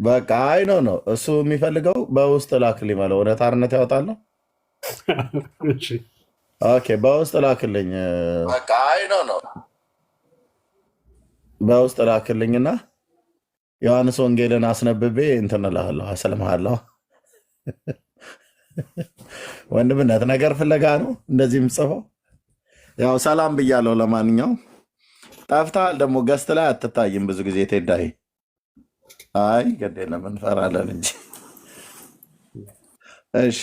በቃ አይ ነው እሱ የሚፈልገው በውስጥ ላክልኝ ማለት እውነት አርነት ያወጣል ነው። ኦኬ በውስጥ ላክልኝ በቃ አይ ነው በውስጥ ላክልኝና ዮሐንስ ወንጌልን አስነብቤ እንትን እልሃለሁ አሰልምሃለሁ። ወንድምነት ነገር ፍለጋ ነው እንደዚህ የምጽፈው። ያው ሰላም ብያለሁ። ለማንኛውም ጠፍተሃል ደግሞ ገስት ላይ አትታይም ብዙ ጊዜ ቴዳይ። አይ ግድ የለም እንፈራለን እንጂ። እሺ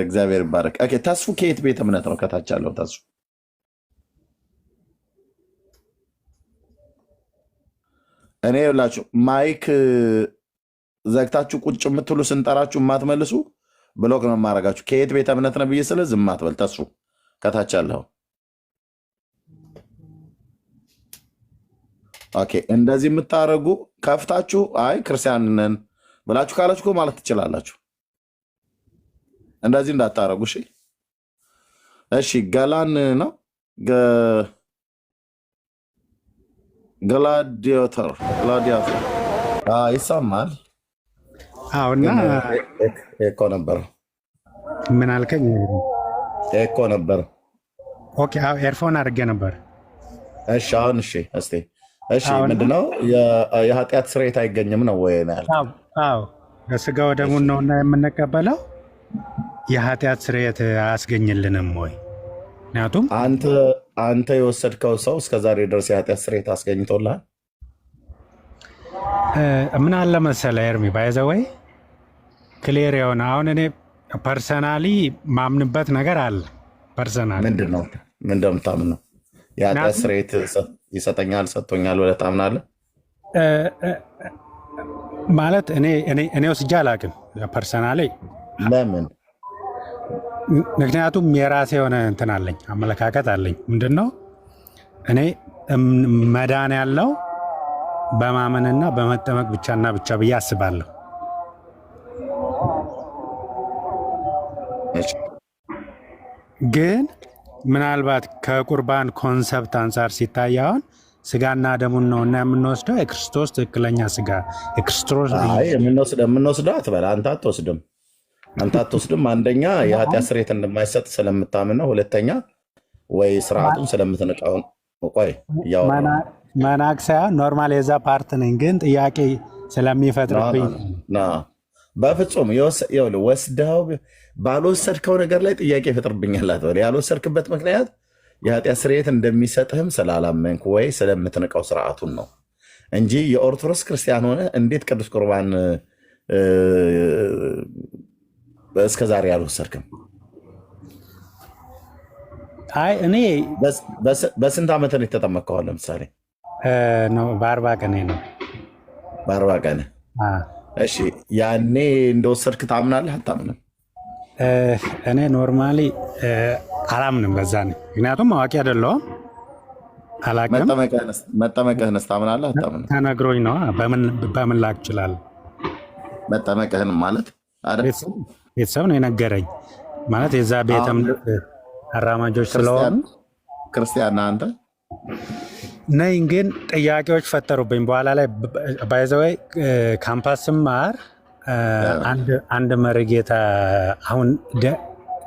እግዚአብሔር ይባረክ። ኦኬ ተስፉ ከየት ቤተ እምነት ነው? ከታች ያለው ተስፉ እኔ ይላችሁ ማይክ ዘግታችሁ ቁጭ የምትሉ ስንጠራችሁ የማትመልሱ ብሎክ ነው የማደርጋችሁ። ከየት ቤተ እምነት ነው ብዬ ስለ ዝም አትበል። ተስፉ ከታች ያለው ኦኬ። እንደዚህ የምታደርጉ ከፍታችሁ አይ ክርስቲያን ነን ብላችሁ ካላችሁ ማለት ትችላላችሁ። እንደዚህ እንዳታረጉ እሺ። እሺ ገላን ነው ግላዲያተር ይሰማል። አዎና ኤኮ ነበር። ምን አልከኝ? ኤኮ ነበር። ኦኬ ኤርፎን አድርጌ ነበር። እሺ አሁን እሺ እስቲ እሺ ምንድነው የኃጢአት ስርየት አይገኝም ነው ወይ ነው ያልከው? አዎ በስጋ ወደሙን ነውና የምንቀበለው የኃጢአት ስርየት አያስገኝልንም ወይ? ምክንያቱም አንተ የወሰድከው ሰው እስከዛሬ ድረስ የኃጢአት ስርየት አስገኝቶልሃል? ምን አለ መሰለህ ኤርሚ ባይዘወይ ክሊር የሆነ አሁን እኔ ፐርሰናሊ ማምንበት ነገር አለ። ፐርሰናሊ ምንድነው የምታምነው? የኃጢአት ስርየት ይሰጠኛል ሰጥቶኛል ብለህ ታምናለህ? ማለት እኔ ወስጄ አላውቅም ፐርሰናሊ። ለምን? ምክንያቱም የራሴ የሆነ እንትን አለኝ፣ አመለካከት አለኝ። ምንድነው እኔ መዳን ያለው በማመንና በመጠመቅ ብቻና ብቻ ብዬ አስባለሁ። ግን ምናልባት ከቁርባን ኮንሰፕት አንጻር ሲታይ አሁን ስጋና ደሙን ነው እና የምንወስደው የክርስቶስ ትክክለኛ ስጋ የክርስቶስ የምንወስደው አትበል። አንተ አትወስድም። አንደኛ የኃጢአት ስርየት እንደማይሰጥ ስለምታምን ነው። ሁለተኛ ወይ ስርዓቱን ስለምትንቀው። ቆይ መናቅ ሳይሆን ኖርማል የዛ ፓርት ነኝ፣ ግን ጥያቄ ስለሚፈጥርብኝ በፍጹም ወስደው ባልወሰድከው ነገር ላይ ጥያቄ ይፈጥርብኛል አትበል። ያልወሰድክበት ምክንያት የኃጢአት ስርየት እንደሚሰጥህም ስላላመንክ ወይ ስለምትንቀው ስርዓቱን ነው እንጂ የኦርቶዶክስ ክርስቲያን ሆነ እንዴት ቅዱስ ቁርባን እስከዛሬ ያልወሰድክም? አይ እኔ በስንት ዓመት ነው የተጠመቅከው? ለምሳሌ በ40 ቀን ነው። በ40 ቀን እሺ። ያኔ እንደወሰድክ ታምናለህ አታምንም? እኔ ኖርማሊ አላምንም። በዛ ነው ምክንያቱም አዋቂ አይደለሁም፣ አላውቅም። መጠመቅህንስ ታምናለህ አታምንም? ተነግሮኝ ነው። በምን ላቅ እችላለሁ? መጠመቅህን ማለት ቤተሰብ ነው የነገረኝ። ማለት የዛ ቤተ እምነት አራማጆች ስለሆኑ ክርስቲያን ነህ አንተ ነኝ። ግን ጥያቄዎች ፈጠሩብኝ በኋላ ላይ ባይዘወይ ካምፓስ ስማር አንድ መሪጌታ አሁን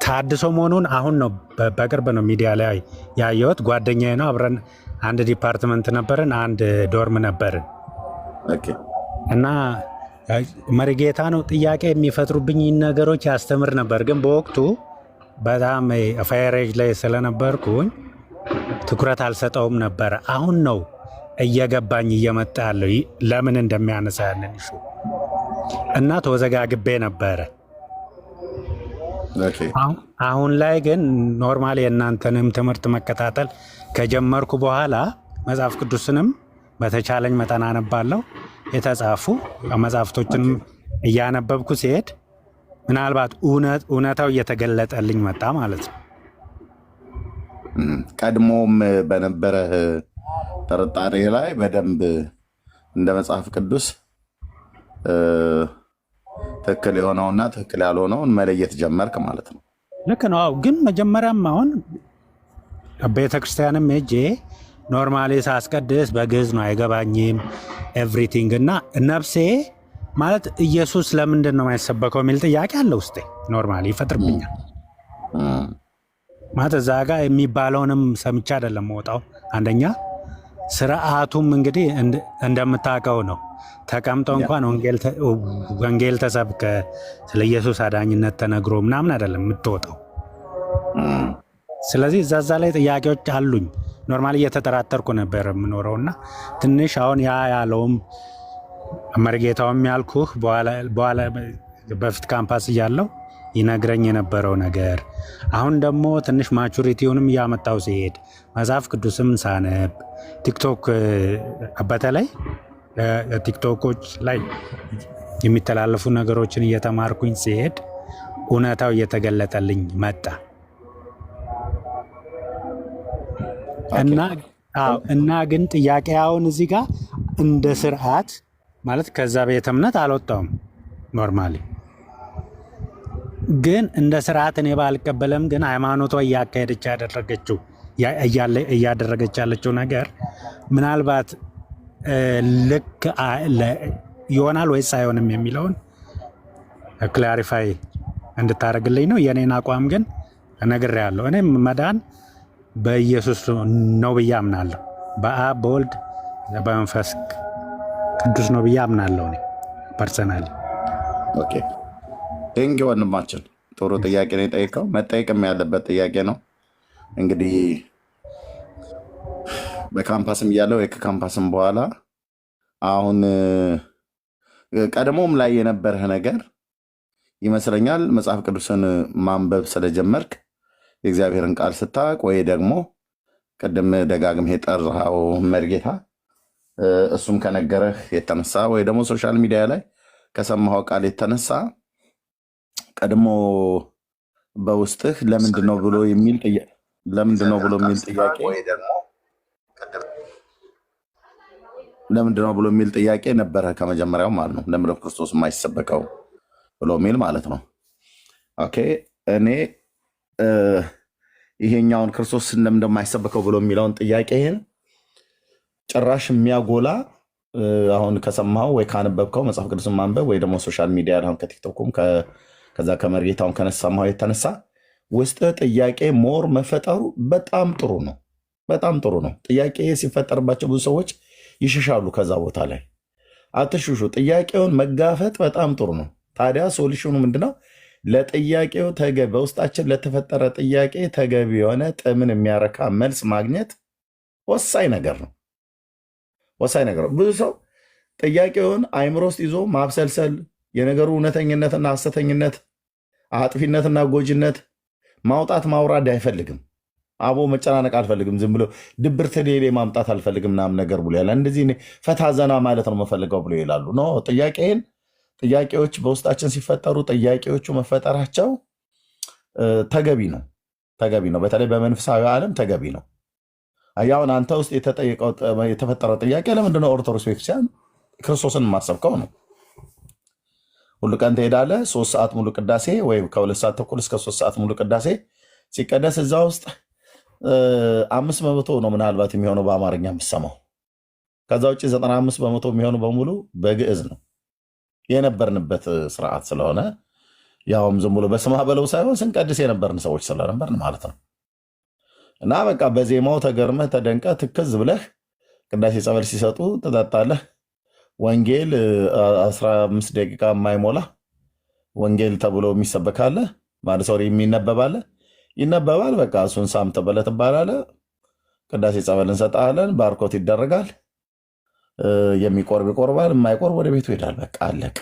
ታድሶ መሆኑን አሁን ነው በቅርብ ነው ሚዲያ ላይ ያየሁት። ጓደኛዬ ነው፣ አብረን አንድ ዲፓርትመንት ነበርን፣ አንድ ዶርም ነበርን እና መሪጌታ ነው ጥያቄ የሚፈጥሩብኝ ነገሮች ያስተምር ነበር። ግን በወቅቱ በጣም ፋይሬጅ ላይ ስለነበርኩኝ ትኩረት አልሰጠውም ነበረ። አሁን ነው እየገባኝ እየመጣ ያለው ለምን እንደሚያነሳ ያንን ይሹ እና ተወዘጋግቤ ነበረ። አሁን ላይ ግን ኖርማል የእናንተንም ትምህርት መከታተል ከጀመርኩ በኋላ መጽሐፍ ቅዱስንም በተቻለኝ መጠን አነባለሁ። የተጻፉ መጽሐፍቶችንም እያነበብኩ ሲሄድ ምናልባት እውነታው እየተገለጠልኝ መጣ ማለት ነው። ቀድሞም በነበረህ ጥርጣሬ ላይ በደንብ እንደ መጽሐፍ ቅዱስ ትክክል የሆነውና ትክክል ያልሆነውን መለየት ጀመርክ ማለት ነው። ልክ ነው። ግን መጀመሪያም አሁን ቤተክርስቲያንም ሄጄ ኖርማሊ ሳስቀድስ በግዕዝ ነው አይገባኝም ኤቭሪቲንግ እና ነፍሴ ማለት ኢየሱስ ለምንድን ነው የማይሰበከው የሚል ጥያቄ አለ ውስጤ ኖርማሊ ይፈጥርብኛል። ማለት እዛ ጋር የሚባለውንም ሰምቼ አይደለም ወጣው። አንደኛ ስርዓቱም እንግዲህ እንደምታውቀው ነው። ተቀምጠው እንኳን ወንጌል ተሰብከ ስለ ኢየሱስ አዳኝነት ተነግሮ ምናምን አይደለም የምትወጣው። ስለዚህ እዛዛ ላይ ጥያቄዎች አሉኝ። ኖርማሊ እየተጠራጠርኩ ነበር የምኖረው እና ትንሽ አሁን ያለውም መርጌታውም ያልኩህ በኋላ በፊት ካምፓስ እያለው ይነግረኝ የነበረው ነገር አሁን ደግሞ ትንሽ ማቹሪቲውንም እያመጣው ሲሄድ መጽሐፍ ቅዱስም ሳነብ ቲክቶክ በተለይ ቲክቶኮች ላይ የሚተላለፉ ነገሮችን እየተማርኩኝ ሲሄድ እውነታው እየተገለጠልኝ መጣ እና ግን ጥያቄ አሁን እዚህ ጋር እንደ ስርዓት ማለት ከዛ ቤተ እምነት አልወጣውም። ኖርማሊ ግን እንደ ስርዓት እኔ ባልቀበለም ግን ሃይማኖቷ እያደረገች ያለችው ነገር ምናልባት ልክ ይሆናል ወይስ አይሆንም የሚለውን ክላሪፋይ እንድታደርግልኝ ነው። የኔን አቋም ግን እነግርሃለሁ። እኔም መዳን በኢየሱስ ነው ብዬ አምናለሁ። በአብ በወልድ በመንፈስ ቅዱስ ነው ብዬ አምናለሁ እኔ ፐርሰናሊ። ኦኬ ቴንክ ወንድማችን፣ ጥሩ ጥያቄ ነው የጠየቀው። መጠየቅም ያለበት ጥያቄ ነው። እንግዲህ በካምፓስም እያለው ከካምፓስም በኋላ አሁን ቀድሞም ላይ የነበረህ ነገር ይመስለኛል መጽሐፍ ቅዱስን ማንበብ ስለጀመርክ የእግዚአብሔርን ቃል ስታቅ ወይ ደግሞ ቅድም ደጋግም የጠራው መርጌታ እሱም ከነገረህ የተነሳ ወይ ደግሞ ሶሻል ሚዲያ ላይ ከሰማኸው ቃል የተነሳ ቀድሞ በውስጥህ ለምንድነው ብሎ የሚል ጥያቄ ነበረ ከመጀመሪያው ማለት ነው። ለምንድነው ክርስቶስ የማይሰበከው ብሎ የሚል ማለት ነው። ኦኬ እኔ ይሄኛውን ክርስቶስ እንደማይሰበከው ብሎ የሚለውን ጥያቄህን ጭራሽ የሚያጎላ አሁን ከሰማኸው ወይ ካነበብከው መጽሐፍ ቅዱስን ማንበብ ወይ ደግሞ ሶሻል ሚዲያ አሁን ከቲክቶኩም ከዛ ከመርጌታውን ከነሰማኸው የተነሳ ውስጥ ጥያቄ ሞር መፈጠሩ በጣም ጥሩ ነው። በጣም ጥሩ ነው። ጥያቄ ሲፈጠርባቸው ብዙ ሰዎች ይሸሻሉ። ከዛ ቦታ ላይ አትሽሹ። ጥያቄውን መጋፈጥ በጣም ጥሩ ነው። ታዲያ ሶሉሽኑ ምንድነው? ለጥያቄው በውስጣችን ለተፈጠረ ጥያቄ ተገቢ የሆነ ጥምን የሚያረካ መልስ ማግኘት ወሳኝ ነገር ነው። ወሳኝ ነገር ነው። ብዙ ሰው ጥያቄውን አይምሮ ውስጥ ይዞ ማብሰልሰል፣ የነገሩ እውነተኝነትና ሐሰተኝነት፣ አጥፊነትና ጎጂነት ማውጣት ማውራድ አይፈልግም። አቦ መጨናነቅ አልፈልግም፣ ዝም ብሎ ድብርት ሌሌ ማምጣት አልፈልግም ምናምን ነገር ብሎ ያለ እንደዚህ ፈታ ዘና ማለት ነው መፈልገው ብሎ ይላሉ። ኖ ጥያቄዎች በውስጣችን ሲፈጠሩ ጥያቄዎቹ መፈጠራቸው ተገቢ ነው። በተለይ በመንፈሳዊ ዓለም ተገቢ ነው። አሁን አንተ ውስጥ የተፈጠረው ጥያቄ ለምንድነው ኦርቶዶክስ ቤተክርስቲያን ክርስቶስን ማሰብከው ነው? ሁሉ ቀን ትሄዳለህ፣ 3 ሰዓት ሙሉ ቅዳሴ ወይም ከ2 ሰዓት ተኩል እስከ 3 ሰዓት ሙሉ ቅዳሴ ሲቀደስ እዛ ውስጥ 5% ነው ምናልባት የሚሆነው በአማርኛ የምሰማው። ከዛ ውጭ 95% የሚሆነው በሙሉ በግዕዝ ነው። የነበርንበት ስርዓት ስለሆነ ያውም ዝም ብሎ በስማ በለው ሳይሆን ስንቀድስ የነበርን ሰዎች ስለነበርን ማለት ነው። እና በቃ በዜማው ተገርመህ ተደንቀህ ትክዝ ብለህ ቅዳሴ ጸበል ሲሰጡ ትጠጣለህ። ወንጌል 15 ደቂቃ የማይሞላ ወንጌል ተብሎ የሚሰበካለ ማለት ሰው ይነበባል። በቃ እሱን ሳምተ በለ ትባላለህ። ቅዳሴ ጸበል እንሰጣለን። ባርኮት ይደረጋል። የሚቆርብ ይቆርባል፣ የማይቆርብ ወደ ቤቱ ይሄዳል። በቃ አለቀ።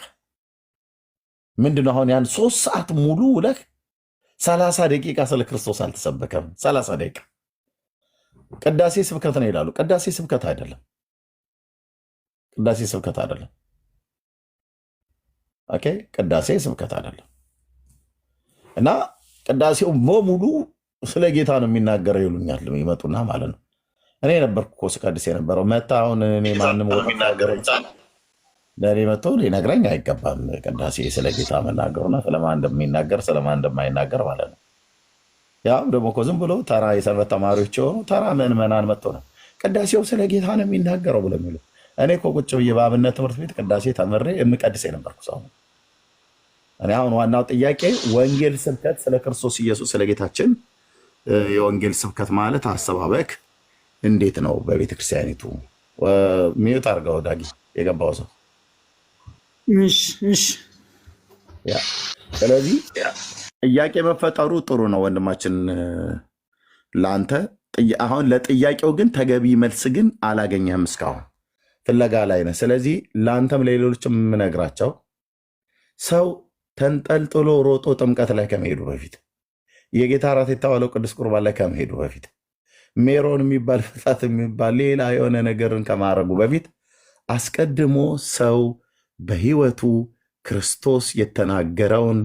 ምንድነው አሁን ያን 3 ሰዓት ሙሉ ውለህ 30 ደቂቃ ስለ ክርስቶስ አልተሰበከም? 30 ደቂቃ ቅዳሴ ስብከት ነው ይላሉ። ቅዳሴ ስብከት አይደለም። ኦኬ፣ ቅዳሴ ስብከት አይደለም። እና ቅዳሴው በሙሉ ስለ ጌታ ነው የሚናገረው ይሉኛል ይመጡና ማለት ነው። እኔ ነበርኩ እኮ ስቀድስ የነበረው መታ። አሁን እኔ ማንም ለእኔ መጥቶ ሊነግረኝ አይገባም። ቅዳሴ ስለ ጌታ መናገሩና ስለማን እንደሚናገር ስለማን እንደማይናገር ማለት ነው። ያው ደግሞ እኮ ዝም ብሎ ተራ የሰንበት ተማሪዎች የሆኑ ተራ ምዕመናን መጥቶ ነው ቅዳሴው ስለ ጌታ ነው የሚናገረው ብሎ የሚሉ እኔ እኮ ቁጭ ብዬ በአብነት ትምህርት ቤት ቅዳሴ ተምሬ የምቀድስ የነበርኩ ሰው ነው። እኔ አሁን ዋናው ጥያቄ ወንጌል ስብከት ስለ ክርስቶስ ኢየሱስ ስለ ጌታችን የወንጌል ስብከት ማለት አሰባበክ እንዴት ነው በቤተክርስቲያኒቱ? ሚዩት አድርገው ዳጊ የገባው ሰው። ስለዚህ ጥያቄ መፈጠሩ ጥሩ ነው ወንድማችን ለአንተ። አሁን ለጥያቄው ግን ተገቢ መልስ ግን አላገኘህም፣ እስካሁን ፍለጋ ላይ ነህ። ስለዚህ ለአንተም ለሌሎችም የምነግራቸው ሰው ተንጠልጥሎ ሮጦ ጥምቀት ላይ ከመሄዱ በፊት የጌታ እራት የተዋለው ቅዱስ ቁርባን ላይ ከመሄዱ በፊት ሜሮን የሚባል ፍታት የሚባል ሌላ የሆነ ነገርን ከማድረጉ በፊት አስቀድሞ ሰው በህይወቱ ክርስቶስ የተናገረውን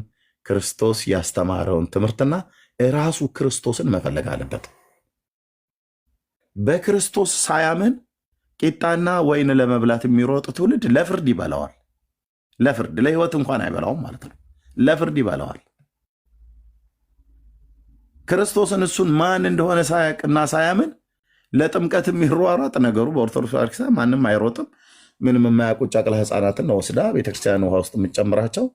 ክርስቶስ ያስተማረውን ትምህርትና ራሱ ክርስቶስን መፈለግ አለበት። በክርስቶስ ሳያምን ቂጣና ወይን ለመብላት የሚሮጥ ትውልድ ለፍርድ ይበላዋል። ለፍርድ ለህይወት እንኳን አይበላውም ማለት ነው። ለፍርድ ይበላዋል። ክርስቶስን እሱን ማን እንደሆነ ሳያቅና ሳያምን ለጥምቀት የሚሯሯጥ ነገሩ በኦርቶዶክስ ቤተክርስቲያን ማንም አይሮጥም። ምንም የማያውቁ ጨቅላ ህፃናትን ነው ወስዳ ቤተክርስቲያን ውሃ ውስጥ የምትጨምራቸው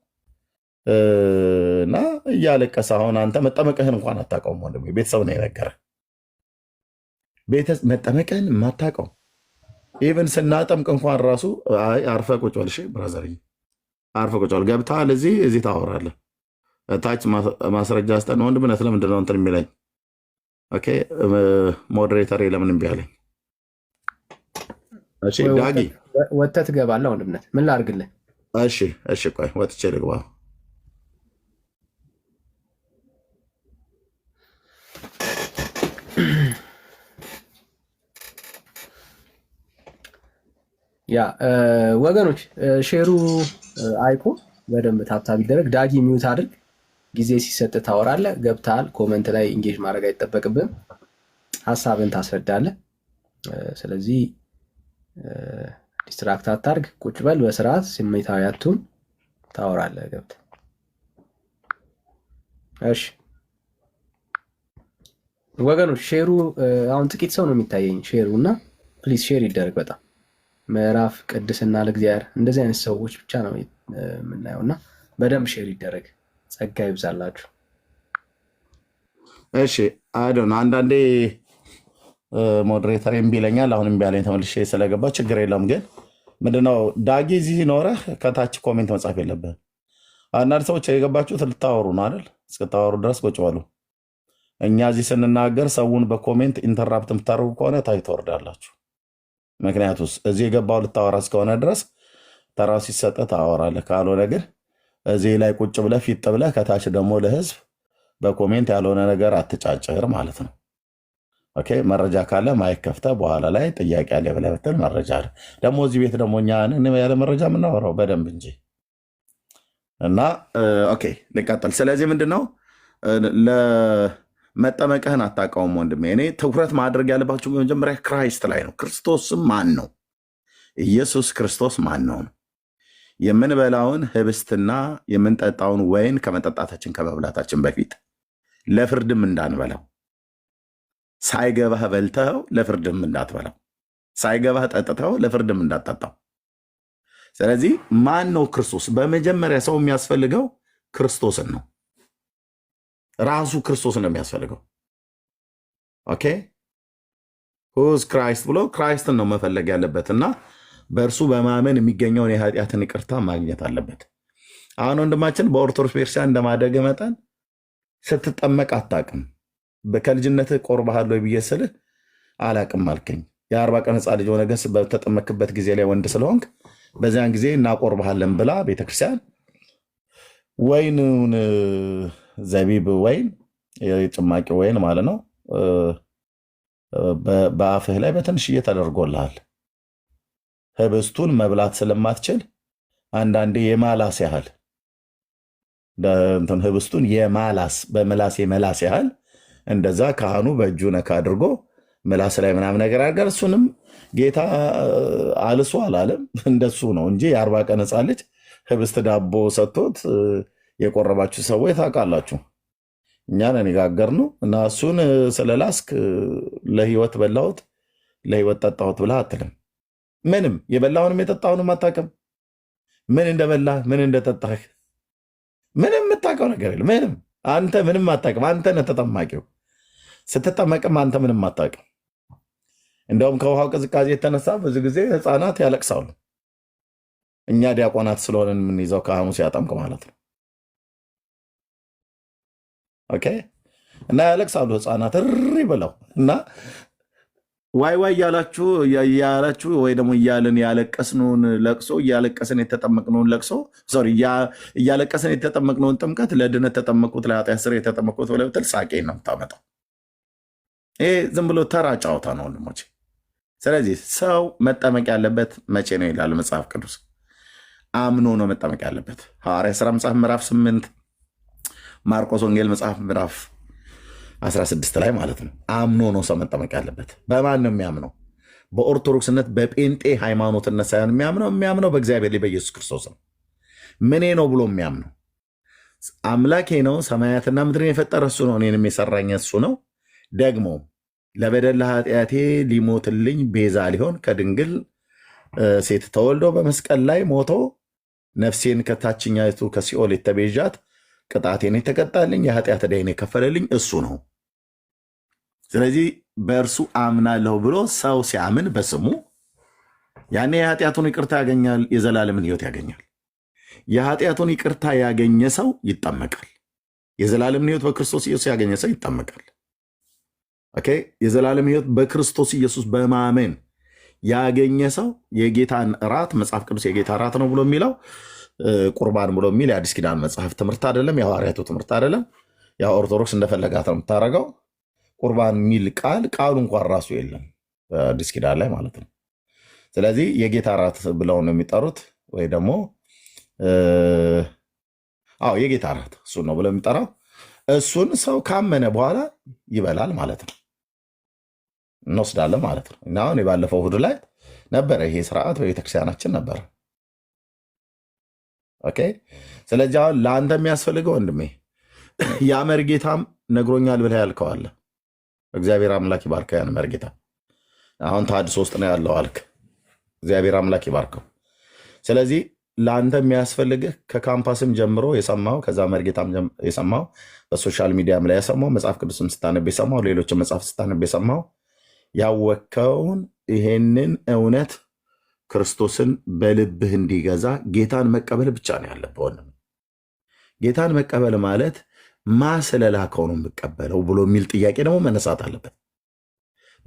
እና እያለቀሰ አሁን አንተ መጠመቅህን እንኳን አታውቀውም። ወንድሜ ቤተሰብ ነው የነገረህ። መጠመቅህን የማታውቀው ኢቨን ስናጠምቅ እንኳን ራሱ አርፈ ቁጭ በል ብራዘር፣ አርፈ ቁጭ በል ገብተሃል፣ እዚህ ታወራለህ። ታች ማስረጃ ስጠን። ወንድምነት ለምንድን ነው እንትን የሚለኝ? ኦኬ ሞዴሬተር ለምን እምቢ አለኝ? እሺ ዳጊ ወጥተህ ትገባለህ። ወንድምነት ምን ላድርግልህ? እሺ ቆይ ወጥቼ ልግባ። ያ ወገኖች ሼሩ አይኮ በደንብ ታብታብ ይደረግ። ዳጊ ሚውት አድርግ። ጊዜ ሲሰጥ ታወራለህ። ገብተሃል። ኮመንት ላይ ኢንጌጅ ማድረግ አይጠበቅብህም። ሀሳብን ታስረዳለህ። ስለዚህ ዲስትራክት አታርግ። ቁጭ በል በስርዓት ስሜታዊ አትሁን። ታወራለህ ገብተህ። እሺ ወገኖች ሼሩ አሁን ጥቂት ሰው ነው የሚታየኝ። ሼሩ እና ፕሊዝ ሼር ይደረግ። በጣም ምዕራፍ ቅድስና ለእግዚአብሔር እንደዚህ አይነት ሰዎች ብቻ ነው የምናየው እና በደንብ ሼር ይደረግ። ጸጋ ይብዛላችሁ። እሺ አይዶን አንዳንዴ ሞዴሬተር እምቢ ይለኛል። አሁን እምቢ አለኝ ተመልሼ ስለገባ ችግር የለውም። ግን ምንድነው ዳጊ እዚህ ኖረህ ከታች ኮሜንት መጻፍ የለብህም። አንዳንድ ሰዎች የገባችሁት ልታወሩ ነው አይደል? እስክታወሩ ድረስ ቁጭ በሉ። እኛ እዚህ ስንናገር ሰውን በኮሜንት ኢንተራፕት የምታደርጉ ከሆነ ታች ትወርዳላችሁ። ምክንያቱስ እዚህ የገባው ልታወራ እስከሆነ ድረስ ተራው ሲሰጠ ታወራለህ። ካልሆነ ግን እዚህ ላይ ቁጭ ብለህ ፊት ብለህ ከታች ደግሞ ለህዝብ በኮሜንት ያልሆነ ነገር አትጫጭር ማለት ነው። ኦኬ መረጃ ካለ ማይክ ከፍተህ በኋላ ላይ ጥያቄ አለ ብለህ ብትል መረጃ አለ። ደግሞ እዚህ ቤት ደግሞ እኛ ያለ መረጃ የምናወራው በደንብ እንጂ እና ኦኬ ልቀጥል። ስለዚህ ምንድነው ለመጠመቅህን አታውቀውም ወንድሜ። እኔ ትኩረት ማድረግ ያለባችሁ በመጀመሪያ ክራይስት ላይ ነው። ክርስቶስም ማን ነው? ኢየሱስ ክርስቶስ ማን ነው? የምንበላውን ህብስትና የምንጠጣውን ወይን ከመጠጣታችን ከመብላታችን በፊት ለፍርድም እንዳንበላው፣ ሳይገባህ በልተኸው ለፍርድም እንዳትበላው፣ ሳይገባህ ጠጥተኸው ለፍርድም እንዳትጠጣው። ስለዚህ ማን ነው ክርስቶስ? በመጀመሪያ ሰው የሚያስፈልገው ክርስቶስን ነው። ራሱ ክርስቶስን ነው የሚያስፈልገው። ኦኬ ሁዝ ክራይስት ብሎ ክራይስትን ነው መፈለግ ያለበትና በእርሱ በማመን የሚገኘውን የኃጢአትን ይቅርታ ማግኘት አለበት። አሁን ወንድማችን በኦርቶዶክስ ቤተክርስቲያን እንደማደግ መጠን ስትጠመቅ አታውቅም። ከልጅነትህ ቆርበሃል ወይ ብዬ ስልህ አላውቅም አልከኝ። የ40 ቀን ህፃን ልጅ ሆነ ግን በተጠመክበት ጊዜ ላይ ወንድ ስለሆንክ በዚያን ጊዜ እናቆርበሃለን ብላ ቤተክርስቲያን ወይኑን ዘቢብ ወይን የጭማቂ ወይን ማለት ነው በአፍህ ላይ በትንሽዬ ተደርጎልሃል። ህብስቱን መብላት ስለማትችል አንዳንዴ የማላስ ያህል ህብስቱን በምላስ የመላስ ያህል እንደዛ ካህኑ በእጁ ነካ አድርጎ ምላስ ላይ ምናምን ነገር አድርጋል። እሱንም ጌታ አልሶ አላለም። እንደሱ ነው እንጂ የ40 ቀን ህፃን ልጅ ህብስት ዳቦ ሰጥቶት የቆረባችሁ ሰዎች ታውቃላችሁ። እኛን ጋገር ነው እና እሱን ስለላስክ ለህይወት በላሁት ለህይወት ጠጣሁት ብለህ አትልም። ምንም የበላውንም የጠጣውንም አታውቅም። ምን እንደበላ ምን እንደጠጣህ ምንም የምታውቀው ነገር የለም። ምንም አንተ ምንም አታውቅም። አንተ ነህ ተጠማቂው። ስትጠመቅም አንተ ምንም አታውቅም። እንደውም ከውሃው ቅዝቃዜ የተነሳ ብዙ ጊዜ ህፃናት ያለቅሳሉ። እኛ ዲያቆናት ስለሆነን የምንይዘው ካህኑ ሲያጠምቅ ማለት ነው። ኦኬ። እና ያለቅሳሉ ህፃናት እሪ ብለው እና ዋይ ዋይ እያላችሁ ወይ ደግሞ እያልን ያለቀስነውን ለቅሶ እያለቀስን የተጠመቅነውን ለቅሶ እያለቀስን የተጠመቅነውን ጥምቀት ለድነት ተጠመቁት ለኃጢአት ስርየት የተጠመቁት ብለህ ብትል ሳቄ ነው የምታመጣው። ይሄ ዝም ብሎ ተራ ጨዋታ ነው ወንድሞቼ። ስለዚህ ሰው መጠመቅ ያለበት መቼ ነው ይላል መጽሐፍ ቅዱስ? አምኖ ነው መጠመቅ ያለበት። ሐዋርያት ሥራ መጽሐፍ ምዕራፍ 8 ማርቆስ ወንጌል መጽሐፍ ምዕራፍ 16 ላይ ማለት ነው። አምኖ ነው ሰው መጠመቅ ያለበት። በማን ነው የሚያምነው? በኦርቶዶክስነት በጴንጤ ሃይማኖትነት ሳይሆን የሚያምነው በእግዚአብሔር ላይ በኢየሱስ ክርስቶስ ነው። ምኔ ነው ብሎ የሚያምነው አምላኬ ነው፣ ሰማያትና ምድርን የፈጠረ እሱ ነው፣ እኔንም የሰራኝ እሱ ነው፣ ደግሞ ለበደል ለኃጢአቴ ሊሞትልኝ ቤዛ ሊሆን ከድንግል ሴት ተወልዶ በመስቀል ላይ ሞቶ ነፍሴን ከታችኛይቱ ከሲኦል የተቤዣት ቅጣቴን የተቀጣልኝ የኃጢአት ዕዳዬን የከፈለልኝ እሱ ነው። ስለዚህ በእርሱ አምናለሁ ብሎ ሰው ሲያምን በስሙ ያኔ የኃጢአቱን ይቅርታ ያገኛል፣ የዘላለምን ሕይወት ያገኛል። የኃጢአቱን ይቅርታ ያገኘ ሰው ይጠመቃል። የዘላለምን ሕይወት በክርስቶስ ኢየሱስ ያገኘ ሰው ይጠመቃል። ኦኬ። የዘላለም ሕይወት በክርስቶስ ኢየሱስ በማመን ያገኘ ሰው የጌታን እራት መጽሐፍ ቅዱስ የጌታ እራት ነው ብሎ የሚለው ቁርባን ብሎ የሚል የአዲስ ኪዳን መጽሐፍ ትምህርት አይደለም፣ የሐዋርያቱ ትምህርት አይደለም። ያው ኦርቶዶክስ እንደፈለጋት ነው የምታደርገው። ቁርባን የሚል ቃሉ እንኳን ራሱ የለም በአዲስ ኪዳን ላይ ማለት ነው። ስለዚህ የጌታ እራት ብለው ነው የሚጠሩት፣ ወይ ደግሞ የጌታ እራት እሱ ነው ብለው የሚጠራው። እሱን ሰው ካመነ በኋላ ይበላል ማለት ነው፣ እንወስዳለን ማለት ነው። እና አሁን የባለፈው እሑድ ላይ ነበረ ይሄ ስርዓት በቤተክርስቲያናችን ነበረ። ኦኬ። ስለዚህ አሁን ለአንተ የሚያስፈልገው ወንድሜ ያ መርጌታም ነግሮኛል ብለህ ያልከዋለ እግዚአብሔር አምላክ ይባርከው። ያን መርጌታ አሁን ተሐድሶ ውስጥ ነው ያለው አልክ። እግዚአብሔር አምላክ ይባርከው። ስለዚህ ለአንተ የሚያስፈልግህ ከካምፓስም ጀምሮ የሰማው ከዛ መርጌታም የሰማው በሶሻል ሚዲያም ላይ የሰማው መጽሐፍ ቅዱስም ስታነብ የሰማው ሌሎችም መጽሐፍ ስታነብ የሰማው ያወከውን ይሄንን እውነት ክርስቶስን በልብህ እንዲገዛ ጌታን መቀበል ብቻ ነው ያለብህ ወንድም። ጌታን መቀበል ማለት ማስለላከው ነው የምቀበለው ብሎ የሚል ጥያቄ ደግሞ መነሳት አለበት።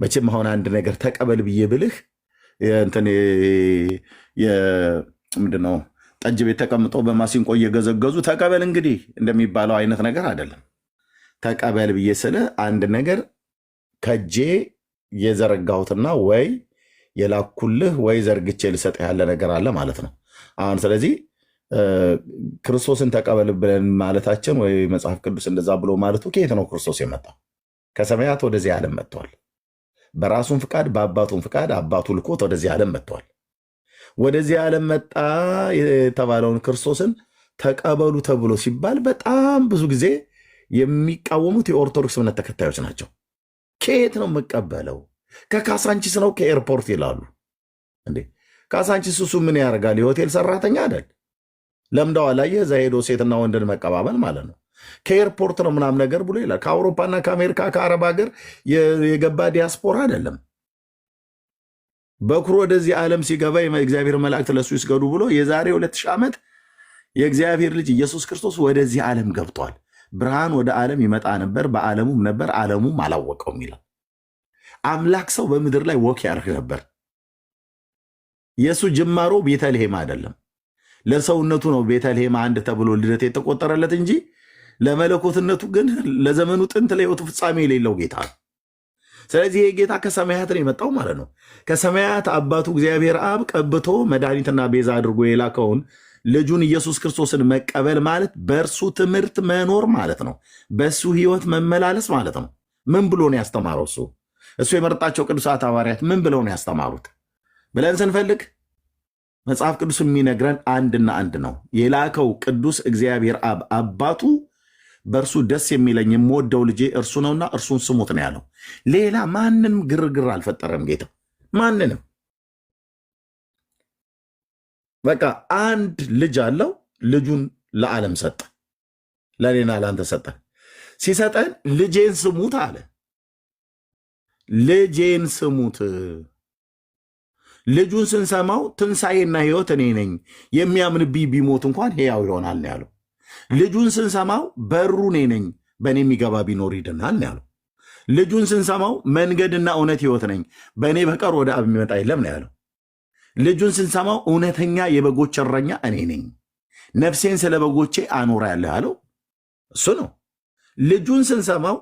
መቼም አሁን አንድ ነገር ተቀበል ብዬ ብልህ ምንድነው ጠጅ ቤት ተቀምጠው በማሲንቆ እየገዘገዙ ተቀበል እንግዲህ እንደሚባለው አይነት ነገር አይደለም። ተቀበል ብዬ ስልህ አንድ ነገር ከጄ የዘረጋሁትና ወይ የላኩልህ ወይ ዘርግቼ ልሰጥ ያለ ነገር አለ ማለት ነው አሁን። ስለዚህ ክርስቶስን ተቀበል ብለን ማለታችን ወይ መጽሐፍ ቅዱስ እንደዛ ብሎ ማለቱ ከየት ነው ክርስቶስ የመጣው? ከሰማያት ወደዚህ ዓለም መጥቷል። በራሱን ፍቃድ በአባቱን ፍቃድ አባቱ ልኮት ወደዚህ ዓለም መጥቷል። ወደዚህ ዓለም መጣ የተባለውን ክርስቶስን ተቀበሉ ተብሎ ሲባል በጣም ብዙ ጊዜ የሚቃወሙት የኦርቶዶክስ እምነት ተከታዮች ናቸው። ከየት ነው የምቀበለው? ከካሳንቺስ ነው ከኤርፖርት ይላሉ። እንዴ ካሳንቺስ እሱ ምን ያደርጋል? የሆቴል ሰራተኛ አይደል? ለምደዋ ላይ እዛ ሄዶ ሴትና ወንድን መቀባበል ማለት ነው። ከኤርፖርት ነው ምናምን ነገር ብሎ ይላል። ከአውሮፓና ከአሜሪካ ከአረብ ሀገር የገባ ዲያስፖራ አይደለም። በኩር ወደዚህ ዓለም ሲገባ የእግዚአብሔር መላእክት ለሱ ይስገዱ ብሎ የዛሬ 2000 ዓመት የእግዚአብሔር ልጅ ኢየሱስ ክርስቶስ ወደዚህ ዓለም ገብቷል። ብርሃን ወደ ዓለም ይመጣ ነበር፣ በዓለሙም ነበር፣ ዓለሙም አላወቀውም ይላል። አምላክ ሰው በምድር ላይ ወክ ያደርግ ነበር። የእሱ ጅማሮ ቤተልሔም አይደለም። ለሰውነቱ ነው ቤተልሔም አንድ ተብሎ ልደት የተቆጠረለት እንጂ ለመለኮትነቱ ግን ለዘመኑ ጥንት ለሕይወቱ ፍጻሜ የሌለው ጌታ ነው። ስለዚህ ይህ ጌታ ከሰማያት ነው የመጣው ማለት ነው። ከሰማያት አባቱ እግዚአብሔር አብ ቀብቶ መድኃኒትና ቤዛ አድርጎ የላከውን ልጁን ኢየሱስ ክርስቶስን መቀበል ማለት በእርሱ ትምህርት መኖር ማለት ነው። በእሱ ሕይወት መመላለስ ማለት ነው። ምን ብሎ ነው ያስተማረው? እሱ የመረጣቸው ቅዱሳት ሐዋርያት ምን ብለው ነው ያስተማሩት ብለን ስንፈልግ መጽሐፍ ቅዱስ የሚነግረን አንድና አንድ ነው። የላከው ቅዱስ እግዚአብሔር አብ አባቱ በእርሱ ደስ የሚለኝ የምወደው ልጄ እርሱ ነውና እርሱን ስሙት ነው ያለው። ሌላ ማንም ግርግር አልፈጠረም ጌታ። ማንንም። በቃ አንድ ልጅ አለው። ልጁን ለዓለም ሰጠ፣ ለእኔና ለአንተ ሰጠ። ሲሰጠን ልጄን ስሙት አለ። ልጄን ስሙት። ልጁን ስንሰማው ትንሣኤና ሕይወት እኔ ነኝ፣ የሚያምንብኝ ቢሞት እንኳን ሕያው ይሆናል ነው ያለው። ልጁን ስንሰማው በሩ እኔ ነኝ፣ በእኔ የሚገባ ቢኖር ይድናል ነው ያለው። ልጁን ስንሰማው መንገድና እውነት ሕይወት ነኝ፣ በእኔ በቀር ወደ አብ የሚመጣ የለም ነው ያለው። ልጁን ስንሰማው እውነተኛ የበጎች እረኛ እኔ ነኝ፣ ነፍሴን ስለ በጎቼ አኖራለሁ ያለው እሱ ነው። ልጁን ስንሰማው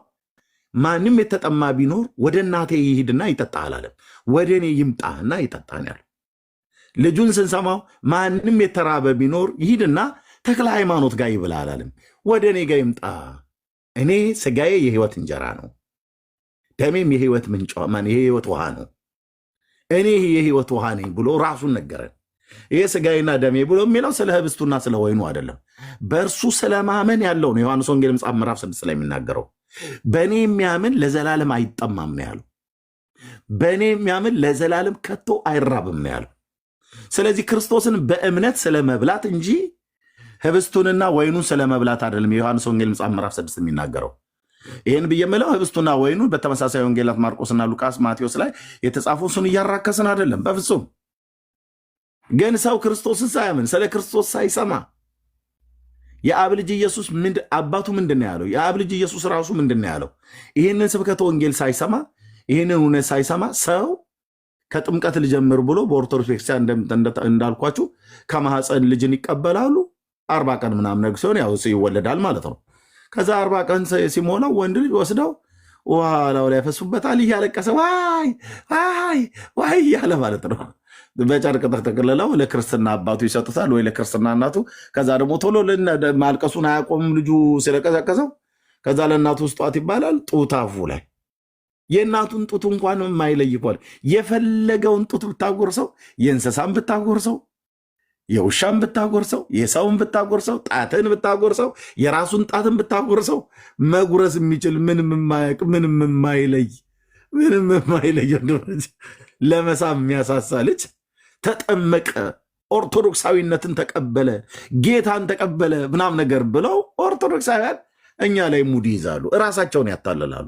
ማንም የተጠማ ቢኖር ወደ እናቴ ይሂድና ይጠጣ አላለም፣ ወደ እኔ ይምጣና ይጠጣን ያለው። ልጁን ስንሰማው ማንም የተራበ ቢኖር ይሂድና ተክለ ሃይማኖት ጋር ይብላ አላለም፣ ወደ እኔ ጋር ይምጣ። እኔ ስጋዬ የህይወት እንጀራ ነው፣ ደሜም የህይወት ምንጭ የህይወት ውሃ ነው። እኔ የህይወት ውሃ ነኝ ብሎ ራሱን ነገረን። ይሄ ስጋዬና ደሜ ብሎ የሚለው ስለ ህብስቱና ስለ ወይኑ አይደለም፣ በእርሱ ስለማመን ያለው ነው። ዮሐንስ ወንጌል ምዕራፍ 6 ላይ የሚናገረው በእኔ የሚያምን ለዘላለም አይጠማም ነው ያለው። በእኔ የሚያምን ለዘላለም ከቶ አይራብም ነው ያለው። ስለዚህ ክርስቶስን በእምነት ስለመብላት እንጂ ህብስቱንና ወይኑን ስለመብላት አይደለም የዮሐንስ ወንጌል ምዕራፍ 6 የሚናገረው። ይህን ብዬ የምለው ህብስቱና ወይኑን በተመሳሳይ ወንጌላት ማርቆስና ሉቃስ፣ ማቴዎስ ላይ የተጻፉ እሱን እያራከስን አይደለም በፍጹም። ግን ሰው ክርስቶስን ሳያምን ስለ ክርስቶስ ሳይሰማ የአብ ልጅ ኢየሱስ አባቱ ምንድን ነው ያለው? የአብ ልጅ ኢየሱስ ራሱ ምንድን ነው ያለው? ይህንን ስብከተ ወንጌል ሳይሰማ ይህንን እውነት ሳይሰማ ሰው ከጥምቀት ልጀምር ብሎ በኦርቶዶክስ ቤተክርስቲያን እንዳልኳችሁ ከማህፀን ልጅን ይቀበላሉ። 40 ቀን ምናምን ነግ ሲሆን ያው ይወለዳል ማለት ነው። ከዛ 40 ቀን ሲሞላው ወንድ ልጅ ወስደው ውሃ ላዩ ላይ ያፈሱበታል። እያለቀሰ ዋይ ዋይ ዋይ እያለ ማለት ነው። በጨርቅ ተጠቅልለው ለክርስትና አባቱ ይሰጡታል ወይ ለክርስትና እናቱ። ከዛ ደግሞ ቶሎ ማልቀሱን አያቆምም ልጁ ስለቀዘቀዘው። ከዛ ለእናቱ ስጧት ይባላል። ጡት አፉ ላይ የእናቱን ጡት እንኳን የማይለይ ይኳል። የፈለገውን ጡት ብታጎርሰው፣ የእንስሳን ብታጎርሰው፣ የውሻን ብታጎርሰው፣ የሰውን ብታጎርሰው፣ ጣትን ብታጎርሰው፣ የራሱን ጣትን ብታጎርሰው መጉረስ የሚችል ምንም የማያውቅ ምንም የማይለይ ለመሳም የሚያሳሳ ልጅ ተጠመቀ፣ ኦርቶዶክሳዊነትን ተቀበለ፣ ጌታን ተቀበለ ምናምን ነገር ብለው ኦርቶዶክሳውያን እኛ ላይ ሙድ ይይዛሉ፣ እራሳቸውን ያታልላሉ።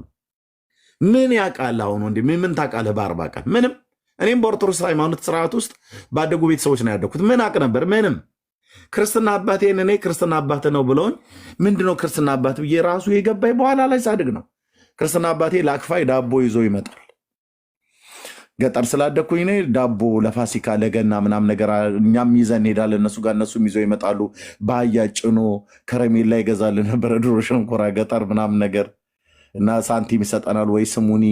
ምን ያውቃል አሁን ወንድ ምን ታውቃለህ? በ40 ቀን ምንም። እኔም በኦርቶዶክስ ሃይማኖት ስርዓት ውስጥ ባደጉ ቤተሰቦች ነው ያደግኩት። ምን አውቅ ነበር? ምንም። ክርስትና አባቴን እኔ ክርስትና አባት ነው ብለውኝ ምንድነው ክርስትና አባት ብዬ ራሱ የገባኝ በኋላ ላይ ሳድግ ነው። ክርስትና አባቴ ለአክፋይ ዳቦ ይዞ ይመጣል። ገጠር ስላደግኩኝ እኔ ዳቦ ለፋሲካ ለገና ምናምን ነገር እኛም ይዘን እንሄዳለን። እነሱ ጋር እነሱም ይዘው ይመጣሉ። በአህያ ጭኖ ከረሜላ ይገዛልን ነበረ ድሮ ሸንኮራ ገጠር ምናምን ነገር እና ሳንቲም ይሰጠናል፣ ወይ ስሙኒ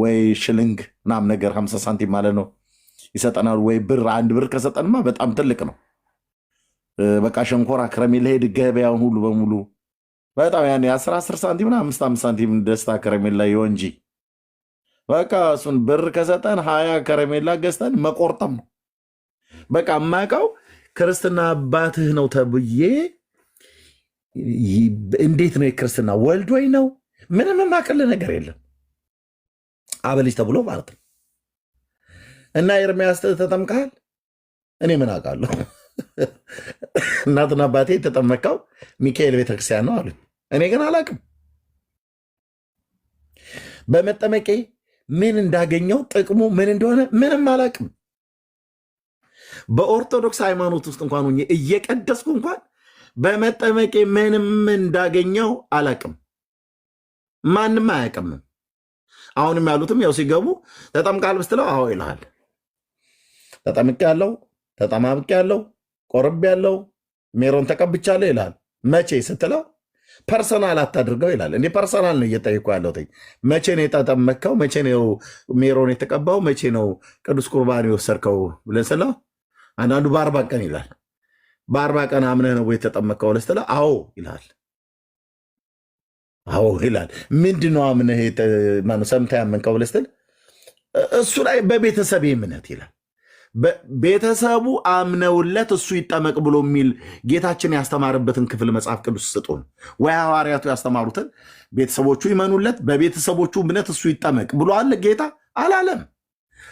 ወይ ሽልንግ ምናምን ነገር 50 ሳንቲም ማለት ነው ይሰጠናል። ወይ ብር፣ 1 ብር ከሰጠንማ በጣም ትልቅ ነው። በቃ ሸንኮራ ከረሜላ ሄድ ገበያውን ሁሉ በሙሉ በጣም ያኔ 10 ሳንቲም እና 5 ሳንቲም ደስታ ከረሜላ ይሆን እንጂ በቃ እሱን ብር ከሰጠን 20 ከረሜላ ገዝተን መቆርጠም ነው። በቃ የማውቀው ክርስትና አባትህ ነው ተብዬ እንዴት ነው የክርስትና ወልድ ወይ ነው ምንም የማቀል ነገር የለም። አበልጅ ተብሎ ማለት ነው። እና ኤርሚያስ ተጠምቀሃል? እኔ ምን አውቃለሁ? እናትና አባቴ የተጠመቀው ሚካኤል ቤተክርስቲያን ነው አሉኝ። እኔ ግን አላውቅም። በመጠመቄ ምን እንዳገኘው ጥቅሙ ምን እንደሆነ ምንም አላውቅም። በኦርቶዶክስ ሃይማኖት ውስጥ እንኳን ሆኜ እየቀደስኩ እንኳን በመጠመቄ ምንም እንዳገኘው አላውቅም። ማንም አያውቅም። አሁንም ያሉትም ያው ሲገቡ ተጠምቃል ብስትለው አዎ ይልሃል። ተጠምቅ ያለው ተጠማምቅ ያለው ቆርብ ያለው ሜሮን ተቀብቻለሁ ይልሃል። መቼ ስትለው ፐርሰናል አታድርገው ይላል። እንዲህ ፐርሰናል ነው እየጠየቁ ያለው። መቼ ነው የተጠመቅከው? መቼ ነው ሜሮን የተቀባው? መቼ ነው ቅዱስ ቁርባን የወሰድከው ብለን ስለው አንዳንዱ በ40 ቀን ይላል። በ40 ቀን አምነህ ነው የተጠመቅከው ብለህ ስትለው አዎ ይልሃል። አዎ ይላል። ምንድነው አምነህ ሰምተህ ያመንከው ብለህ ስትል እሱ ላይ በቤተሰብ እምነት ይላል። ቤተሰቡ አምነውለት እሱ ይጠመቅ ብሎ የሚል ጌታችን ያስተማርበትን ክፍል መጽሐፍ ቅዱስ ስጡን። ወይ ሐዋርያቱ ያስተማሩትን ቤተሰቦቹ ይመኑለት፣ በቤተሰቦቹ እምነት እሱ ይጠመቅ ብሎ አለ ጌታ አላለም።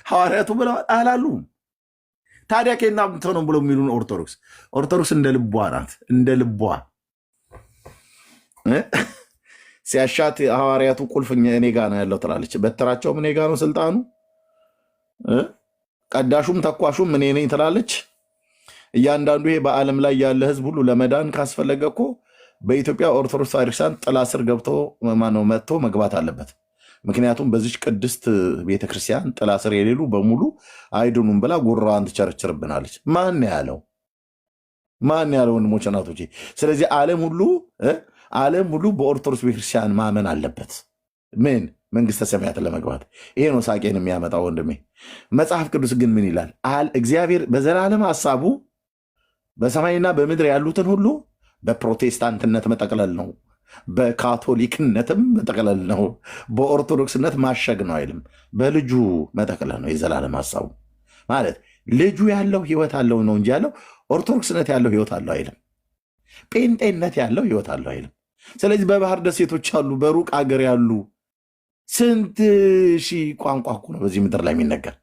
ሐዋርያቱ ብለዋል አላሉም? ታዲያ ከና ነው ብሎ የሚሉን ኦርቶዶክስ እንደ ልቧ ናት። እንደ ልቧ ሲያሻት ሐዋርያቱ ቁልፍ እኔ ጋ ነው ያለው ትላለች። በትራቸውም እኔ ጋ ነው ስልጣኑ፣ ቀዳሹም ተኳሹም እኔ ነኝ ትላለች። እያንዳንዱ ይሄ በዓለም ላይ ያለ ህዝብ ሁሉ ለመዳን ካስፈለገ እኮ በኢትዮጵያ ኦርቶዶክስ ቤተክርስቲያን ጥላ ስር ገብቶ መጥቶ መግባት አለበት። ምክንያቱም በዚች ቅድስት ቤተክርስቲያን ጥላ ስር የሌሉ በሙሉ አይድኑም ብላ ጉራዋን ትቸረችርብናለች። ማን ያለው? ማን ያለው? ወንድሞች እናቶቼ፣ ስለዚህ ዓለም ሁሉ በኦርቶዶክስ ቤተክርስቲያን ማመን አለበት። ምን መንግስተ ሰማያትን ለመግባት። ይሄ ነው ሳቄን የሚያመጣው ወንድሜ። መጽሐፍ ቅዱስ ግን ምን ይላል? እግዚአብሔር በዘላለም ሀሳቡ በሰማይና በምድር ያሉትን ሁሉ በፕሮቴስታንትነት መጠቅለል ነው፣ በካቶሊክነትም መጠቅለል ነው፣ በኦርቶዶክስነት ማሸግ ነው አይልም። በልጁ መጠቅለል ነው የዘላለም ሀሳቡ ማለት። ልጁ ያለው ህይወት አለው ነው እንጂ ያለው ኦርቶዶክስነት ያለው ህይወት አለው አይልም። ጴንጤነት ያለው ህይወት አለው አይልም። ስለዚህ በባህር ደሴቶች አሉ፣ በሩቅ አገር ያሉ ስንት ሺህ ቋንቋ እኮ ነው በዚህ ምድር ላይ የሚነገር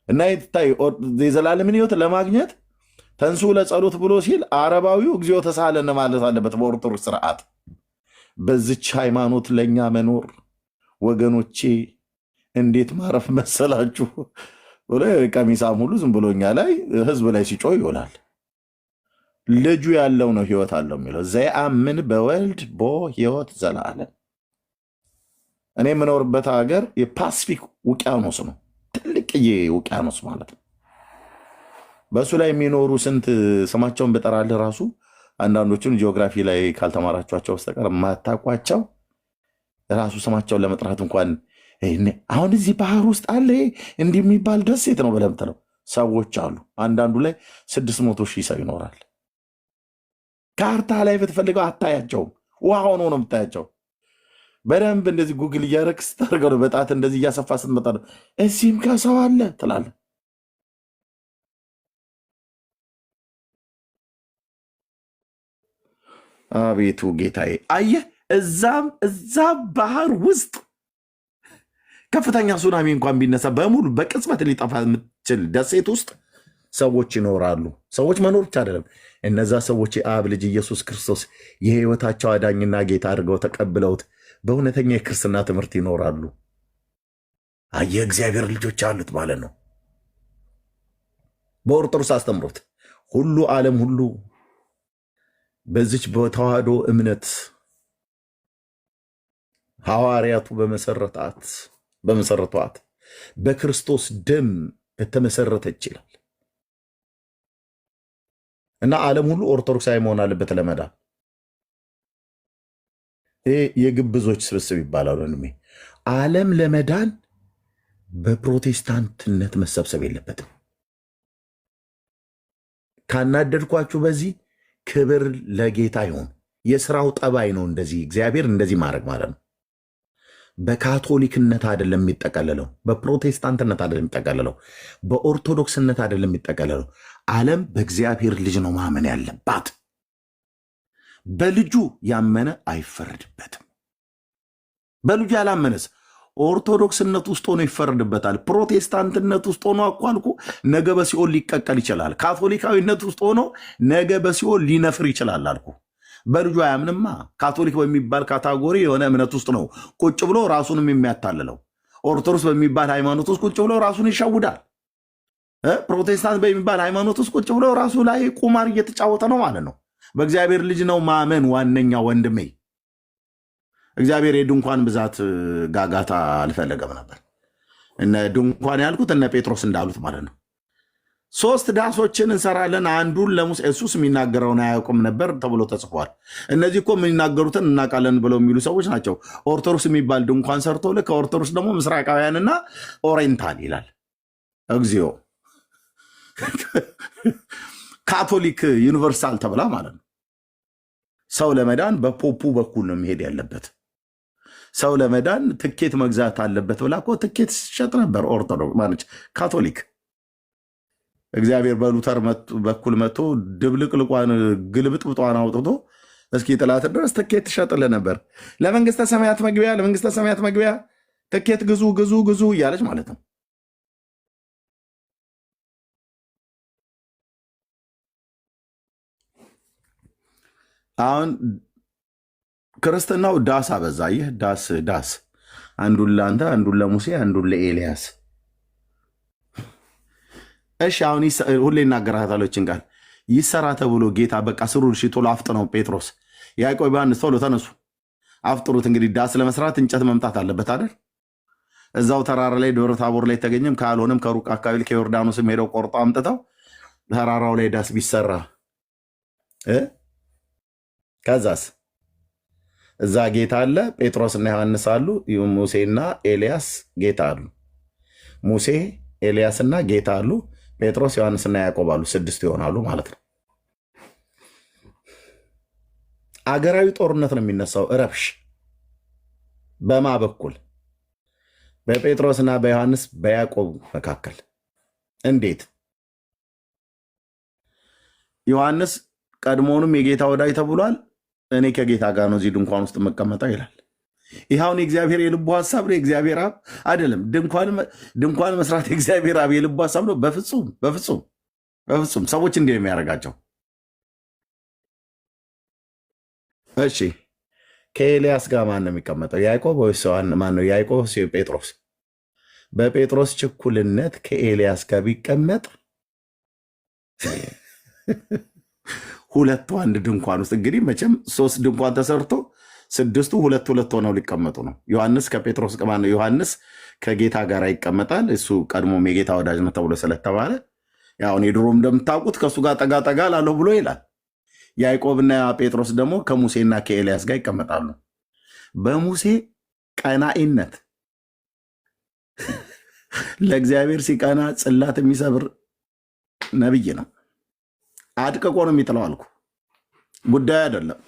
እና የዘላለምን ህይወት ለማግኘት ተንሱ ለጸሎት ብሎ ሲል አረባዊው እግዚኦ ተሳለን ማለት አለበት በኦርቶዶክስ ስርዓት። በዚች ሃይማኖት ለእኛ መኖር ወገኖቼ እንዴት ማረፍ መሰላችሁ? ቀሚሳም ሁሉ ዝም ብሎኛ ላይ ህዝብ ላይ ሲጮህ ይውላል። ልጁ ያለው ነው ህይወት አለው የሚለው ዘየአምን በወልድ ቦ ህይወት ዘላለም። እኔ የምኖርበት ሀገር የፓስፊክ ውቅያኖስ ነው፣ ትልቅዬ ውቅያኖስ ማለት ነው። በእሱ ላይ የሚኖሩ ስንት ስማቸውን በጠራልህ ራሱ አንዳንዶቹን ጂኦግራፊ ላይ ካልተማራችኋቸው በስተቀር የማታውቋቸው ራሱ ስማቸውን ለመጥራት እንኳን አሁን እዚህ ባህር ውስጥ አለ እንዲህ የሚባል ደሴት ነው ብለህ የምትለው ሰዎች አሉ። አንዳንዱ ላይ 600 ሺህ ሰው ይኖራል። ካርታ ላይ ብትፈልገው አታያቸውም። ውሃ ሆኖ ነው የምታያቸው። በደንብ እንደዚህ ጉግል እያደረግህ ስታደርገው ነው በጣት እንደዚህ እያሰፋ ስትመጣ ነው እዚህም ከሰው አለ ትላለህ። አቤቱ ጌታዬ፣ አየህ እዛ ባህር ውስጥ ከፍተኛ ሱናሚ እንኳን ቢነሳ በሙሉ በቅጽበት ሊጠፋ የምትችል ደሴት ውስጥ ሰዎች ይኖራሉ። ሰዎች መኖር ብቻ አይደለም፣ እነዛ ሰዎች የአብ ልጅ ኢየሱስ ክርስቶስ የህይወታቸው አዳኝና ጌታ አድርገው ተቀብለውት በእውነተኛ የክርስትና ትምህርት ይኖራሉ። አየህ እግዚአብሔር ልጆች አሉት ማለት ነው። በኦርቶዶክስ አስተምሮት ሁሉ ዓለም ሁሉ በዚች በተዋህዶ እምነት ሐዋርያቱ በመሰረቷት በክርስቶስ ደም የተመሰረተ ይችላል እና ዓለም ሁሉ ኦርቶዶክሳዊ መሆን አለበት ለመዳን። ይህ የግብዞች ስብስብ ይባላል ወንድሜ። ዓለም ለመዳን በፕሮቴስታንትነት መሰብሰብ የለበትም። ካናደድኳችሁ በዚህ ክብር ለጌታ ይሁን። የስራው ጠባይ ነው እንደዚህ እግዚአብሔር እንደዚህ ማድረግ ማለት ነው። በካቶሊክነት አይደለም የሚጠቀለለው፣ በፕሮቴስታንትነት አይደለም የሚጠቀለለው፣ በኦርቶዶክስነት አይደለም የሚጠቀለለው። ዓለም በእግዚአብሔር ልጅ ነው ማመን ያለባት። በልጁ ያመነ አይፈረድበትም። በልጁ ያላመነስ ኦርቶዶክስነት ውስጥ ሆኖ ይፈረድበታል። ፕሮቴስታንትነት ውስጥ ሆኖ አኳልኩ ነገ በሲኦል ሊቀቀል ይችላል። ካቶሊካዊነት ውስጥ ሆኖ ነገ በሲኦል ሊነፍር ይችላል አልኩ። በልጁ አያምንማ። ካቶሊክ በሚባል ካታጎሪ የሆነ እምነት ውስጥ ነው ቁጭ ብሎ ራሱንም የሚያታልለው። ኦርቶዶክስ በሚባል ሃይማኖት ውስጥ ቁጭ ብሎ ራሱን ይሸውዳል። ፕሮቴስታንት በሚባል ሃይማኖት ውስጥ ቁጭ ብሎ ራሱ ላይ ቁማር እየተጫወተ ነው ማለት ነው። በእግዚአብሔር ልጅ ነው ማመን ዋነኛ ወንድሜ። እግዚአብሔር የድንኳን ብዛት ጋጋታ አልፈለገም ነበር። እነ ድንኳን ያልኩት እነ ጴጥሮስ እንዳሉት ማለት ነው። 3 ዳሶችን እንሰራለን፣ አንዱን ለሙሴ እሱስ የሚናገረውን አያውቁም ነበር ተብሎ ተጽፏል። እነዚህ እኮ የሚናገሩትን እናውቃለን ብለው የሚሉ ሰዎች ናቸው። ኦርቶዶክስ የሚባል ድንኳን ሰርቶ ልክ ከኦርቶዶክስ ደግሞ ምስራቃውያንና ኦሬንታል ይላል። እግዚኦ ካቶሊክ ዩኒቨርሳል ተብላ ማለት ነው። ሰው ለመዳን በፖፑ በኩል ነው የሚሄድ ያለበት። ሰው ለመዳን ትኬት መግዛት አለበት ብላ እኮ ትኬት ሲሸጥ ነበር ኦርቶዶክስ ማለች ካቶሊክ። እግዚአብሔር በሉተር በኩል መጥቶ ድብልቅልቋን ግልብጥብጧን አውጥቶ እስኪ ጥላት ድረስ ትኬት ትሸጥልህ ነበር። ለመንግስተ ሰማያት መግቢያ ትኬት ግዙ እያለች ማለት ነው። አሁን ክርስትናው ዳስ አበዛ። ይህ ዳስ አንዱን ለአንተ፣ አንዱን ለሙሴ፣ አንዱን ለኤልያስ። እሺ አሁን ሁሌ እናገራታለችን ቃል ይሰራ ተብሎ ጌታ በቃ ስሩ እሺ ቶሎ አፍጥነው ጴጥሮስ፣ ያዕቆብ፣ ዮሐንስ ቶሎ ተነሱ አፍጥሩት። እንግዲህ ዳስ ለመስራት እንጨት መምጣት አለበት አይደል? እዛው ተራራ ላይ ደብረ ታቦር ላይ ተገኘም፣ ካልሆነም ከሩቅ አካባቢ ከዮርዳኖስም ሄደው ቆርጦ አምጥተው ተራራው ላይ ዳስ ቢሰራ ከዛስ እዛ ጌታ አለ፣ ጴጥሮስና ዮሐንስ አሉ፣ ሙሴና ኤልያስ ጌታ አሉ። ሙሴ ኤልያስና ጌታ አሉ፣ ጴጥሮስ ዮሐንስና ያዕቆብ አሉ። 6 ይሆናሉ ማለት ነው። አገራዊ ጦርነት ነው የሚነሳው። ረብሽ በማ በኩል በጴጥሮስና በዮሐንስ በያዕቆብ መካከል። እንዴት? ዮሐንስ ቀድሞውንም የጌታ ወዳጅ ተብሏል። እኔ ከጌታ ጋር ነው እዚህ ድንኳን ውስጥ መቀመጠው ይላል። ይኸውን የእግዚአብሔር የልቡ ሀሳብ ነው። የእግዚአብሔር አብ አይደለም። ድንኳን መስራት የእግዚአብሔር አብ የልቡ ሀሳብ ነው። በፍጹም በፍጹም በፍጹም። ሰዎች እንዲህ የሚያደርጋቸው። እሺ ከኤልያስ ጋር ማን ነው የሚቀመጠው? ያዕቆብ ወይስ ማን ነው? ያዕቆብ ወይስ ጴጥሮስ? በጴጥሮስ ችኩልነት ከኤልያስ ጋር ቢቀመጥ ሁለቱ አንድ ድንኳን ውስጥ እንግዲህ መቼም 3 ድንኳን ተሰርቶ 6ቱ 2 ሆነው ሊቀመጡ ነው። ዮሐንስ ከጴጥሮስ ማን ነው? ዮሐንስ ከጌታ ጋር ይቀመጣል። እሱ ቀድሞም የጌታ ወዳጅ ነው ተብሎ ስለተባለ ያሁን የድሮ እንደምታውቁት ከእሱ ጋር ጠጋ ጠጋ ላለሁ ብሎ ይላል። ያዕቆብና ጴጥሮስ ደግሞ ከሙሴና ከኤልያስ ጋር ይቀመጣሉ። በሙሴ ቀናኢነት ለእግዚአብሔር ሲቀና ጽላት የሚሰብር ነብይ ነው። አድቅቆ ነው የሚጥለው አልኩ። ጉዳይ አይደለም።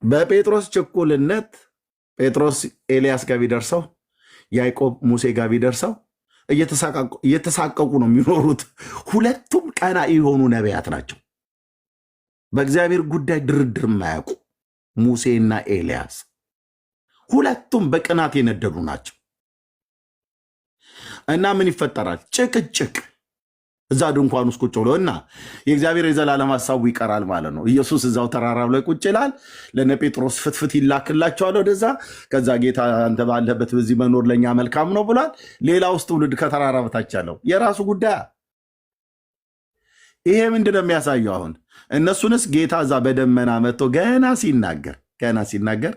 በጴጥሮስ ችኩልነት ጴጥሮስ ኤልያስ ጋር ቢደርሰው፣ ያዕቆብ ሙሴ ጋር ቢደርሰው እየተሳቀቁ ነው የሚኖሩት። ሁለቱም ቀናኢ የሆኑ ነቢያት ናቸው። በእግዚአብሔር ጉዳይ ድርድር የማያውቁ ሙሴና ኤልያስ ሁለቱም በቅናት የነደዱ ናቸው። እና ምን ይፈጠራል? ጭቅጭቅ እዛ ድንኳን ውስጥ ቁጭ ብሎ እና የእግዚአብሔር የዘላለም ሀሳቡ ይቀራል ማለት ነው። ኢየሱስ እዛው ተራራው ላይ ቁጭ ይላል። ለነ ጴጥሮስ ፍትፍት ይላክላቸዋል ወደዛ። ከዛ ጌታ አንተ ባለበት በዚህ መኖር ለእኛ መልካም ነው ብሏል። ሌላ ውስጥ ትውልድ ከተራራ በታች ያለው የራሱ ጉዳይ። ይሄ ምንድን ነው የሚያሳየው? አሁን እነሱንስ ጌታ እዛ በደመና መጥቶ ገና ሲናገር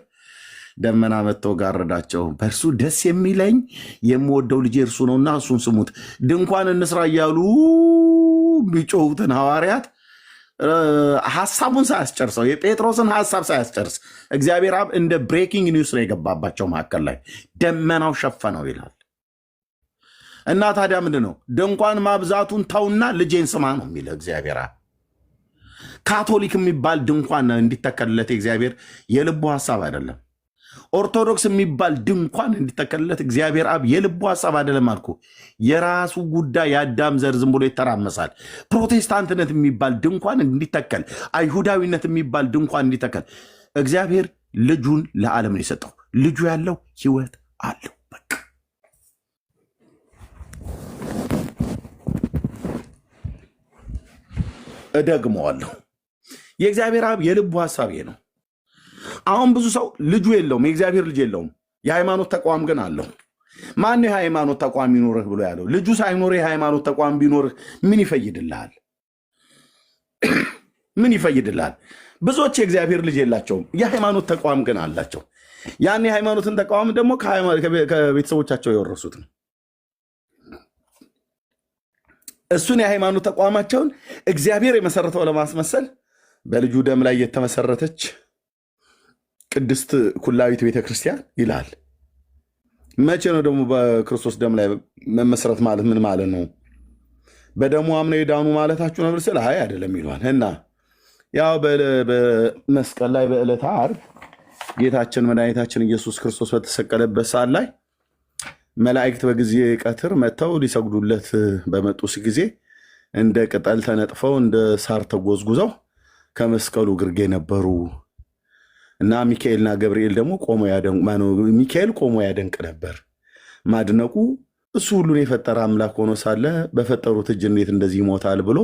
ደመና መጥቶ ጋረዳቸው። በእርሱ ደስ የሚለኝ የምወደው ልጄ እርሱ ነውና እሱን ስሙት። ድንኳን እንስራ እያሉ ቢጮሁትን ሐዋርያት ሐሳቡን ሳያስጨርሰው የጴጥሮስን ሐሳብ ሳያስጨርስ እግዚአብሔር አብ እንደ ብሬኪንግ ኒውስ ነው የገባባቸው መካከል ላይ ደመናው ሸፈነው ይላል። እና ታዲያ ምንድን ነው ድንኳን ማብዛቱን ተውና ልጄን ስማ ነው የሚለው እግዚአብሔር አብ። ካቶሊክ የሚባል ድንኳን እንዲተከልለት እግዚአብሔር የልቡ ሐሳብ አይደለም። ኦርቶዶክስ የሚባል ድንኳን እንዲተከልለት እግዚአብሔር አብ የልቡ ሐሳብ አይደለም አልኩ። የራሱ ጉዳይ የአዳም ዘር ዝም ብሎ ይተራመሳል። ፕሮቴስታንትነት የሚባል ድንኳን እንዲተከል፣ አይሁዳዊነት የሚባል ድንኳን እንዲተከል እግዚአብሔር ልጁን ለዓለም ነው የሰጠው። ልጁ ያለው ሕይወት አለው። በቃ እደግመዋለሁ። የእግዚአብሔር አብ የልቡ ሐሳብ ይሄ ነው። አሁን ብዙ ሰው ልጁ የለውም፣ የእግዚአብሔር ልጅ የለውም። የሃይማኖት ተቋም ግን አለው። ማን የሃይማኖት ተቋም ይኖርህ ብሎ ያለው? ልጁ ሳይኖርህ የሃይማኖት ተቋም ቢኖርህ ምን ይፈይድልሃል? ምን ይፈይድልሃል? ብዙዎች የእግዚአብሔር ልጅ የላቸውም፣ የሃይማኖት ተቋም ግን አላቸው። ያን የሃይማኖትን ተቋም ደግሞ ከቤተሰቦቻቸው የወረሱት ነው። እሱን የሃይማኖት ተቋማቸውን እግዚአብሔር የመሰረተው ለማስመሰል በልጁ ደም ላይ የተመሰረተች ቅድስት ኩላዊት ቤተክርስቲያን ይላል። መቼ ነው ደግሞ በክርስቶስ ደም ላይ መመስረት ማለት ምን ማለት ነው? በደሙ አምነው የዳኑ ማለታችሁ ነው ብልስል አይ አይደለም ይሏል። እና ያው በመስቀል ላይ በዕለተ ዓርብ ጌታችን መድኃኒታችን ኢየሱስ ክርስቶስ በተሰቀለበት ሰዓት ላይ መላእክት በጊዜ ቀትር መጥተው ሊሰግዱለት በመጡስ ጊዜ እንደ ቅጠል ተነጥፈው እንደ ሳር ተጎዝጉዘው ከመስቀሉ ግርጌ ነበሩ እና ሚካኤልና ገብርኤል ደግሞ ሚካኤል ቆሞ ያደንቅ ነበር። ማድነቁ እሱ ሁሉን የፈጠረ አምላክ ሆኖ ሳለ በፈጠሩት እጅ እንዴት እንደዚህ ይሞታል ብሎ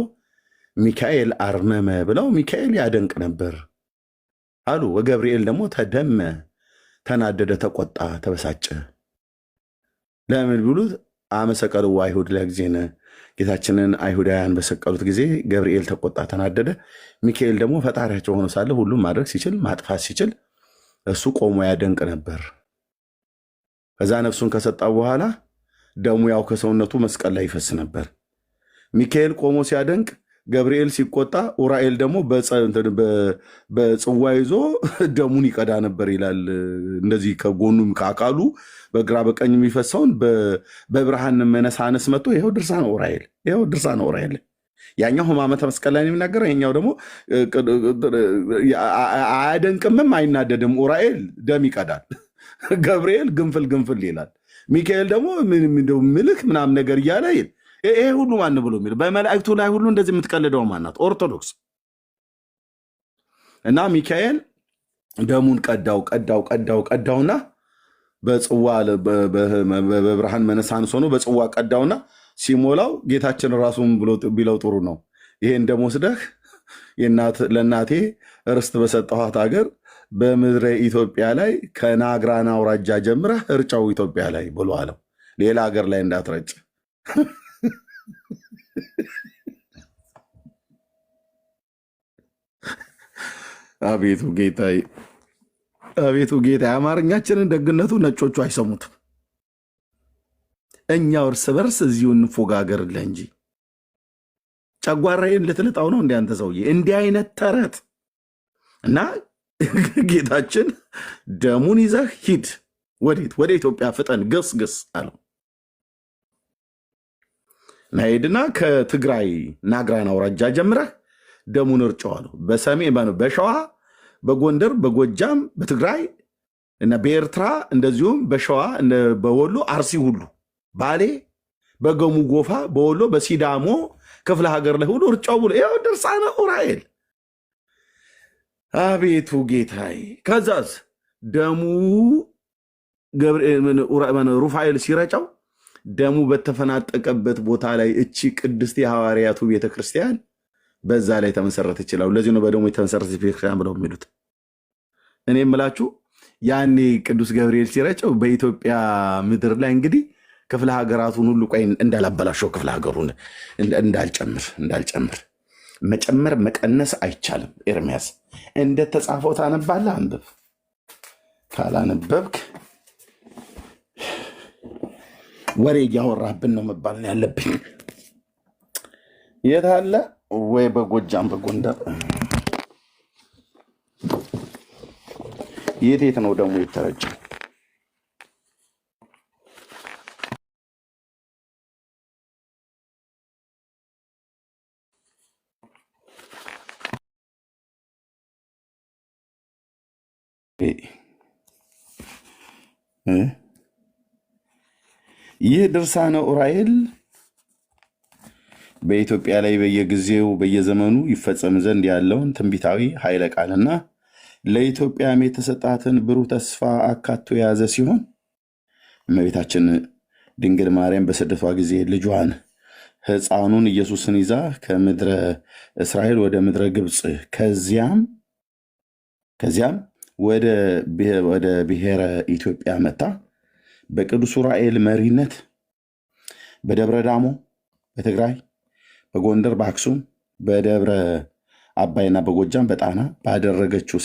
ሚካኤል አርመመ ብለው ሚካኤል ያደንቅ ነበር አሉ። ወገብርኤል ደግሞ ተደመ፣ ተናደደ፣ ተቆጣ፣ ተበሳጨ። ለምን ቢሉት አመሰቀልዎ አይሁድ ለጊዜነ፣ ጌታችንን አይሁዳውያን በሰቀሉት ጊዜ ገብርኤል ተቆጣ፣ ተናደደ። ሚካኤል ደግሞ ፈጣሪያቸው ሆኖ ሳለ ሁሉም ማድረግ ሲችል ማጥፋት ሲችል እሱ ቆሞ ያደንቅ ነበር። ከዛ ነፍሱን ከሰጣ በኋላ ደሙ ያው ከሰውነቱ መስቀል ላይ ይፈስ ነበር። ሚካኤል ቆሞ ሲያደንቅ፣ ገብርኤል ሲቆጣ፣ ኡራኤል ደግሞ በጽዋ ይዞ ደሙን ይቀዳ ነበር ይላል። እንደዚህ ከጎኑም ከአካሉ በግራ በቀኝ የሚፈሰውን በብርሃን መነሳነስ መጥቶ ይኸው ድርሳነ ኡራኤል፣ ይኸው ድርሳነ ኡራኤል። ያኛው ሕማማተ መስቀል ላይ የሚናገረው፣ ይሄኛው ደግሞ አያደንቅምም አይናደድም። ኡራኤል ደም ይቀዳል፣ ገብርኤል ግንፍል ግንፍል ይላል፣ ሚካኤል ደግሞ ምልክ ምናምን ነገር እያለ ይል። ይሄ ሁሉ ማን ብሎ የሚል በመላእክቱ ላይ ሁሉ እንደዚህ የምትቀልደው ማናት? ኦርቶዶክስ። እና ሚካኤል ደሙን ቀዳውና በጽዋ በብርሃን መነሳንስ ሆኖ በጽዋ ቀዳውና ሲሞላው ጌታችን ራሱን ቢለው ጥሩ ነው። ይሄን ደም ወስደህ ለእናቴ ርስት በሰጠኋት ሀገር በምድረ ኢትዮጵያ ላይ ከናግራና አውራጃ ጀምረህ እርጫው ኢትዮጵያ ላይ ብሎ አለው። ሌላ ሀገር ላይ እንዳትረጭ። አቤቱ ጌታ፣ አቤቱ ጌታ። የአማርኛችንን ደግነቱ ነጮቹ አይሰሙትም። እኛው እርስ በርስ እዚሁ እንፎጋገርልህ እንጂ ጨጓራዬን ልትልጣው ነው እንደ አንተ ሰውዬ። እንዲህ አይነት ተረት እና ጌታችን ደሙን ይዘህ ሂድ። ወዴት? ወደ ኢትዮጵያ ፍጠን፣ ገስግስ አለው። ናሄድና ከትግራይ ናግራን አውራጃ ጀምረህ ደሙን እርጨው አለው። በሰሜን በሸዋ፣ በጎንደር፣ በጎጃም፣ በትግራይ እና በኤርትራ እንደዚሁም በሸዋ፣ በወሎ፣ አርሲ ሁሉ፣ ባሌ፣ በገሙ ጎፋ፣ በወሎ፣ በሲዳሞ ክፍለ ሀገር ላይ ሁሉ እርጫው ብሎ ይኸው ድርሳነ ኡራኤል። አቤቱ ጌታዬ። ከዛስ ደሙ ሩፋኤል ሲረጫው ደሙ በተፈናጠቀበት ቦታ ላይ እቺ ቅድስት የሐዋርያቱ ቤተክርስቲያን በዛ ላይ ተመሰረት ይችላል። ለዚህ ነው በደሙ የተመሰረተ ቤተክርስቲያን ብለው የሚሉት። እኔ የምላችሁ ያኔ ቅዱስ ገብርኤል ሲረጨው በኢትዮጵያ ምድር ላይ እንግዲህ ክፍለ ሀገራቱን ሁሉ ቆይ እንዳላበላሸው ክፍለ ሀገሩን እንዳልጨምር መጨመር መቀነስ አይቻልም። ኤርሚያስ እንደተጻፈው ታነባለህ፣ አንብብ። ካላነበብክ ወሬ እያወራብን ነው መባል ያለብኝ። የት አለ ወይ? በጎጃም በጎንደር የት ነው ደግሞ የተረጨው? ይህ ድርሳነ ኡራኤል በኢትዮጵያ ላይ በየጊዜው በየዘመኑ ይፈጸም ዘንድ ያለውን ትንቢታዊ ኃይለ ቃልና ለኢትዮጵያም የተሰጣትን ብሩህ ተስፋ አካቶ የያዘ ሲሆን እመቤታችን ድንግል ማርያም በስደቷ ጊዜ ልጇን ሕፃኑን ኢየሱስን ይዛ ከምድረ እስራኤል ወደ ምድረ ግብፅ ከዚያም ወደ ብሔረ ኢትዮጵያ መጣ በቅዱስ ኡራኤል መሪነት በደብረ ዳሞ በትግራይ፣ በጎንደር፣ በአክሱም፣ በደብረ አባይና በጎጃም በጣና ባደረገችው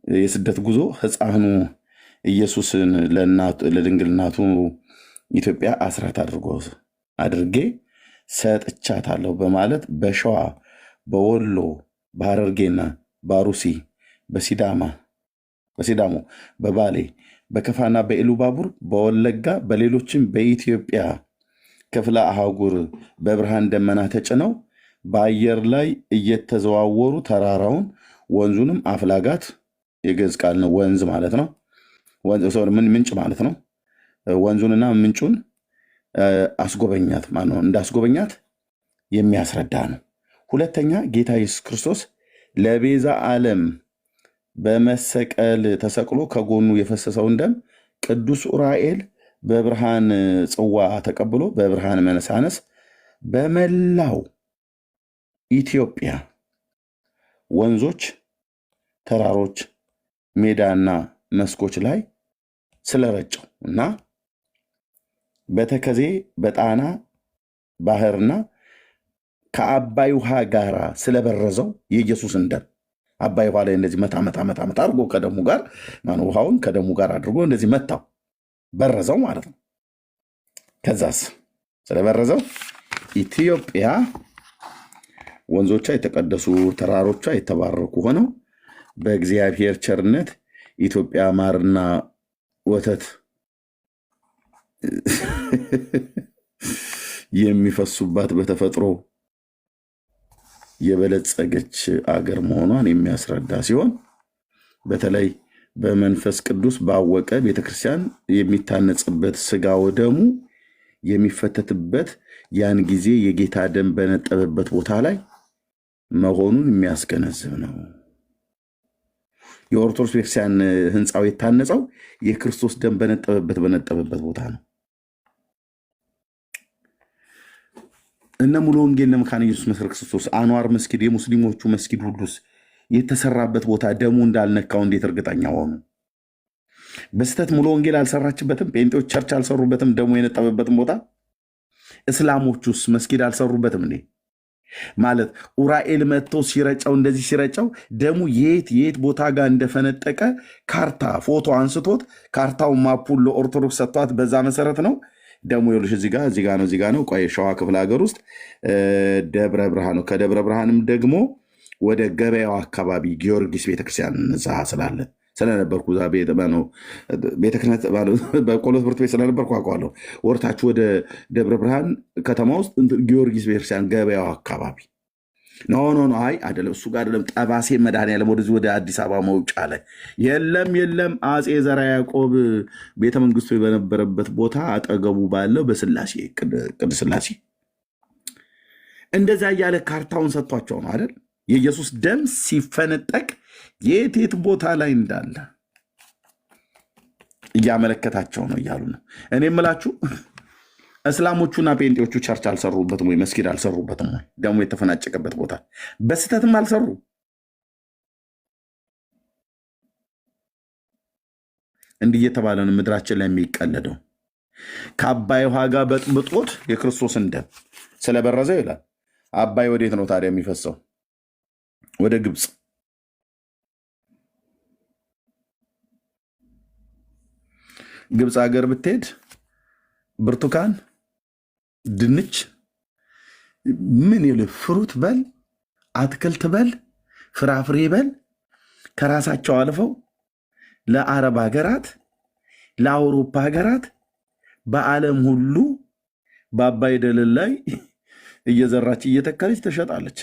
የስደት ጉዞ ሕፃኑ ኢየሱስን ለድንግል እናቱ ኢትዮጵያ አስራት አድርጌ ሰጥቻታለሁ በማለት በሸዋ፣ በወሎ፣ በሐረርጌና በአሩሲ፣ በሲዳሞ፣ በባሌ፣ በከፋና በኢሉባቡር፣ በወለጋ፣ በሌሎችም በኢትዮጵያ ክፍለ አህጉር በብርሃን ደመና ተጭነው በአየር ላይ እየተዘዋወሩ ተራራውን ወንዙንም አፍላጋት የግዕዝ ቃል ነው። ወንዝ ማለት ነው። ምንጭ ማለት ነው። ወንዙንና ምንጩን አስጎበኛት ማለት ነው። እንዳስጎበኛት የሚያስረዳ ነው። ሁለተኛ ጌታ ኢየሱስ ክርስቶስ ለቤዛ ዓለም በመሰቀል ተሰቅሎ ከጎኑ የፈሰሰውን ደም ቅዱስ ኡራኤል በብርሃን ጽዋ ተቀብሎ በብርሃን መነሳነስ በመላው ኢትዮጵያ ወንዞች፣ ተራሮች፣ ሜዳና መስኮች ላይ ስለረጨው እና በተከዜ በጣና ባህርና ከአባይ ውሃ ጋር ስለበረዘው የኢየሱስን ደም አባይ ውሃ ላይ እንደዚህ መታ አድርጎ ከደሙ ጋር ውሃውን ከደሙ ጋር አድርጎ እንደዚህ መታው፣ በረዘው ማለት ነው። ከዛስ ስለበረዘው ኢትዮጵያ ወንዞቿ የተቀደሱ ተራሮቿ የተባረኩ ሆነው በእግዚአብሔር ቸርነት ኢትዮጵያ ማርና ወተት የሚፈሱባት በተፈጥሮ የበለጸገች አገር መሆኗን የሚያስረዳ ሲሆን በተለይ በመንፈስ ቅዱስ ባወቀ ቤተክርስቲያን የሚታነጽበት ስጋው ደሙ የሚፈተትበት ያን ጊዜ የጌታ ደም በነጠበበት ቦታ ላይ መሆኑን የሚያስገነዝብ ነው። የኦርቶዶክስ ቤተክርስቲያን ህንፃው የታነጸው የክርስቶስ ደም በነጠበበት ቦታ ነው። እነ ሙሉ ወንጌል ለመካነ ኢየሱስ መሰረ ክርስቶስ አንዋር መስጊድ የሙስሊሞቹ መስጊድ ሁሉስ የተሰራበት ቦታ ደሙ እንዳልነካው እንዴት እርግጠኛ ሆኑ? በስተት ሙሉ ወንጌል አልሰራችበትም። ጴንጤዎች ቸርች አልሰሩበትም። ደሙ የነጠበበትም ቦታ እስላሞቹስ መስጊድ አልሰሩበትም እንዴ? ማለት ኡራኤል መጥቶ ሲረጨው እንደዚህ ሲረጨው ደሙ የት ቦታ ጋር እንደፈነጠቀ ካርታ ፎቶ አንስቶት ካርታው ማፑን ለኦርቶዶክስ ሰጥቷት በዛ መሰረት ነው ደሙ ይኸውልሽ እዚህ ጋር ነው። ቆይ ሸዋ ክፍለ ሀገር ውስጥ ደብረ ብርሃን ነው። ከደብረ ብርሃንም ደግሞ ወደ ገበያው አካባቢ ጊዮርጊስ ቤተክርስቲያን እዛ ስለነበርኩ እዛ ቤተ ክህነት በቆሎ ትምህርት ቤት ስለነበርኩ አውቀዋለሁ። ወርታችሁ ወደ ደብረ ብርሃን ከተማ ውስጥ ጊዮርጊስ ቤተክርስቲያን ገበያው አካባቢ ኖ አይ አይደለም፣ እሱ ጋር አይደለም። ጠባሴ መድኃኔዓለም ወደዚህ ወደ አዲስ አበባ መውጫ ላይ የለም አፄ ዘርዓ ያዕቆብ ቤተመንግስቱ በነበረበት ቦታ አጠገቡ ባለው በስላሴ ቅድስት ስላሴ እንደዛ እያለ ካርታውን ሰጥቷቸው ነው አይደል? የኢየሱስ ደም ሲፈነጠቅ የት ቦታ ላይ እንዳለ እያመለከታቸው ነው እያሉ ነው። እኔ የምላችሁ እስላሞቹና ጴንጤዎቹ ቸርች አልሰሩበትም ወይ? መስጊድ አልሰሩበትም ወይ? ደሙ የተፈናጨቀበት ቦታ በስተትም አልሰሩ። እንዲህ እየተባለ ነው ምድራችን ላይ የሚቀለደው። ከአባይ ውሃ ጋር በጥብጦት የክርስቶስን ደም ስለበረዘው ይላል። አባይ ወዴት ነው ታዲያ የሚፈሰው? ወደ ግብፅ። ግብፅ ሀገር ብትሄድ ብርቱካን፣ ድንች፣ ምን ይል ፍሩት በል አትክልት በል ፍራፍሬ በል ከራሳቸው አልፈው ለአረብ ሀገራት፣ ለአውሮፓ ሀገራት፣ በዓለም ሁሉ በአባይ ደለል ላይ እየዘራች እየተከለች ትሸጣለች።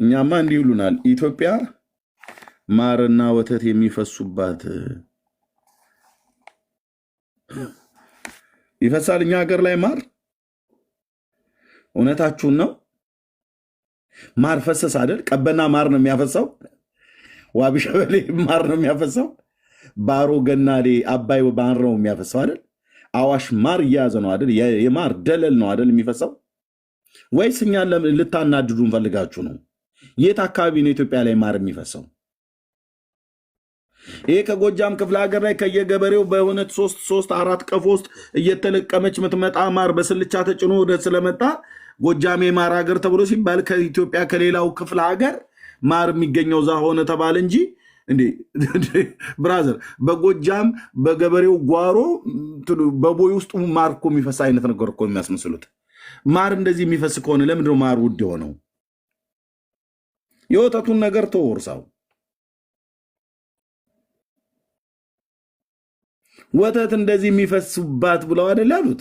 እኛማ እንዲህ ይሉናል፣ ኢትዮጵያ ማርና ወተት የሚፈሱባት ይፈሳል። እኛ ሀገር ላይ ማር፣ እውነታችሁን ነው። ማር ፈሰስ አይደል? ቀበና ማር ነው የሚያፈሳው። ዋቢ ሸበሌ ማር ነው የሚያፈሳው። ባሮ ገናሌ አባይ ማር ነው የሚያፈሳው አይደል? አዋሽ ማር እየያዘ ነው አይደል? የማር ደለል ነው አይደል የሚፈሳው? ወይስ እኛ ልታናድዱ እንፈልጋችሁ ነው? የት አካባቢ ነው ኢትዮጵያ ላይ ማር የሚፈሰው? ይሄ ከጎጃም ክፍለ ሀገር ላይ ከየገበሬው በእውነት 3-4 ቀፎ ውስጥ እየተለቀመች ምትመጣ ማር በስልቻ ተጭኖ ወደ ስለመጣ ጎጃም የማር ሀገር ተብሎ ሲባል ከኢትዮጵያ ከሌላው ክፍለ ሀገር ማር የሚገኘው እዛ ሆነ ተባለ እንጂ እንዴ ብራዘር፣ በጎጃም በገበሬው ጓሮ በቦይ ውስጥ ማር እኮ የሚፈስ አይነት ነገር እኮ የሚያስመስሉት። ማር እንደዚህ የሚፈስ ከሆነ ለምንድን ነው ማር ውድ የሆነው? የወተቱን ነገር ተወርሳው ወተት እንደዚህ የሚፈስባት ብለው አይደል ያሉት?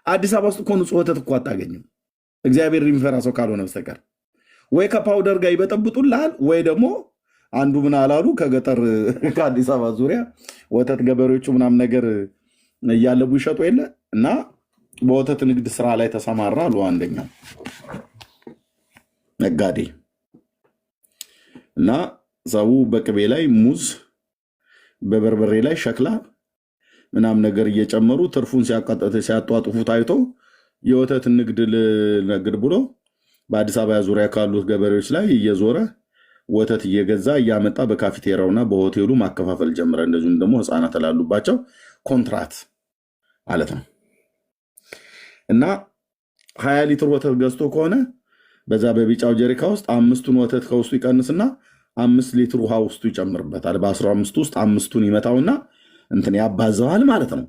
አዲስ አበባ ውስጥ እኮ ንጹህ ወተት እኮ አታገኝም፣ እግዚአብሔር የሚፈራ ሰው ካልሆነ በስተቀር። ወይ ከፓውደር ጋር ይበጠብጡልሃል፣ ወይ ደግሞ አንዱ ምን አላሉ ከገጠር ከአዲስ አበባ ዙሪያ ወተት ገበሬዎቹ ምናምን ነገር እያለቡ ይሸጡ የለ እና በወተት ንግድ ስራ ላይ ተሰማራ አሉ። አንደኛው ነጋዴ እና ሰው በቅቤ ላይ ሙዝ፣ በበርበሬ ላይ ሸክላ ምናምን ነገር እየጨመሩ ትርፉን ሲያጧጥፉ ታይቶ የወተት ንግድ ልነግድ ብሎ በአዲስ አበባ ዙሪያ ካሉት ገበሬዎች ላይ እየዞረ ወተት እየገዛ እያመጣ በካፌቴሪያውና በሆቴሉ ማከፋፈል ጀምረ። እንደዚሁም ደግሞ ህፃናት ላሉባቸው ኮንትራት ማለት ነው። እና 20 ሊትር ወተት ገዝቶ ከሆነ በዛ በቢጫው ጀሪካ ውስጥ 5ቱን ወተት ከውስጡ ይቀንስና 5 ሊትር ውሃ ውስጡ ይጨምርበታል። በ15 ውስጥ 5ቱን ይመታውና እንትን ያባዘዋል ማለት ነው።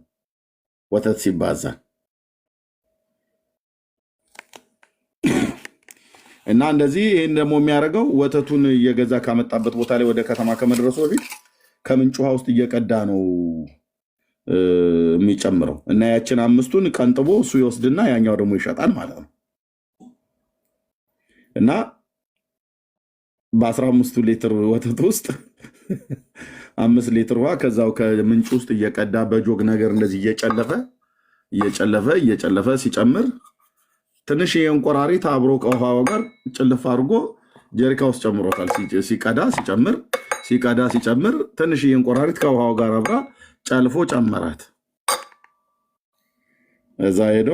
ወተት ሲባዛ እና እንደዚህ ይህን ደግሞ የሚያደርገው ወተቱን እየገዛ ካመጣበት ቦታ ላይ ወደ ከተማ ከመድረሱ በፊት ከምንጭ ውሃ ውስጥ እየቀዳ ነው የሚጨምረው። እና ያችን 5ቱን ቀንጥቦ እሱ ይወስድና ያኛው ደግሞ ይሸጣል ማለት ነው። እና በ15 ሊትር ወተት ውስጥ 5 ሊትር ውሃ ከዛው ከምንጭ ውስጥ እየቀዳ በጆግ ነገር እንደዚህ እየጨለፈ ሲጨምር ትንሽ የእንቆራሪት አብሮ ከውሃው ጋር ጭልፍ አድርጎ ጀሪካ ውስጥ ጨምሮታል። ሲቀዳ ሲጨምር ትንሽ የእንቆራሪት ከውሃው ጋር አብራ ጨልፎ ጨመራት። እዛ ሄዶ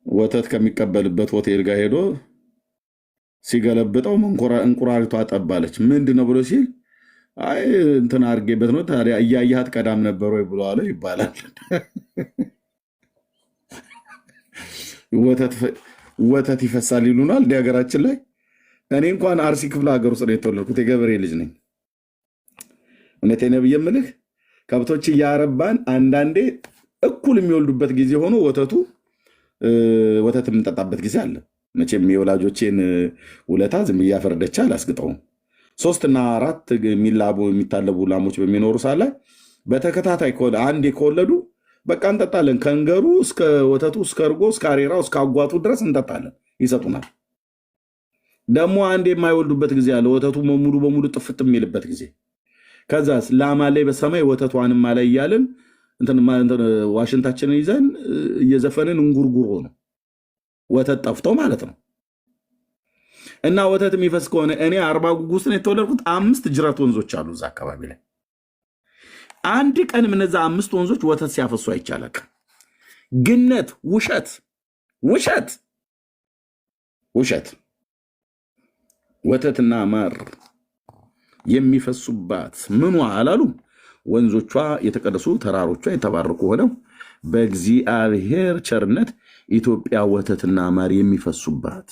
ወተት ከሚቀበልበት ሆቴል ጋር ሄዶ ሲገለብጠው እንቁራሪቷ ጠባለች። ምንድን ነው ብሎ ሲል አይ እንትን አድርጌበት ነው። ታዲያ እያየሃት ቀዳም ነበር ወይ ብሎ አለ ይባላል። ወተት ይፈሳል ይሉናል እንደ ሀገራችን ላይ። እኔ እንኳን አርሲ ክፍለ ሀገር ውስጥ ነው የተወለድኩት፣ የገበሬ ልጅ ነኝ። እውነቴን ነው የምልህ። ከብቶች እያረባን አንዳንዴ እኩል የሚወልዱበት ጊዜ ሆኖ ወተት የምንጠጣበት ጊዜ አለ። መቼም የወላጆቼን ውለታ ዝም ብዬ አፈርደቻ አላስግጠውም። 3 እና 4 የሚታለቡ ላሞች በሚኖሩ ሳለ በተከታታይ አንዴ ከወለዱ በቃ እንጠጣለን። ከንገሩ እስከ ወተቱ እስከ እርጎ እስከ አሬራው እስከ አጓቱ ድረስ እንጠጣለን፣ ይሰጡናል። ደግሞ አንድ የማይወልዱበት ጊዜ አለ፣ ወተቱ ሙሉ በሙሉ ጥፍት የሚልበት ጊዜ። ከዛስ ላማ ላይ በሰማይ ወተቷንም አላይ እያልን ዋሽንታችንን ይዘን እየዘፈንን እንጉርጉሮ ነው፣ ወተት ጠፍቶ ማለት ነው። እና ወተት የሚፈስ ከሆነ እኔ 40 ጉጉ ውስጥ ነው የተወለድኩት። 5 ጅረት ወንዞች አሉ እዛ አካባቢ ላይ። አንድ ቀን እነዛ 5 ወንዞች ወተት ሲያፈሱ አይቻለቅ። ግነት፣ ውሸት። ወተትና ማር የሚፈሱባት ምኗ አላሉም። ወንዞቿ የተቀደሱ ተራሮቿ የተባረኩ ሆነው በእግዚአብሔር ቸርነት ኢትዮጵያ ወተትና ማር የሚፈሱባት።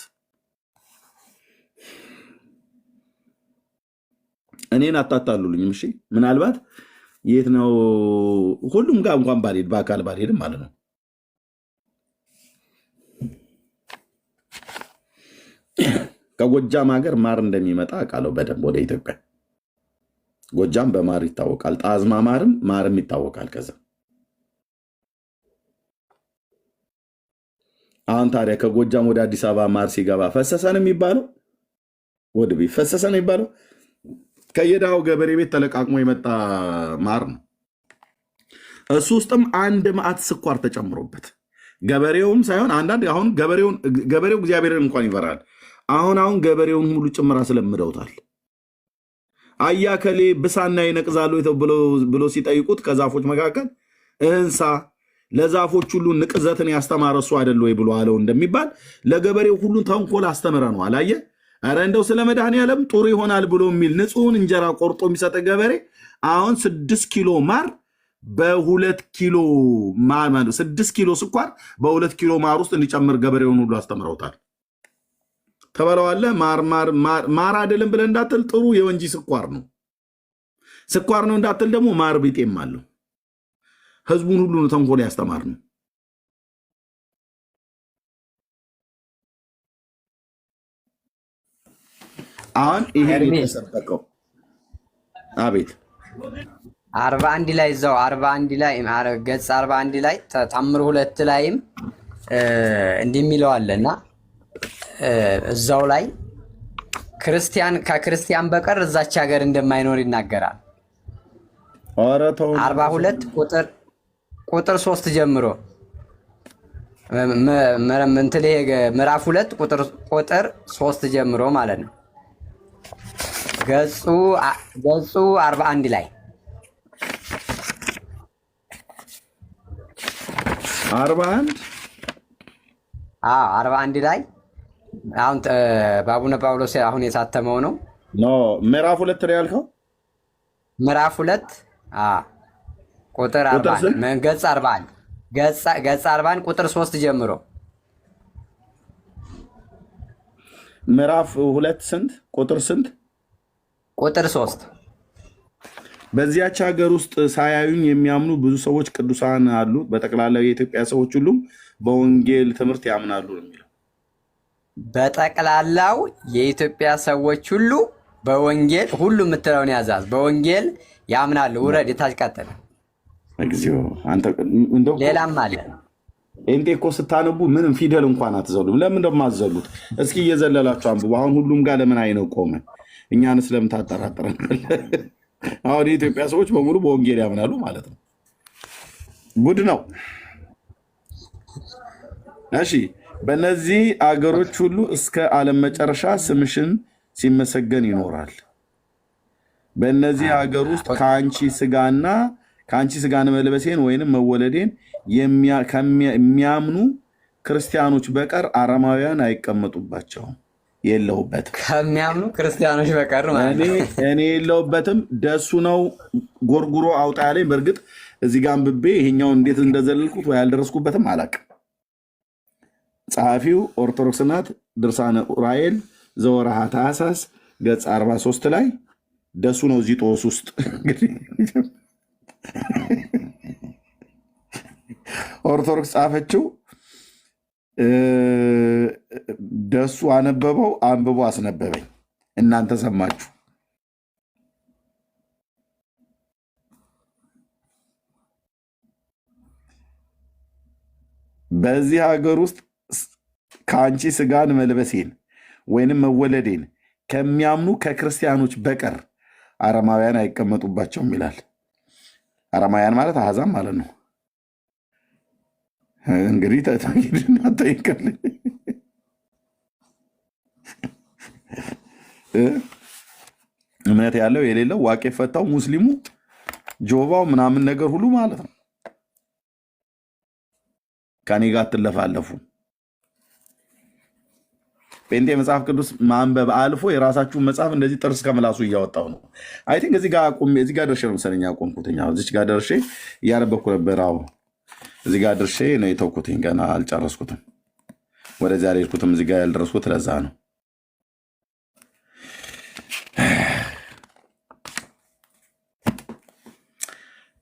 እኔን አታታሉልኝም። እሺ ምናልባት የት ነው ሁሉም ጋር እንኳን ባልሄድ በአካል ባልሄድም ማለት ነው። ከጎጃም ሀገር ማር እንደሚመጣ ቃለው በደንብ ወደ ኢትዮጵያ። ጎጃም በማር ይታወቃል። ጣዝማ ማርም ይታወቃል። ከዛ አሁን ታዲያ ከጎጃም ወደ አዲስ አበባ ማር ሲገባ ፈሰሰ ነው የሚባለው፣ ወደ ቤት ፈሰሰ ነው የሚባለው። ከየዳው ገበሬ ቤት ተለቃቅሞ የመጣ ማር ነው። እሱ ውስጥም አንድ መዓት ስኳር ተጨምሮበት ገበሬውም ሳይሆን አንዳንድ አሁን ገበሬው እግዚአብሔርን እንኳን ይፈራል። አሁን ገበሬውን ሁሉ ጭምራ ስለምደውታል። አያከሌ ብሳና ይነቅዛሉ ብሎ ሲጠይቁት ከዛፎች መካከል እንሳ ለዛፎች ሁሉ ንቅዘትን ያስተማረ እሱ አይደል ወይ ብሎ አለው እንደሚባል ለገበሬው ሁሉን ተንኮል አስተምረ ነው አላየ። ኧረ እንደው ስለ መድኃኔዓለም ጥሩ ይሆናል ብሎ የሚል ንጹሕን እንጀራ ቆርጦ የሚሰጥ ገበሬ አሁን 6 ኪሎ ማር በ2 ኪሎ ማር ማለት 6 ኪሎ ስኳር በ2 ኪሎ ማር ውስጥ እንዲጨምር ገበሬውን ሁሉ አስተምረውታል። ተበለዋለ ማር አይደለም ብለህ እንዳትል፣ ጥሩ የወንጂ ስኳር ነው እንዳትል ደግሞ ማር ቢጤም አለው። ህዝቡን ሁሉ ተንኮል ያስተማር ነው። አሁን ይሄ የተሰበከው አቤት 41 ላይ እዛው 41 ላይ ገጽ 41 ላይ ተአምር 2 ላይም እንደሚለው እዛው ላይ ከክርስቲያን በቀር እዛች ሀገር እንደማይኖር ይናገራል። 42 ቁጥር 3 ጀምሮ ምዕራፍ 2 ቁጥር 3 ጀምሮ ማለት ነው። ገጹ 41 ላይ 41 41 ላይ አሁን በአቡነ ጳውሎስ አሁን የታተመው ነው። ኖ ምዕራፍ 2 ነው ያልከው? ምዕራፍ 2 ቁጥር 41 ገጽ 41 ገጽ 41 ቁጥር 3 ጀምሮ ምዕራፍ 2 ስንት ቁጥር ስንት? ቁጥር 3 በዚያች ሀገር ውስጥ ሳያዩኝ የሚያምኑ ብዙ ሰዎች ቅዱሳን አሉ። በጠቅላላው የኢትዮጵያ ሰዎች ሁሉም በወንጌል ትምህርት ያምናሉ ነው የሚለው። በጠቅላላው የኢትዮጵያ ሰዎች ሁሉ በወንጌል ሁሉ የምትለውን ያዛዝ በወንጌል ያምናሉ። ውረድ የታች ቀጥል። እግዚኦ አንተ እንደው ሌላም አለ። እንዴ እኮ ስታነቡ ምንም ፊደል እንኳን አትዘሉም። ለምን እንደማዘሉት እስኪ እየዘለላችሁ አንብቡ። አሁን ሁሉም ጋር ለምን አይነው ቆመ? እኛንስ ለምን ታጠራጥረን? አሁን የኢትዮጵያ ሰዎች በሙሉ በወንጌል ያምናሉ ማለት ነው። ጉድ ነው። እሺ በእነዚህ አገሮች ሁሉ እስከ ዓለም መጨረሻ ስምሽን ሲመሰገን ይኖራል። በእነዚህ ሀገር ውስጥ ከአንቺ ስጋን መልበሴን ወይንም መወለዴን የሚያምኑ ክርስቲያኖች በቀር አረማውያን አይቀመጡባቸውም። የለውበትም። ከሚያምኑ ክርስቲያኖች በቀር እኔ የለውበትም። ደሱ ነው ጎርጉሮ አውጣ ያለኝ። በእርግጥ እዚህ ጋር አንብቤ ይሄኛው እንዴት እንደዘለልኩት ወይ ያልደረስኩበትም አላውቅም። ጸሐፊው ኦርቶዶክስ ናት። ድርሳነ ዑራኤል ዘወርሃ ታኅሳስ ገጽ 43 ላይ ደሱ ነው እዚህ ጦስ ውስጥ ኦርቶዶክስ ጻፈችው። ደሱ አነበበው፣ አንብቦ አስነበበኝ። እናንተ ሰማችሁ። በዚህ ሀገር ውስጥ ከአንቺ ስጋን መልበሴን ወይንም መወለዴን ከሚያምኑ ከክርስቲያኖች በቀር አረማውያን አይቀመጡባቸውም ይላል። አረማውያን ማለት አሕዛብ ማለት ነው። እንግዲህ ጠይቀል እምነት ያለው የሌለው ዋቄ ፈታው ሙስሊሙ ጆባው ምናምን ነገር ሁሉ ማለት ነው። ከኔ ጋር አትለፋለፉ። ጴንጤ መጽሐፍ ቅዱስ ማንበብ አልፎ የራሳችሁን መጽሐፍ እንደዚህ ጥርስ ከምላሱ እያወጣው ነው። አይ ቲንክ እዚህ ጋር ደርሼ ነው መሰለኝ ያቆምኩትኝ። እዚች ጋር ደርሼ እያነበብኩ ነበር። እዚህ ጋር ደርሼ ነው የተውኩትኝ። ገና አልጨረስኩትም። ወደዚያ አልሄድኩትም። እዚህ ጋር ያልደረስኩት ለዛ ነው።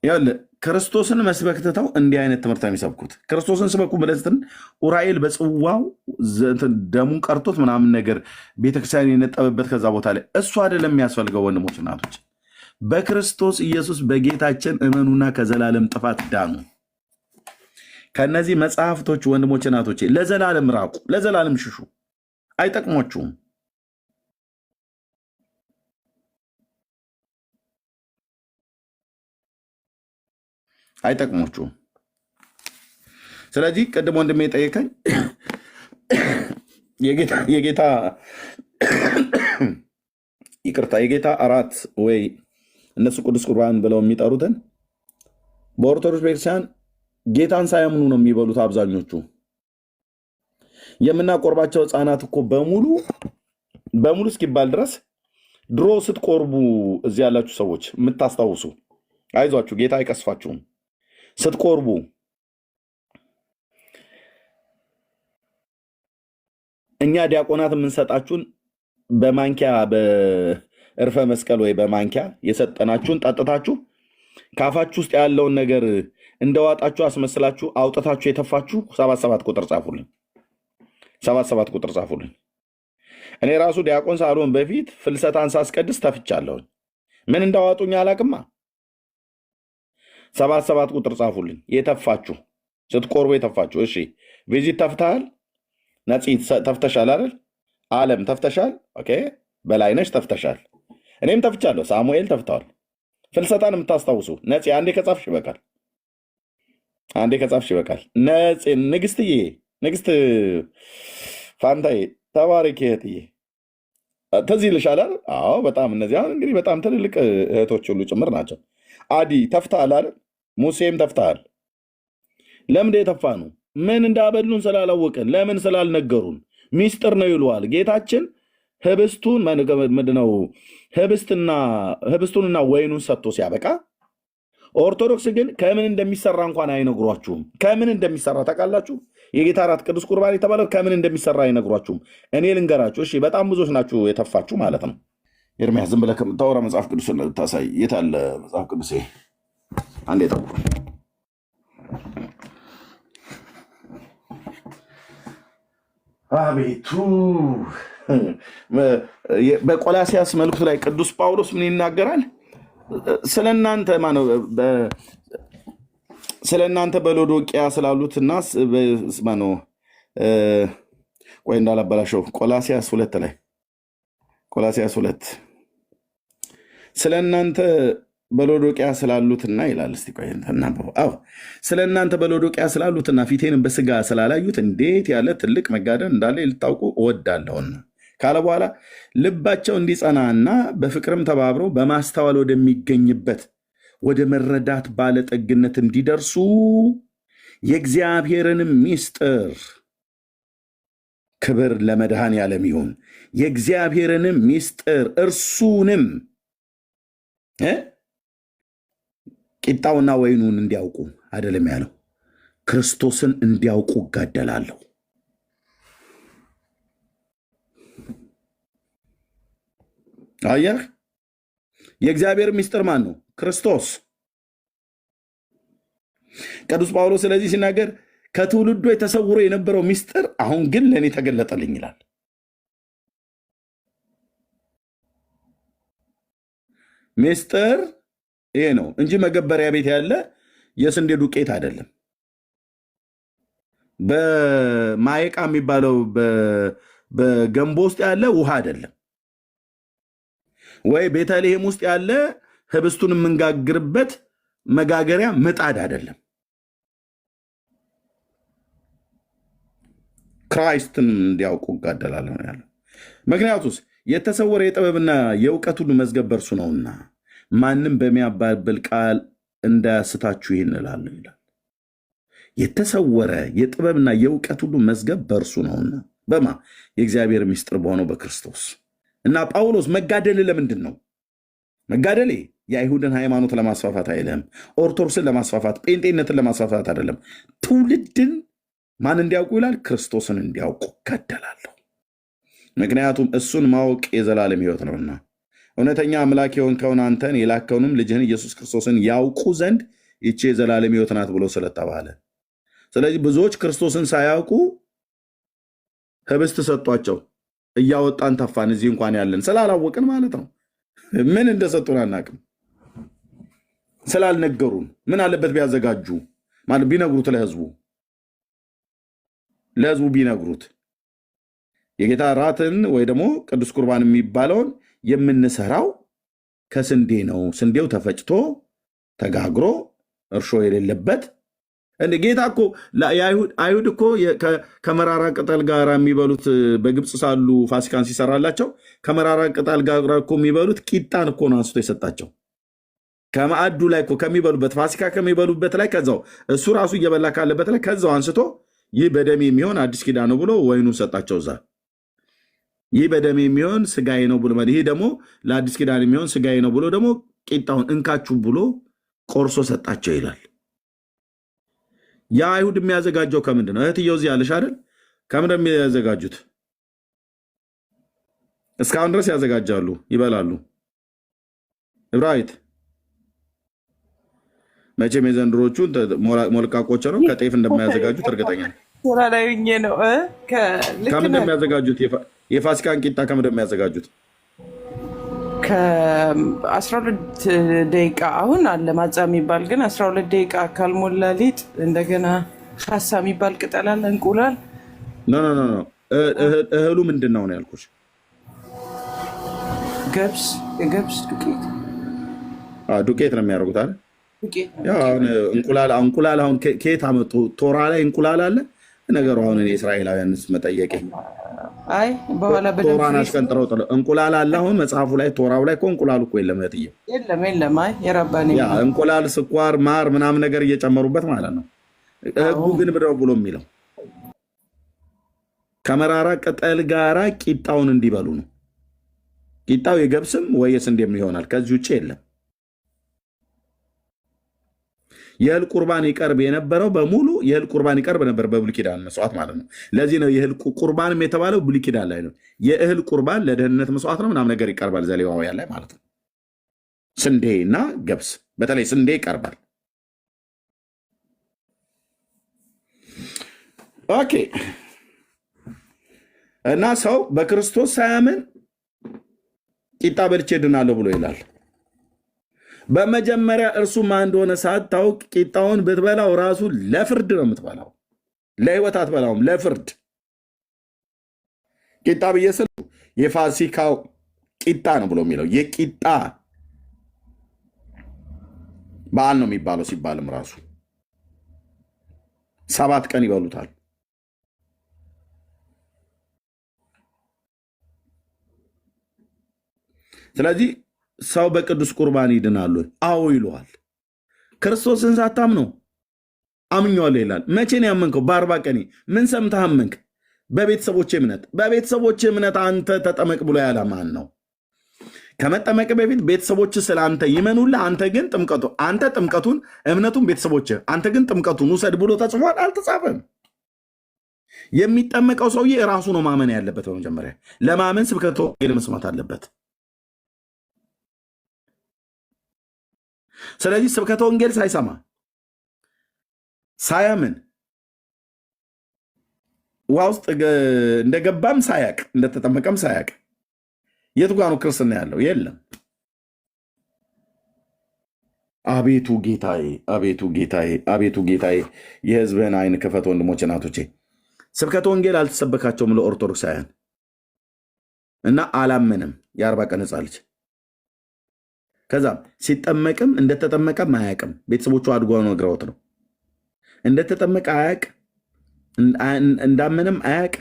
ይኸውልህ ክርስቶስን መስበክ ትተው እንዲህ አይነት ትምህርት ነው የሚሰብኩት። ክርስቶስን ስበኩ ብለትን ኡራኤል በጽዋው ደሙን ቀርቶት ምናምን ነገር ቤተክርስቲያን የነጠበበት ከዛ ቦታ ላይ እሱ አይደለም የሚያስፈልገው። ወንድሞች እናቶች፣ በክርስቶስ ኢየሱስ በጌታችን እመኑና ከዘላለም ጥፋት ዳኑ። ከነዚህ መጽሐፍቶች ወንድሞች እናቶቼ ለዘላለም ራቁ፣ ለዘላለም ሽሹ። አይጠቅሟችሁም። አይጠቅሞችሁም። ስለዚህ ቅድም ወንድሜ የጠየቀኝ የጌታ እራት ወይ እነሱ ቅዱስ ቁርባን ብለው የሚጠሩትን በኦርቶዶክስ ቤተክርስቲያን ጌታን ሳያምኑ ነው የሚበሉት አብዛኞቹ። የምናቆርባቸው ህፃናት እኮ በሙሉ እስኪባል ድረስ ድሮ ስትቆርቡ እዚህ ያላችሁ ሰዎች የምታስታውሱ አይዟችሁ፣ ጌታ አይቀስፋችሁም። ስትቆርቡ እኛ ዲያቆናት የምንሰጣችሁን በማንኪያ በእርፈ መስቀል ወይ በማንኪያ የሰጠናችሁን ጠጥታችሁ ካፋችሁ ውስጥ ያለውን ነገር እንደዋጣችሁ አስመስላችሁ አውጥታችሁ የተፋችሁ 77 ቁጥር ጻፉልኝ። 77 ቁጥር ጻፉልኝ። እኔ ራሱ ዲያቆን ሳልሆን በፊት ፍልሰታን ሳስቀድስ ተፍቻለሁኝ። ምን እንዳዋጡኝ አላቅማ። 77 ቁጥር ጻፉልኝ። የተፋችሁ ስትቆርቡ የተፋችሁ። እሺ ቪዚት ተፍተሃል፣ ነፂ ተፍተሻል አይደል? ዓለም ተፍተሻል። ኦኬ በላይነሽ ተፍተሻል። እኔም ተፍቻለሁ። ሳሙኤል ተፍተዋል። ፍልሰታን የምታስታውሱ ነፂ አንዴ ከጻፍሽ ይበቃል። አንዴ ከጻፍሽ ይበቃል። ነፂ ንግስትዬ፣ ንግስት ፋንታዬ ተባረኪ እህትዬ። ትዝ ይልሻል አይደል? አዎ በጣም እነዚህ አሁን እንግዲህ በጣም ትልልቅ እህቶች ሁሉ ጭምር ናቸው። አዲ ተፍተሃል አይደል? ሙሴም ተፍተሃል። ለምንድን የተፋ ነው? ምን እንዳበሉን ስላላወቅን ለምን ስላልነገሩን ሚስጥር ነው ይሉዋል። ጌታችን ህብስቱን ምንድነው ህብስቱንና ወይኑን ሰጥቶ ሲያበቃ፣ ኦርቶዶክስ ግን ከምን እንደሚሰራ እንኳን አይነግሯችሁም። ከምን እንደሚሰራ ታውቃላችሁ? የጌታ እራት ቅዱስ ቁርባን የተባለው ከምን እንደሚሰራ አይነግሯችሁም። እኔ ልንገራችሁ። እሺ፣ በጣም ብዙዎች ናችሁ የተፋችሁ ማለት ነው። ኤርምያስ ዝም ብለህ ከምታወራ መጽሐፍ ቅዱስ ታሳይ። የት አለ መጽሐፍ ቅዱስ? አንዴ ጠብቁ። አቤቱ በቆላሲያስ መልእክቱ ላይ ቅዱስ ጳውሎስ ምን ይናገራል? ስለእናንተ በሎዶቅያ ስላሉትና ቆይ እንዳላበላሸው ቆላሲያስ 2 ላይ ቆላሲያስ 2 ስለእናንተ በሎዶቅያ ስላሉትና ይላል። እስቲ ቆይ እናንተናበው። አዎ ስለእናንተ በሎዶቅያ ስላሉትና ፊቴንም በስጋ ስላላዩት እንዴት ያለ ትልቅ መጋደል እንዳለ ልታውቁ እወዳለሁና ካለ በኋላ ልባቸው እንዲጸናና በፍቅርም ተባብረው በማስተዋል ወደሚገኝበት ወደ መረዳት ባለጠግነት እንዲደርሱ የእግዚአብሔርንም ምስጢር ክብር ለመድኃኔዓለም ይሁን። የእግዚአብሔርንም ምስጢር እርሱንም ቂጣውና ወይኑን እንዲያውቁ አይደለም ያለው፣ ክርስቶስን እንዲያውቁ እጋደላለሁ። አየህ፣ የእግዚአብሔር ምስጢር ማን ነው? ክርስቶስ። ቅዱስ ጳውሎስ ስለዚህ ሲናገር ከትውልዱ የተሰውሮ የነበረው ምስጢር አሁን ግን ለእኔ ተገለጠልኝ ይላል። ምስጢር ይሄ ነው እንጂ መገበሪያ ቤት ያለ የስንዴ ዱቄት አይደለም። በማየቃ የሚባለው በገንቦ ውስጥ ያለ ውሃ አይደለም። ወይ ቤተልሔም ውስጥ ያለ ህብስቱን የምንጋግርበት መጋገሪያ ምጣድ አይደለም። ክራይስትን እንዲያውቁ እጋደላለሁ ያለው ምክንያቱስ የተሰወረ የጥበብና የእውቀት ሁሉ መዝገብ በእርሱ ነውና ማንም በሚያባብል ቃል እንዳያስታችሁ ይህን እላለሁ ይላል። የተሰወረ የጥበብና የእውቀት ሁሉ መዝገብ በእርሱ ነውና በማ የእግዚአብሔር ምስጢር በሆነው በክርስቶስ። እና ጳውሎስ መጋደል ለምንድን ነው? መጋደሌ የአይሁድን ሃይማኖት ለማስፋፋት አይደለም፣ ኦርቶዶክስን ለማስፋፋት ጴንጤነትን ለማስፋፋት አይደለም። ትውልድን ማን እንዲያውቁ ይላል? ክርስቶስን እንዲያውቁ እጋደላለሁ። ምክንያቱም እሱን ማወቅ የዘላለም ሕይወት ነውና እውነተኛ አምላክ የሆንከውን አንተን የላከውንም ልጅህን ኢየሱስ ክርስቶስን ያውቁ ዘንድ ይቺ የዘላለም ሕይወት ናት ብሎ ስለተባለ፣ ስለዚህ ብዙዎች ክርስቶስን ሳያውቁ ህብስት ሰጧቸው፣ እያወጣን ተፋን። እዚህ እንኳን ያለን ስላላወቅን ማለት ነው። ምን እንደሰጡን አናቅም፣ ስላልነገሩን። ምን አለበት ቢያዘጋጁ ማለት ቢነግሩት፣ ለህዝቡ ቢነግሩት የጌታ እራትን ወይ ደግሞ ቅዱስ ቁርባን የሚባለውን የምንሰራው ከስንዴ ነው። ስንዴው ተፈጭቶ ተጋግሮ እርሾ የሌለበት። እንደ ጌታ እኮ አይሁድ እኮ ከመራራ ቅጠል ጋር የሚበሉት በግብፅ ሳሉ ፋሲካን ሲሰራላቸው ከመራራ ቅጠል ጋር እኮ የሚበሉት ቂጣን እኮ ነው አንስቶ የሰጣቸው። ከማዕዱ ላይ እኮ ከሚበሉበት ፋሲካ ከሚበሉበት ላይ ከዛው እሱ ራሱ እየበላ ካለበት ላይ ከዛው አንስቶ ይህ በደሜ የሚሆን አዲስ ኪዳን ነው ብሎ ወይኑን ሰጣቸው። እዛ ይህ በደሜ የሚሆን ስጋዬ ነው ብሎ ይህ ደግሞ ለአዲስ ኪዳን የሚሆን ስጋዬ ነው ብሎ ደግሞ ቂጣውን እንካችሁ ብሎ ቆርሶ ሰጣቸው ይላል። የአይሁድ የሚያዘጋጀው ከምንድን ነው? እህትየው እዚህ ያለሽ አይደል? ከምንድን ነው የሚያዘጋጁት? እስካሁን ድረስ ያዘጋጃሉ፣ ይበላሉ። እብራዊት መቼም የዘንድሮቹ ሞልቃቆች ነው ከጤፍ እንደማያዘጋጁት እርግጠኛ ነኝ። ከምንድን ነው የሚያዘጋጁት? የፋሲካን ቂጣ ከምንድን ነው የሚያዘጋጁት? ከ12 ደቂቃ አሁን አለ ማጻ የሚባል ግን 12 ደቂቃ ካልሞላ ሊጥ እንደገና ሀሳ የሚባል ቅጠል አለ፣ እንቁላል። እህሉ ምንድን ነው ያልኩሽ? የገብስ ዱቄት ነው የሚያደርጉት አይደል? እንቁላል አሁን ከየት አመጡ? ቶራ ላይ እንቁላል አለ ነገሩ። አሁን የእስራኤላውያን መጠየቅ ቶራን አስቀንጥረው ጥለው እንቁላል አለ። አሁን መጽሐፉ ላይ ቶራው ላይ እንቁላል እኮ የለም። የለም። አይ የራባኔ እንቁላል፣ ስኳር፣ ማር ምናምን ነገር እየጨመሩበት ማለት ነው። ህጉ ግን ምንድነው ብሎ የሚለው ከመራራ ቅጠል ጋራ ቂጣውን እንዲበሉ ነው። ቂጣው የገብስም ወይ የስንዴም ይሆናል። ከዚህ ውጭ የለም። የእህል ቁርባን ይቀርብ የነበረው በሙሉ የእህል ቁርባን ይቀርብ ነበር በብሉይ ኪዳን መስዋዕት ማለት ነው። ለዚህ ነው የእህል ቁርባንም የተባለው ብሉይ ኪዳን ላይ ነው። የእህል ቁርባን ለደህንነት መስዋዕት ነው ምናምን ነገር ይቀርባል ዘሌዋውያን ላይ ማለት ነው። ስንዴ እና ገብስ፣ በተለይ ስንዴ ይቀርባል። ኦኬ። እና ሰው በክርስቶስ ሳያምን ቂጣ በልቼ ድናለሁ ብሎ ይላል። በመጀመሪያ እርሱ ማን እንደሆነ ሳታውቅ ቂጣውን ብትበላው ራሱ ለፍርድ ነው የምትበላው፣ ለህይወት አትበላውም፣ ለፍርድ። ቂጣ ብዬ ስል የፋሲካው ቂጣ ነው ብሎ የሚለው የቂጣ በዓል ነው የሚባለው። ሲባልም ራሱ 7 ቀን ይበሉታል። ስለዚህ ሰው በቅዱስ ቁርባን ይድናሉ? አዎ ይለዋል። ክርስቶስን ሳታምነው አምኜዋለሁ ይላል። መቼ ነው ያመንከው? በ40 ቀን። ምን ሰምተህ አመንክ? በቤተሰቦች እምነት። በቤተሰቦች እምነት አንተ ተጠመቅ ብሎ ያለ ማን ነው? ከመጠመቅ በፊት ቤተሰቦች ስለ አንተ ይመኑልህ። አንተ ጥምቀቱን እምነቱን ቤተሰቦች፣ አንተ ግን ጥምቀቱን ውሰድ ብሎ ተጽፏል? አልተጻፈም። የሚጠመቀው ሰውዬ ራሱ ነው ማመን ያለበት። በመጀመሪያ ለማመን ስብከተ ወንጌል መስማት አለበት። ስለዚህ ስብከተ ወንጌል ሳይሰማ ሳያምን ውሃ ውስጥ እንደገባም ሳያቅ እንደተጠመቀም ሳያቅ የቱ ጋር ነው ክርስትና ያለው? የለም። አቤቱ ጌታዬ፣ አቤቱ ጌታዬ፣ አቤቱ ጌታዬ፣ የህዝብህን አይን ክፈት። ወንድሞች እናቶቼ፣ ስብከተ ወንጌል አልተሰበካቸውም ለኦርቶዶክሳውያን እና አላመንም። የ40 ቀን ህፃን ልጅ ከዛም ሲጠመቅም እንደተጠመቀም አያቅም። ቤተሰቦቹ አድጎ ነግረውት ነው። እንደተጠመቀ አያቅ፣ እንዳመነም አያቅ፣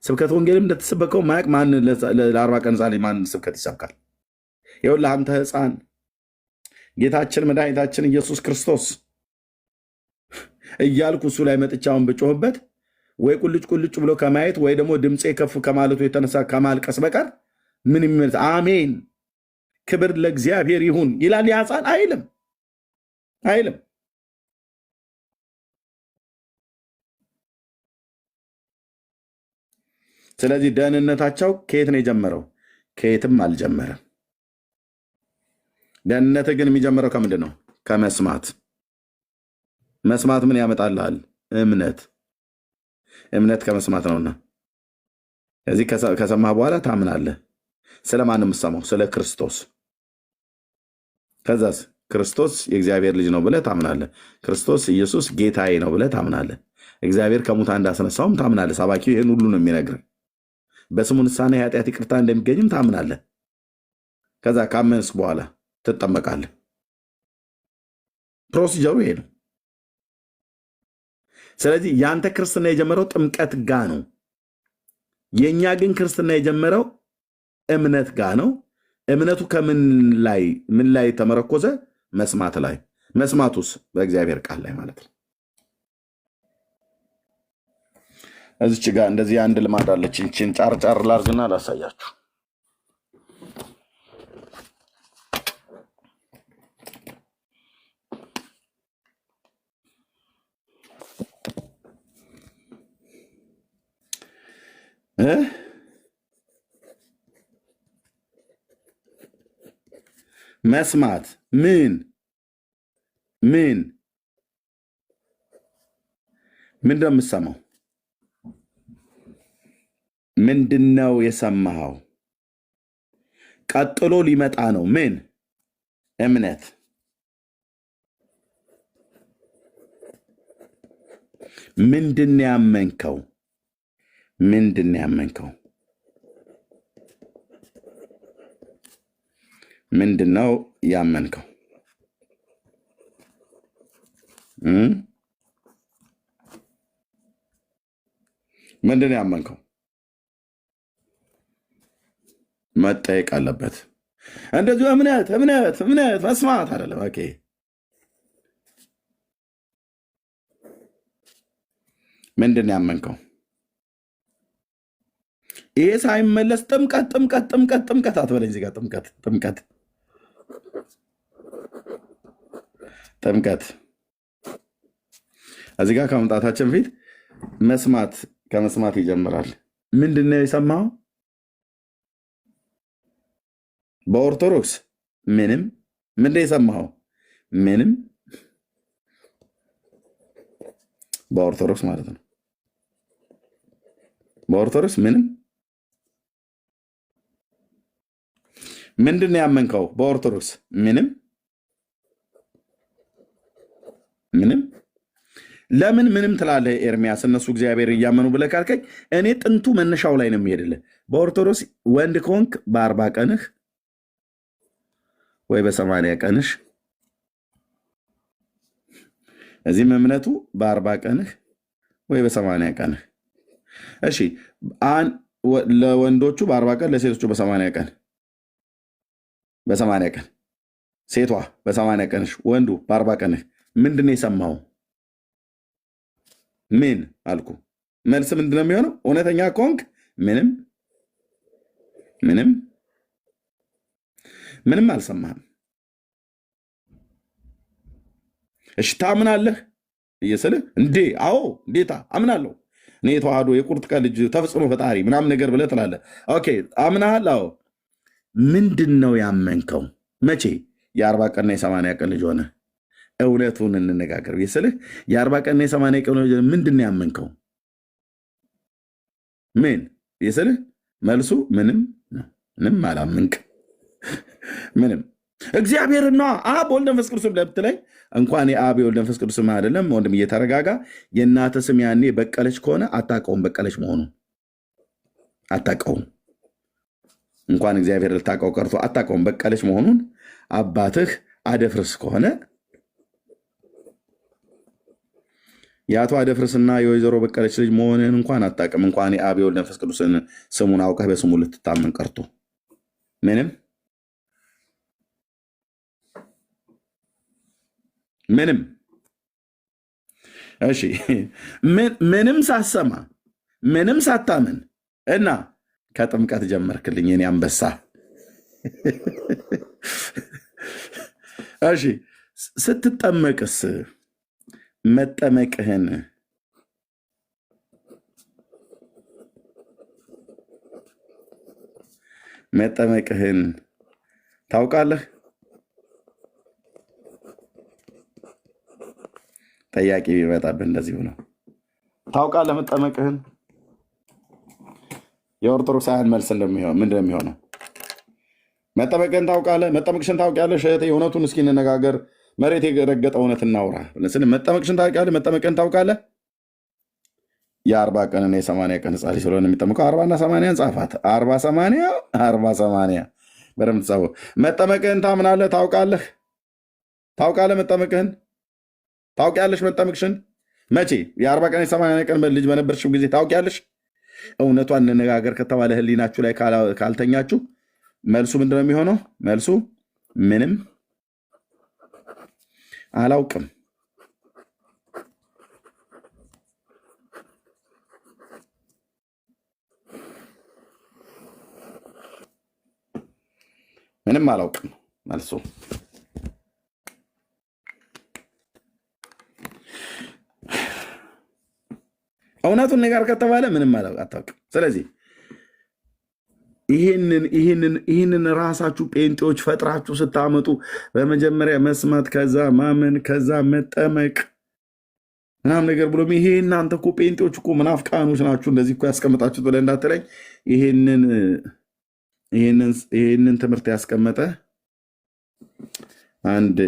ስብከት ወንጌልም እንደተሰበከው ማያቅ። ማን ለ40 ቀን ህፃን ማን ስብከት ይሰብካል? ይኸውልህ አንተ ህፃን ጌታችን መድኃኒታችን ኢየሱስ ክርስቶስ እያልኩ እሱ ላይ መጥቻውን ብጮህበት ወይ ቁልጭ ቁልጭ ብሎ ከማየት ወይ ደግሞ ድምፄ ከፍ ከማለቱ የተነሳ ከማልቀስ በቀር ምን የሚመልስ አሜን ክብር ለእግዚአብሔር ይሁን ይላል ያ ህፃን? አይልም፣ አይልም። ስለዚህ ደህንነታቸው ከየት ነው የጀመረው? ከየትም አልጀመረም። ደህንነት ግን የሚጀምረው ከምንድን ነው? ከመስማት። መስማት ምን ያመጣልሃል? እምነት። እምነት ከመስማት ነውና፣ ከዚህ ከሰማህ በኋላ ታምናለህ። ስለማን ነው የምትሰማው? ስለ ክርስቶስ። ከዛስ ክርስቶስ የእግዚአብሔር ልጅ ነው ብለህ ታምናለህ። ክርስቶስ ኢየሱስ ጌታዬ ነው ብለህ ታምናለህ። እግዚአብሔር ከሙታን እንዳስነሳውም ታምናለህ። ሰባኪው ይህን ሁሉ ነው የሚነግርህ። በስሙ ንስሐና የኃጢአት ይቅርታ እንደሚገኝም ታምናለህ። ከዛ ካመንስ በኋላ ትጠመቃለህ። ፕሮሲጀሩ ይሄ ነው። ስለዚህ የአንተ ክርስትና የጀመረው ጥምቀት ጋ ነው። የእኛ ግን ክርስትና የጀመረው እምነት ጋ ነው። እምነቱ ከምን ላይ ተመረኮዘ? መስማት ላይ። መስማቱስ በእግዚአብሔር ቃል ላይ ማለት ነው። እዚች ጋር እንደዚህ አንድ ልማድ አለች። እንቺን ጫር ጫር ላርግና ላሳያችሁ። መስማት ምን ምንድነው የምትሰማው? ምንድነው የሰማኸው? ቀጥሎ ሊመጣ ነው ምን? እምነት። ምንድነው ያመንከው? ምንድነው ያመንከው? ምንድነው ያመንከው? ምንድነው ያመንከው? መጠየቅ አለበት። እንደዚሁ እምነት መስማት አይደለም። ኦኬ ምንድን ያመንከው? ይሄ ሳይመለስ ጥምቀት ጥምቀት ጥምቀት ጥምቀት አትበለኝ። እዚህ ጋር ጥምቀት ጥምቀት ጥምቀት እዚህ ጋር ከመምጣታችን በፊት መስማት ከመስማት ይጀምራል። ምንድን ነው የሰማው? በኦርቶዶክስ ምንም። ምንድን የሰማኸው? ምንም። በኦርቶዶክስ ማለት ነው። በኦርቶዶክስ ምንም። ምንድን ነው ያመንከው? በኦርቶዶክስ ምንም ምንም። ለምን ምንም ትላለህ ኤርሚያስ? እነሱ እግዚአብሔር እያመኑ ብለህ ካልከኝ እኔ ጥንቱ መነሻው ላይ ነው የሚሄድልህ። በኦርቶዶክስ ወንድ ከሆንክ በ40 ቀንህ ወይ በ80 ቀንሽ፣ እዚህም እምነቱ በ40 ቀንህ ወይ በ80 ቀንህ። እሺ ለወንዶቹ በ40 ቀን፣ ለሴቶቹ በ80 ቀን። በ80 ቀን ሴቷ በ80 ቀንሽ፣ ወንዱ በ40 ቀንህ። ምንድን ነው የሰማው? ምን አልኩ? መልስ ምንድን ነው የሚሆነው? እውነተኛ ከሆንክ ምንም ምንም ምንም አልሰማህም። እሺ ታምናለህ እየስልህ እንዴ? አዎ እንዴታ አምናለሁ እኔ የተዋህዶ የቁርጥ ቀን ልጅ ተፈጽሞ ፈጣሪ ምናምን ነገር ብለህ ትላለህ። ኦኬ አምናሃል? አዎ። ምንድን ነው ያመንከው? መቼ? የ40 ቀንና የ80 ቀን ልጅ ሆነ። እውነቱን እንነጋገር ብዬ የ40 ቀንና የ80 ቀን ልጅ ምንድን ነው ያመንከው? ምን ብዬ መልሱ ምንም ምንም አላመንክ። ምንም። እግዚአብሔርና አብ ወልድ መንፈስ ቅዱስም ለብትለኝ እንኳን የአብ የወልድ መንፈስ ቅዱስም አይደለም ወንድም፣ እየተረጋጋ። የእናትህ ስም ያኔ በቀለች ከሆነ አታውቀውም። በቀለች መሆኑን አታውቀውም። እንኳን እግዚአብሔር ልታውቀው ቀርቶ አታውቀውም በቀለች መሆኑን። አባትህ አደፍርስ ከሆነ የአቶ አደፍርስና የወይዘሮ በቀለች ልጅ መሆንን እንኳን አታውቅም። እንኳን የአብ የወልድ መንፈስ ቅዱስን ስሙን አውቀህ በስሙ ልትታመን ቀርቶ ምንም ምንም። እሺ ምንም ሳሰማ ምንም ሳታምን እና ከጥምቀት ጀመርክልኝ የኔ አንበሳ። እሺ ስትጠመቅስ መጠመቅህን ታውቃለህ? ጠያቂ ቢመጣብህ እንደዚህ ነው። ታውቃለህ መጠመቅህን? የኦርቶዶክሳውያን መልስ ምንድን የሚሆነው? መጠመቅህን ታውቃለህ? መጠመቅሽን ታውቂያለሽ? የእውነቱን እስኪ እንነጋገር። መሬት የረገጠ እውነት እናውራ። መጠመቅሽን ታውቂያለህ? መጠመቅህን ታውቃለህ? የ40 ቀንና የ80 ቀን ህፃን ስለሆነ የሚጠመቀው 40ና 80 ጻፋት። 40 በደምብ ጻፉ። መጠመቅህን ታምናለህ? ታውቃለህ? መጠመቅህን ታውቂያለሽ? መጠመቅሽን መቼ? የ40 ቀን የ80 ቀን ልጅ በነበርሽው ጊዜ ታውቂያለሽ? እውነቷን እንነጋገር ከተባለ ህሊናችሁ ላይ ካልተኛችሁ መልሱ ምንድን ነው የሚሆነው? መልሱ ምንም አላውቅም። ምንም አላውቅም መልሱ። እውነቱን ነገር ከተባለ ምንም አታውቅም። ስለዚህ ይህንን ራሳችሁ ጴንጤዎች ፈጥራችሁ ስታመጡ በመጀመሪያ መስማት፣ ከዛ ማመን፣ ከዛ መጠመቅ ምናምን ነገር ብሎ ይሄ እናንተ እኮ ጴንጤዎች እኮ ምናፍቃኖች ናችሁ እንደዚህ እኮ ያስቀመጣችሁት ብለህ እንዳትለኝ። ይህንን ትምህርት ያስቀመጠ አንድ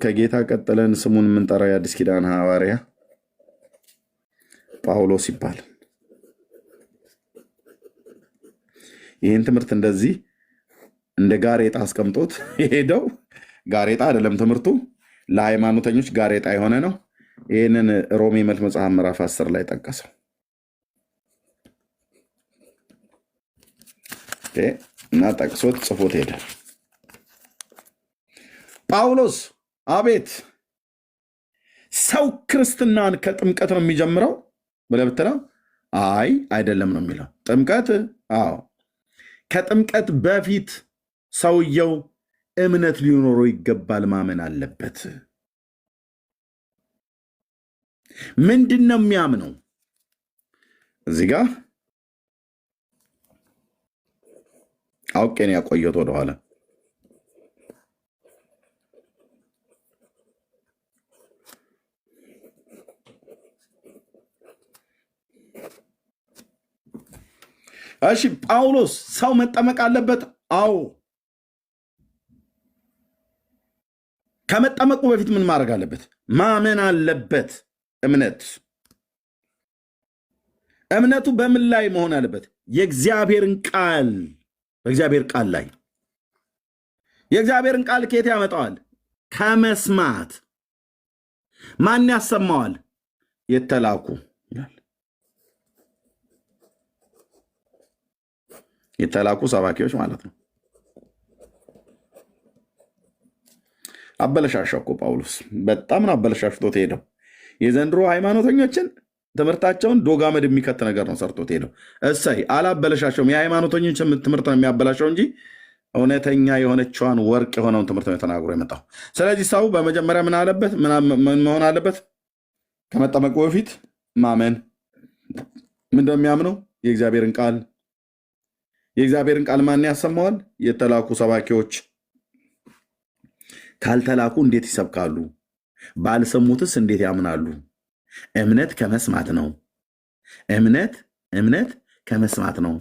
ከጌታ ቀጥለን ስሙን የምንጠራው የአዲስ ኪዳን ሐዋርያ ጳውሎስ ይባላል። ይህን ትምህርት እንደዚህ እንደ ጋሬጣ አስቀምጦት የሄደው ጋሬጣ አይደለም ትምህርቱ፣ ለሃይማኖተኞች ጋሬጣ የሆነ ነው። ይህንን ሮሜ መልክ መጽሐፍ ምዕራፍ 10 ላይ ጠቀሰው እና ጠቅሶት ጽፎት ሄደ። ጳውሎስ አቤት ሰው ክርስትናን ከጥምቀት ነው የሚጀምረው ብለህ ብትለው አይ አይደለም ነው የሚለው። ጥምቀት አዎ፣ ከጥምቀት በፊት ሰውየው እምነት ሊኖረው ይገባል፣ ማመን አለበት። ምንድን ነው የሚያምነው? እዚህ ጋር አውቄን ያቆየት ወደኋላ እሺ ጳውሎስ ሰው መጠመቅ አለበት? አዎ። ከመጠመቁ በፊት ምን ማድረግ አለበት? ማመን አለበት። እምነቱ በምን ላይ መሆን አለበት? የእግዚአብሔርን ቃል፣ በእግዚአብሔር ቃል ላይ። የእግዚአብሔርን ቃል ከየት ያመጣዋል? ከመስማት። ማን ያሰማዋል? የተላኩ ሰባኪዎች ማለት ነው። አበለሻሻው እኮ ጳውሎስ በጣም ነው አበለሻሽቶት ሄደው። የዘንድሮ ሃይማኖተኞችን ትምህርታቸውን ዶጋመድ የሚከት ነገር ነው ሰርቶት ሄደው። እሰይ አላበለሻቸውም። የሃይማኖተኞችን ትምህርት ነው የሚያበላሸው እንጂ እውነተኛ የሆነችዋን ወርቅ የሆነውን ትምህርት ነው ተናግሮ የመጣው። ስለዚህ ሰው በመጀመሪያ ምን አለበት? ምን መሆን አለበት? ከመጠመቁ በፊት ማመን። ምን እንደሚያምነው? የእግዚአብሔርን ቃል። የእግዚአብሔርን ቃል ማን ያሰማዋል? የተላኩ ሰባኪዎች። ካልተላኩ እንዴት ይሰብካሉ? ባልሰሙትስ እንዴት ያምናሉ? እምነት ከመስማት ነው። እምነት ከመስማት ነው።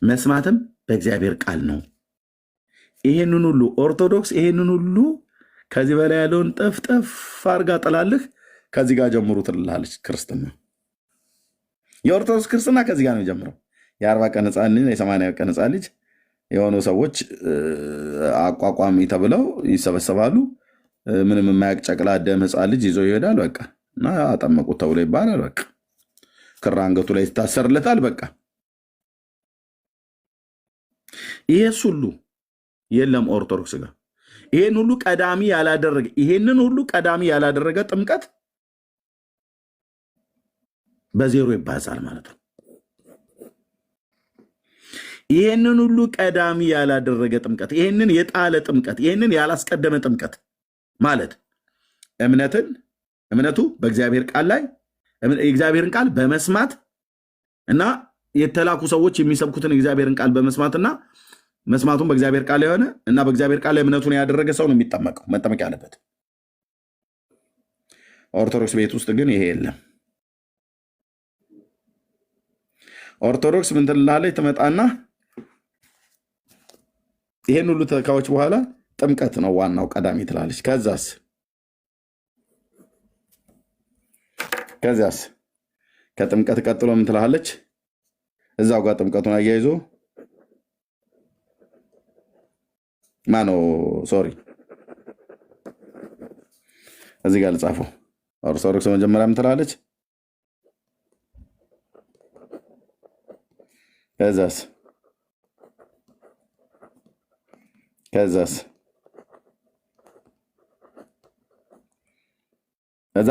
መስማትም በእግዚአብሔር ቃል ነው። ይሄንን ሁሉ ኦርቶዶክስ ይሄንን ሁሉ ከዚህ በላይ ያለውን ጠፍጠፍ አርጋ ጥላልህ ከዚህ ጋር ጀምሩ ትልላለች። ክርስትና የኦርቶዶክስ ክርስትና ከዚህ ጋር ነው የጀምረው። የ40 ቀን ሕፃን ልጅ የ80 ቀን ሕፃን ልጅ የሆኑ ሰዎች አቋቋሚ ተብለው ይሰበሰባሉ። ምንም የማያውቅ ጨቅላ ደም ሕፃን ልጅ ይዞ ይሄዳል። በቃ እና አጠመቁት ተብሎ ይባላል። በቃ ክር አንገቱ ላይ ይታሰርለታል። በቃ ይሄስ ሁሉ የለም ኦርቶዶክስ ጋር። ይሄንን ሁሉ ቀዳሚ ያላደረገ ጥምቀት በዜሮ ይባዛል ማለት ነው። ይሄንን ሁሉ ቀዳሚ ያላደረገ ጥምቀት፣ ይሄንን የጣለ ጥምቀት፣ ይሄንን ያላስቀደመ ጥምቀት ማለት እምነቱ በእግዚአብሔር ቃል ላይ የእግዚአብሔርን ቃል በመስማት እና የተላኩ ሰዎች የሚሰብኩትን የእግዚአብሔርን ቃል በመስማትና መስማቱን በእግዚአብሔር ቃል የሆነ እና በእግዚአብሔር ቃል ላይ እምነቱን ያደረገ ሰው ነው የሚጠመቀው፣ መጠመቅ ያለበት። ኦርቶዶክስ ቤት ውስጥ ግን ይሄ የለም። ኦርቶዶክስ ምን ትላለች? ትመጣና ይሄን ሁሉ ተካዎች በኋላ ጥምቀት ነው ዋናው ቀዳሚ ትላለች። ከዚያስ ከጥምቀት ቀጥሎ ምን ትላለች? እዛው ጋር ጥምቀቱን አያይዞ እዚህ ጋር ልጻፈው። ኦርቶዶክስ መጀመሪያ ምን ትላለች? ከዛስ እዛ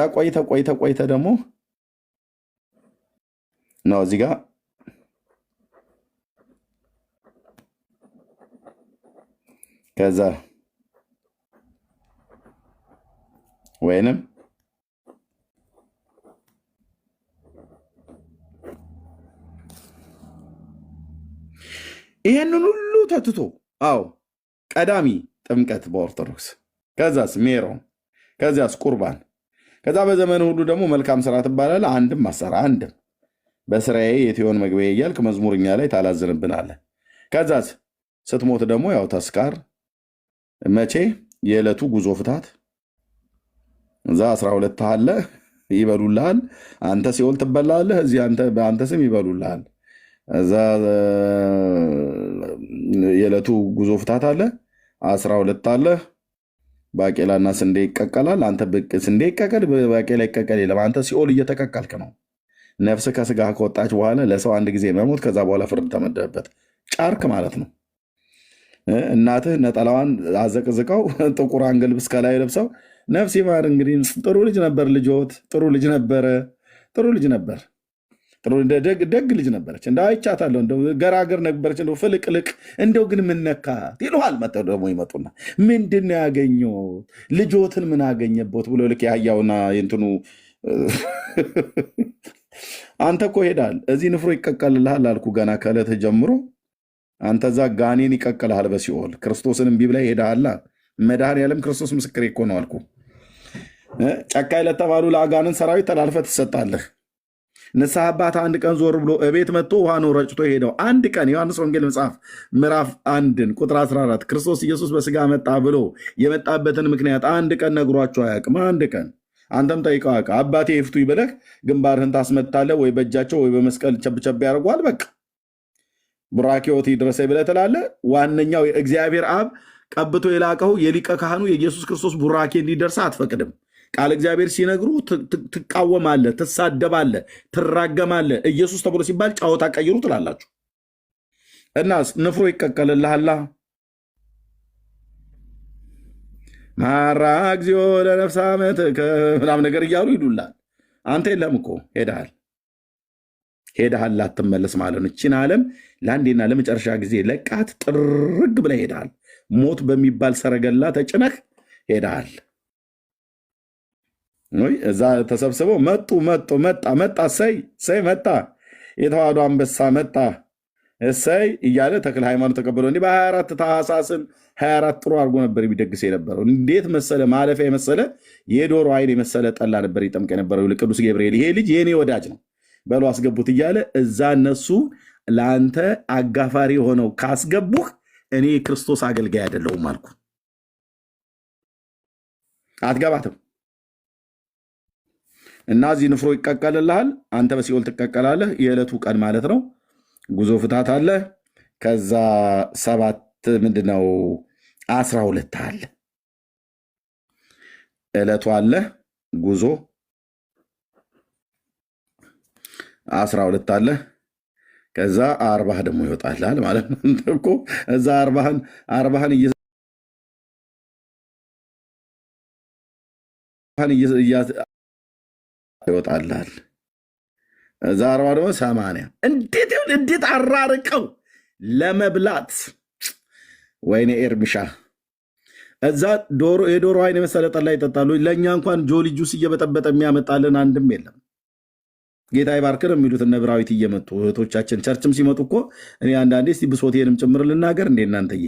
ቆይተ ደግሞ ነው እዚህ ጋር ከዛ ወይንም ይሄንን ሁሉ ተትቶ ቀዳሚ ጥምቀት በኦርቶዶክስ፣ ከዛስ ሜሮን፣ ከዚያስ ቁርባን፣ ከዛ በዘመን ሁሉ ደግሞ መልካም ስራ ትባላለህ። አንድም አሰራ አንድም በስራዬ የትሆን መግቢያ እያልክ መዝሙርኛ ላይ ታላዝንብናለህ። ከዛስ ስትሞት ደግሞ ያው ተስካር፣ መቼ የዕለቱ ጉዞ ፍታት፣ እዛ 12 አለ ይበሉልሃል። አንተ ሲኦል ትበላለህ፣ እዚህ በአንተ ስም ይበሉልሃል። እዛ የዕለቱ ጉዞ ፍታት አለ 12 አለ። ባቄላና ስንዴ ይቀቀላል። አንተ ስንዴ ይቀቀል ባቄላ ይቀቀል የለም። አንተ ሲኦል እየተቀቀልክ ነው። ነፍስ ከስጋ ከወጣች በኋላ ለሰው አንድ ጊዜ መሞት፣ ከዛ በኋላ ፍርድ ተመደበበት። ጫርክ ማለት ነው። እናትህ ነጠላዋን አዘቅዝቀው ጥቁር አንገል ልብስ ከላይ ለብሰው ነፍስ ይማር እንግዲህ ጥሩ ልጅ ነበር ልጆት፣ ጥሩ ልጅ ነበር ደግ ልጅ ነበረች። እንደ አይቻታለሁ፣ እንደ ገራገር ነበረች፣ እንደ ፍልቅልቅ፣ እንደው ግን ምን ነካት ይለዋል። መጠው ደግሞ ይመጡና ምንድን ነው ያገኘሁት? ልጆትን ምን አገኘበት ብሎ ልክ ያህያውና የእንትኑ አንተ እኮ ሄዳል። እዚህ ንፍሮ ይቀቀልልሃል አልኩ ገና ከዕለትህ ጀምሮ። አንተ እዛ ጋኔን ይቀቅልሃል በሲኦል። ክርስቶስን እምቢ ብለህ ሄደሃላ። መድኃኔዓለም ክርስቶስ ምስክሬ እኮ ነው አልኩ። ጨካኝ ለተባሉ ለአጋንንት ሰራዊት ተላልፈህ ትሰጣለህ። ንስሐ አባት አንድ ቀን ዞር ብሎ እቤት መጥቶ ውሃ ነው ረጭቶ ሄደው። አንድ ቀን ዮሐንስ ወንጌል መጽሐፍ ምዕራፍ 1 ቁጥር 14 ክርስቶስ ኢየሱስ በስጋ መጣ ብሎ የመጣበትን ምክንያት አንድ ቀን ነግሯቸው አያውቅም። አንድ ቀን አንተም ጠይቀው አያውቅም። አባቴ ይፍቱኝ ብለህ ግንባርህን ታስመታለህ፣ ወይ በእጃቸው ወይ በመስቀል ቸብቸብ ያደርጓል። በቃ ቡራኬዎት ይድረሰኝ ብለህ ትላለህ። ዋነኛው እግዚአብሔር አብ ቀብቶ የላቀው የሊቀ ካህኑ የኢየሱስ ክርስቶስ ቡራኬ እንዲደርስ አትፈቅድም። ቃል እግዚአብሔር ሲነግሩ ትቃወማለህ፣ ትሳደባለህ፣ ትራገማለህ። ኢየሱስ ተብሎ ሲባል ጫወታ ቀይሩ ትላላችሁ። እና ንፍሮ ይቀቀልልሃላ። ማራ እግዚኦ ለነፍሳ ምናምን ነገር እያሉ ይሉላል። አንተ የለም እኮ ሄደሃል፣ ላትመለስ ማለት ነው። እችን ዓለም ለአንዴና ለመጨረሻ ጊዜ ለቃት ጥርግ ብለህ ሄደሃል። ሞት በሚባል ሰረገላ ተጭነህ ሄደሃል። እዛ ተሰብስበው መጣ እሰይ መጣ፣ የተዋህዶ አንበሳ መጣ እሰይ እያለ ተክለ ሃይማኖት ተቀበለው። እንዲህ በ24 ታኅሳስን 24 ጥሩ አድርጎ ነበር የሚደግስ የነበረው። እንዴት መሰለ ማለፊያ የመሰለ የዶሮ አይን የመሰለ ጠላ ነበር ይጠምቅ የነበረው ቅዱስ ገብርኤል። ይሄ ልጅ የኔ ወዳጅ ነው በሉ አስገቡት እያለ እዛ እነሱ ለአንተ አጋፋሪ ሆነው ካስገቡህ እኔ የክርስቶስ አገልጋይ አይደለሁም አልኩ። አትገባትም። እና እዚህ ንፍሮ ይቀቀልልሃል፣ አንተ በሲኦል ትቀቀላለህ። የዕለቱ ቀን ማለት ነው። ጉዞ ፍታት አለ። ከዛ 7 ምንድነው 12 አለ። ዕለቱ አለ፣ ጉዞ 12 አለ። ከዛ 40 ደግሞ ይወጣልሃል ማለት ነው እኮ እዛ 40 ይወጣልሃል። እዛ 40 ደግሞ 80 እንዴት አራርቀው ለመብላት ወይኔ ኤርሚሻ እዛ የዶሮ አይን የመሰለ ጠላ ይጠጣሉ። ለእኛ እንኳን ጆሊ ጁስ እየበጠበጠ የሚያመጣልን አንድም የለም። ጌታ ይባርክን የሚሉት እነ ብራዊት እየመጡ እህቶቻችን ቸርችም ሲመጡ እኮ እኔ አንዳንዴ እስቲ ብሶቴንም ጭምር ልናገር እንዴ እናንተዬ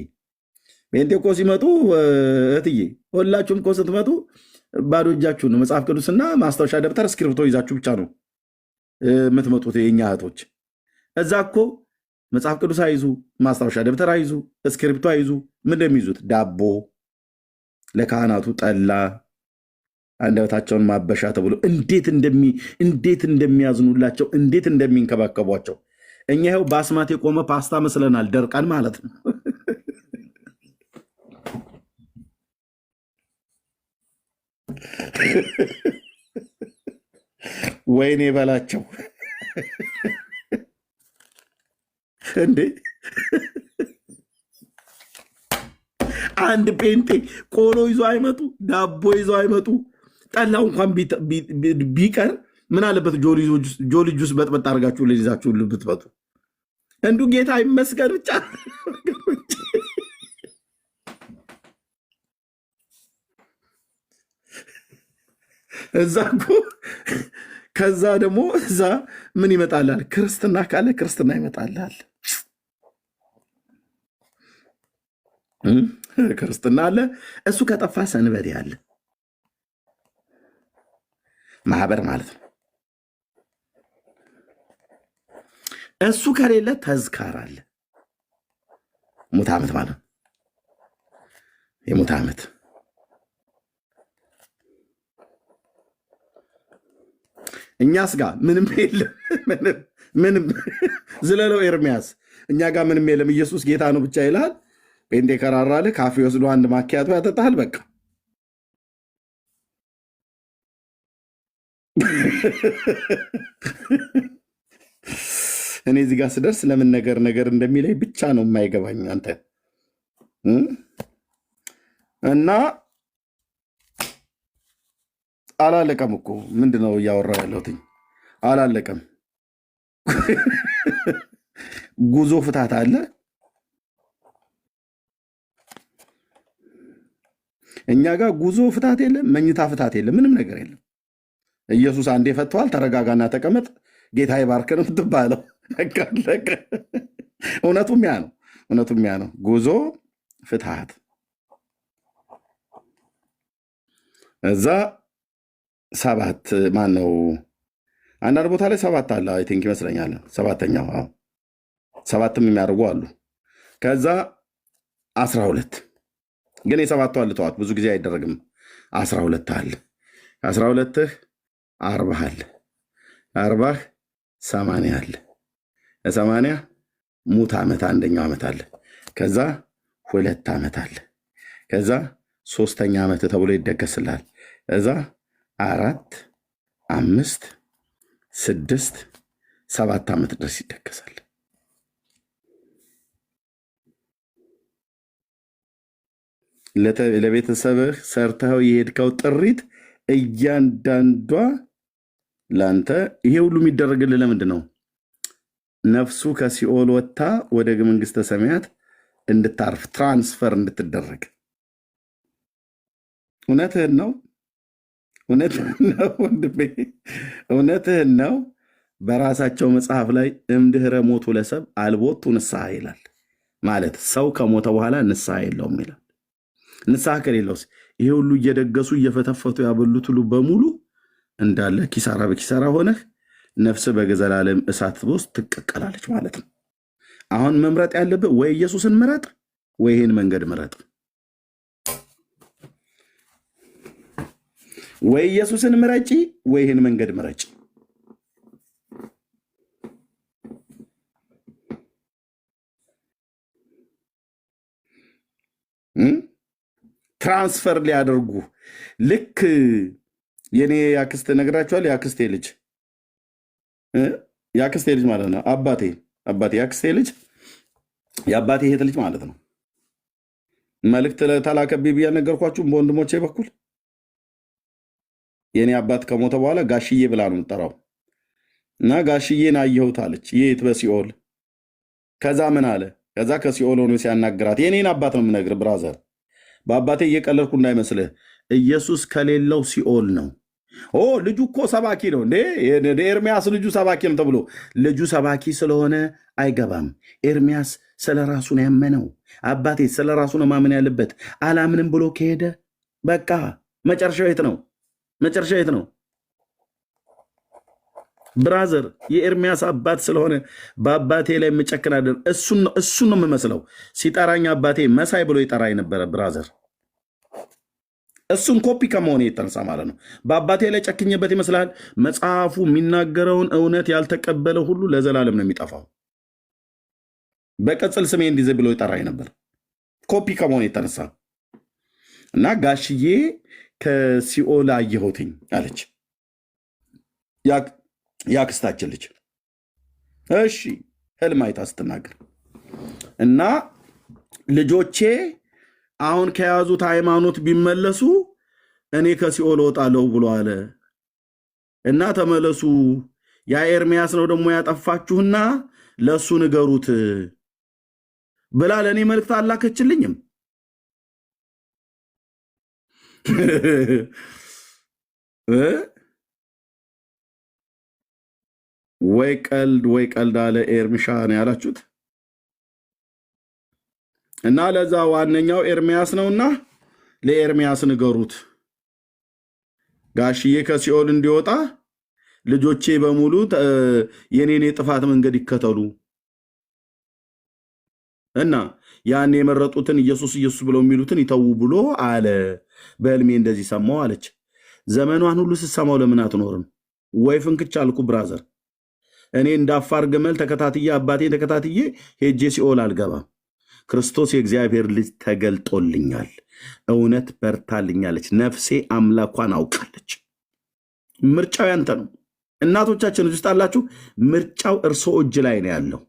ቤንቴ እኮ ሲመጡ እህትዬ ሁላችሁም እኮ ስትመጡ ባዶ እጃችሁን ነው መጽሐፍ ቅዱስና ማስታወሻ ደብተር እስክሪብቶ ይዛችሁ ብቻ ነው የምትመጡት። የኛ እህቶች እዛ እኮ መጽሐፍ ቅዱስ አይዙ፣ ማስታወሻ ደብተር አይዙ፣ እስክሪብቶ አይዙ። ምን እንደሚይዙት ዳቦ፣ ለካህናቱ ጠላ፣ አንደበታቸውን ማበሻ ተብሎ እንዴት እንደሚያዝኑላቸው እንዴት እንደሚንከባከቧቸው። እኛ ይኸው በአስማት የቆመ ፓስታ መስለናል፣ ደርቀን ማለት ነው። ወይኔ በላቸው እንዴ! አንድ ጴንጤ ቆሎ ይዞ አይመጡ፣ ዳቦ ይዞ አይመጡ። ጠላው እንኳን ቢቀር ምን አለበት ጆሊ ጁስ በጥበጥ አድርጋችሁ ለይዛችሁ ብትመጡ። እንዱ ጌታ ይመስገን ብቻ። እዛ እኮ ከዛ ደግሞ እዛ ምን ይመጣላል? ክርስትና ካለ ክርስትና ይመጣላል። ክርስትና አለ። እሱ ከጠፋ ሰንበዴ አለ፣ ማህበር ማለት ነው። እሱ ከሌለ ተዝካር አለ፣ ሙት ዓመት ማለት ነው። የሙት ዓመት እኛስ ጋር ምንም የለም። ምንም ዝለለው ኤርሚያስ፣ እኛ ጋር ምንም የለም። ኢየሱስ ጌታ ነው ብቻ ይልሃል። ጴንጤ ከራራልህ ካፌ ወስዶ አንድ ማኪያቶ ያጠጣሃል። በቃ እኔ እዚህ ጋር ስደርስ ለምን ነገር እንደሚለኝ ብቻ ነው የማይገባኝ አንተ እና አላለቀም እኮ ምንድነው እያወራ ያለሁት? አላለቀም። ጉዞ ፍታት አለ። እኛ ጋር ጉዞ ፍታት የለም፣ መኝታ ፍታት የለም፣ ምንም ነገር የለም። ኢየሱስ አንዴ ፈቷል። ተረጋጋና ተቀመጥ፣ ጌታ ይባርክ ነው የምትባለው። እውነቱም ያ ነው። እውነቱም ያ ነው። ጉዞ ፍትሃት እዛ 7 ማን ነው? አንዳንድ ቦታ ላይ 7 አለ። አይ ቲንክ ይመስለኛል 7ኛው 7ም የሚያደርጉ አሉ። ከዛ 12 ግን የ7ቱ አለ ተዋት፣ ብዙ ጊዜ አይደረግም። 12 አለ። 12 40 አለ። 40 80 አለ። 80 ሙት ዓመት አንደኛው ዓመት አለ። ከዛ 2 ዓመት አለ። ከዛ 3ኛ ዓመት ተብሎ ይደገስላል። እዛ 4 5 6 7 ዓመት ድረስ ይደገሳል። ለቤተሰብህ ሰርተኸው የሄድከው ጥሪት እያንዳንዷ ለአንተ ይሄ ሁሉ የሚደረግልህ ለምንድን ነው? ነፍሱ ከሲኦል ወጥታ ወደ መንግስተ ሰማያት እንድታርፍ ትራንስፈር እንድትደረግ። እውነትህን ነው። እውነትህን ነው ወንድሜ፣ እውነትህን ነው። በራሳቸው መጽሐፍ ላይ እምድህረ ሞቱ ለሰብ አልቦቱ ንስሐ ይላል። ማለት ሰው ከሞተ በኋላ ንስሐ የለውም ይላል። ንስሐ ከሌለውስ ይሄ ሁሉ እየደገሱ እየፈተፈቱ ያበሉት ሁሉ በሙሉ እንዳለ ኪሳራ በኪሳራ ሆነህ ነፍስ በዘላለም እሳት ውስጥ ትቀቀላለች ማለት ነው። አሁን መምረጥ ያለብህ ወይ ኢየሱስን ምረጥ ወይ ይህን መንገድ ምረጥ። ወይ ኢየሱስን ምረጪ ወይ ይህን መንገድ ምረጪ። ትራንስፈር ሊያደርጉ ልክ የኔ ያክስት ነግራችኋል። ያክስቴ ልጅ ማለት ነው። አባቴ ያክስቴ ልጅ የአባቴ እህት ልጅ ማለት ነው። መልእክት ተላከብኝ ብዬ ነገርኳችሁም በወንድሞቼ በኩል የኔ አባት ከሞተ በኋላ ጋሽዬ ብላ ነው የምጠራው እና ጋሽዬን አየሁት አለች። የት? በሲኦል። ከዛ ምን አለ? ከዛ ከሲኦል ሆኖ ሲያናግራት የኔን አባት ነው የምነግር ብራዘር፣ በአባቴ እየቀለድኩ እንዳይመስልህ። ኢየሱስ ከሌለው ሲኦል ነው። ልጁ እኮ ሰባኪ ነው እንዴ? ኤርሚያስ ልጁ ሰባኪ ነው ተብሎ ልጁ ሰባኪ ስለሆነ አይገባም። ኤርሚያስ ስለ ራሱ ነው ያመነው። አባቴ ስለ ራሱ ነው ማመን ያለበት። አላምንም ብሎ ከሄደ በቃ መጨረሻው የት ነው? መጨረሻው የት ነው? ብራዘር የኤርሚያስ አባት ስለሆነ በአባቴ ላይ የምጨክን አይደለም። እሱን ነው የምመስለው። ሲጠራኝ አባቴ መሳይ ብሎ ይጠራኝ ነበረ ብራዘር። እሱን ኮፒ ከመሆን የተነሳ ማለት ነው። በአባቴ ላይ ጨክኝበት ይመስላል። መጽሐፉ የሚናገረውን እውነት ያልተቀበለ ሁሉ ለዘላለም ነው የሚጠፋው። በቅጽል ስሜ እንዲህ ብሎ ይጠራኝ ነበር ኮፒ ከመሆን የተነሳ እና ጋሽዬ ከሲኦል አየሁትኝ አለች ያክስታችን ልጅ። እሺ ህልም አይታ ስትናገር እና ልጆቼ አሁን ከያዙት ሃይማኖት ቢመለሱ እኔ ከሲኦል እወጣለሁ ብሎ አለ እና ተመለሱ፣ ያ ኤርሚያስ ነው ደግሞ ያጠፋችሁና ለእሱ ንገሩት ብላ ለእኔ መልእክት አላከችልኝም። ወይ ቀልድ አለ ኤርሚሻ ነው ያላችሁት። እና ለዛ ዋነኛው ኤርሚያስ ነውና ለኤርሚያስ ንገሩት፣ ጋሽዬ ከሲኦል እንዲወጣ ልጆቼ በሙሉ የኔን የጥፋት መንገድ ይከተሉ እና ያን የመረጡትን ኢየሱስ ብለው የሚሉትን ይተዉ ብሎ አለ። በህልሜ እንደዚህ ሰማው አለች። ዘመኗን ሁሉ ስትሰማው ለምን አትኖርም? ወይ ፍንክች አልኩ ብራዘር። እኔ እንዳፋር ግመል ተከታትዬ አባቴን ተከታትዬ ሄጄ ሲኦል አልገባም። ክርስቶስ የእግዚአብሔር ልጅ ተገልጦልኛል። እውነት በርታልኛለች። ነፍሴ አምላኳን አውቃለች። ምርጫው ያንተ ነው። እናቶቻችን ውስጥ አላችሁ። ምርጫው እርሶ እጅ ላይ ነው ያለው።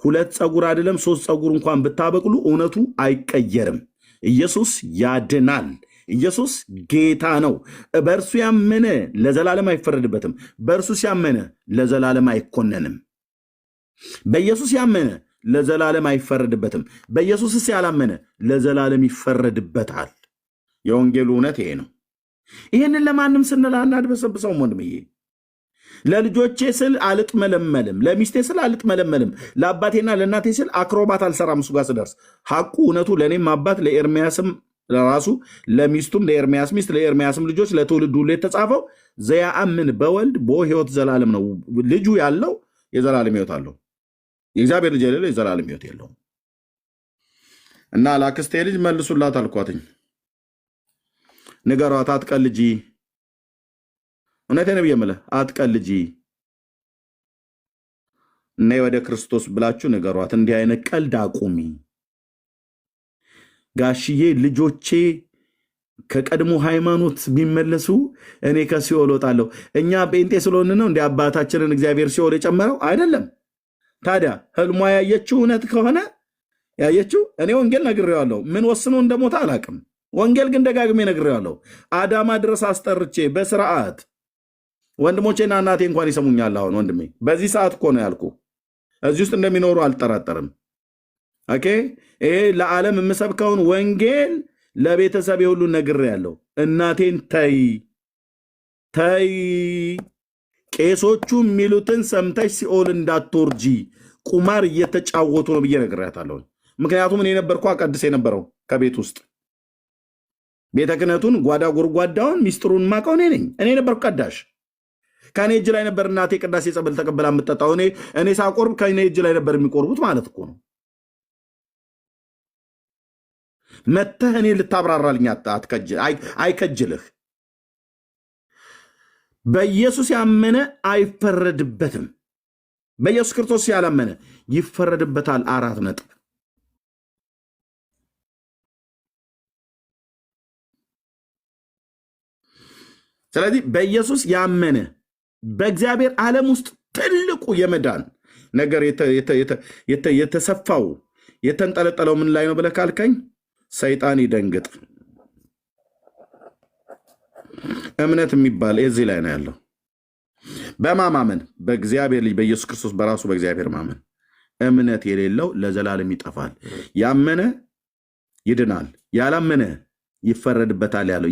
2 ፀጉር አይደለም 3 ፀጉር እንኳን ብታበቅሉ እውነቱ አይቀየርም። ኢየሱስ ያድናል። ኢየሱስ ጌታ ነው። በእርሱ ያመነ ለዘላለም አይፈረድበትም። በእርሱ ሲያመነ ለዘላለም አይኮነንም። በኢየሱስ ያመነ ለዘላለም አይፈረድበትም። በኢየሱስስ ያላመነ ለዘላለም ይፈረድበታል። የወንጌሉ እውነት ይሄ ነው። ይህንን ለማንም ስንል አናድበሰብሰውም ወንድምዬ። ለልጆቼ ስል አልጥመለመልም፣ ለሚስቴ ስል አልጥመለመልም፣ ለአባቴና ለእናቴ ስል አክሮባት አልሰራም። እሱ ጋር ስደርስ ሐቁ እውነቱ ለእኔም አባት ለኤርምያስም ለራሱ ለሚስቱም ለኤርምያስ ሚስት ለኤርምያስም ልጆች ለትውልድ ሁሉ የተጻፈው ዘያአምን በወልድ ቦ ሕይወት ዘላለም ነው። ልጁ ያለው የዘላለም ሕይወት አለው። የእግዚአብሔር ልጅ የሌለው የዘላለም ሕይወት የለውም። እና ላክስቴ ልጅ መልሱላት አልኳትኝ። ንገሯት፣ አትቀልጂ። እውነቴን ነው የምልህ፣ አትቀልጂ። እና ወደ ክርስቶስ ብላችሁ ንገሯት። እንዲህ አይነት ቀልድ አቁሚ። ጋሽዬ ልጆቼ ከቀድሞ ሃይማኖት ቢመለሱ እኔ ከሲኦል እወጣለሁ። እኛ ጴንጤ ስለሆን ነው እንደ አባታችንን እግዚአብሔር ሲኦል የጨመረው አይደለም። ታዲያ ህልሟ ያየችው እውነት ከሆነ ያየችው፣ እኔ ወንጌል ነግሬዋለሁ። ምን ወስኖ እንደሞታ አላቅም። ወንጌል ግን ደጋግሜ ነግሬዋለሁ። አዳማ ድረስ አስጠርቼ በስርዓት ወንድሞቼና እናቴ እንኳን ይሰሙኛል። አሁን ወንድሜ በዚህ ሰዓት እኮ ነው ያልኩ። እዚህ ውስጥ እንደሚኖሩ አልጠራጠርም። ኦኬ፣ ይሄ ለዓለም የምሰብከውን ወንጌል ለቤተሰብ ሁሉ ነግሬያለሁ። እናቴን ተይ ተይ፣ ቄሶቹ የሚሉትን ሰምተሽ ሲኦል እንዳትወርጂ፣ ቁማር እየተጫወቱ ነው ብዬ ነግሬያታለሁ። ምክንያቱም እኔ ነበርኩ አቀድስ የነበረው ከቤት ውስጥ ቤተ ክህነቱን ጓዳ ጎርጓዳውን ሚስጥሩን ማቀው እኔ ነኝ። እኔ ነበርኩ ቀዳሽ። ከእኔ እጅ ላይ ነበር እናቴ ቅዳሴ ጸበል ተቀበላ የምጠጣው። እኔ ሳቆርብ ከእኔ እጅ ላይ ነበር የሚቆርቡት ማለት እኮ ነው። መተህ እኔ ልታብራራልኝ አይከጅልህ። በኢየሱስ ያመነ አይፈረድበትም። በኢየሱስ ክርስቶስ ያላመነ ይፈረድበታል። 4 ነጥብ። ስለዚህ በኢየሱስ ያመነ በእግዚአብሔር ዓለም ውስጥ ትልቁ የመዳን ነገር የተሰፋው የተንጠለጠለው ምን ላይ ነው ብለህ ካልከኝ፣ ሰይጣን ይደንግጥ። እምነት የሚባል እዚህ ላይ ነው ያለው። በማማመን በእግዚአብሔር ልጅ በኢየሱስ ክርስቶስ በራሱ በእግዚአብሔር ማመን። እምነት የሌለው ለዘላለም ይጠፋል። ያመነ ይድናል፣ ያላመነ ይፈረድበታል ያለው።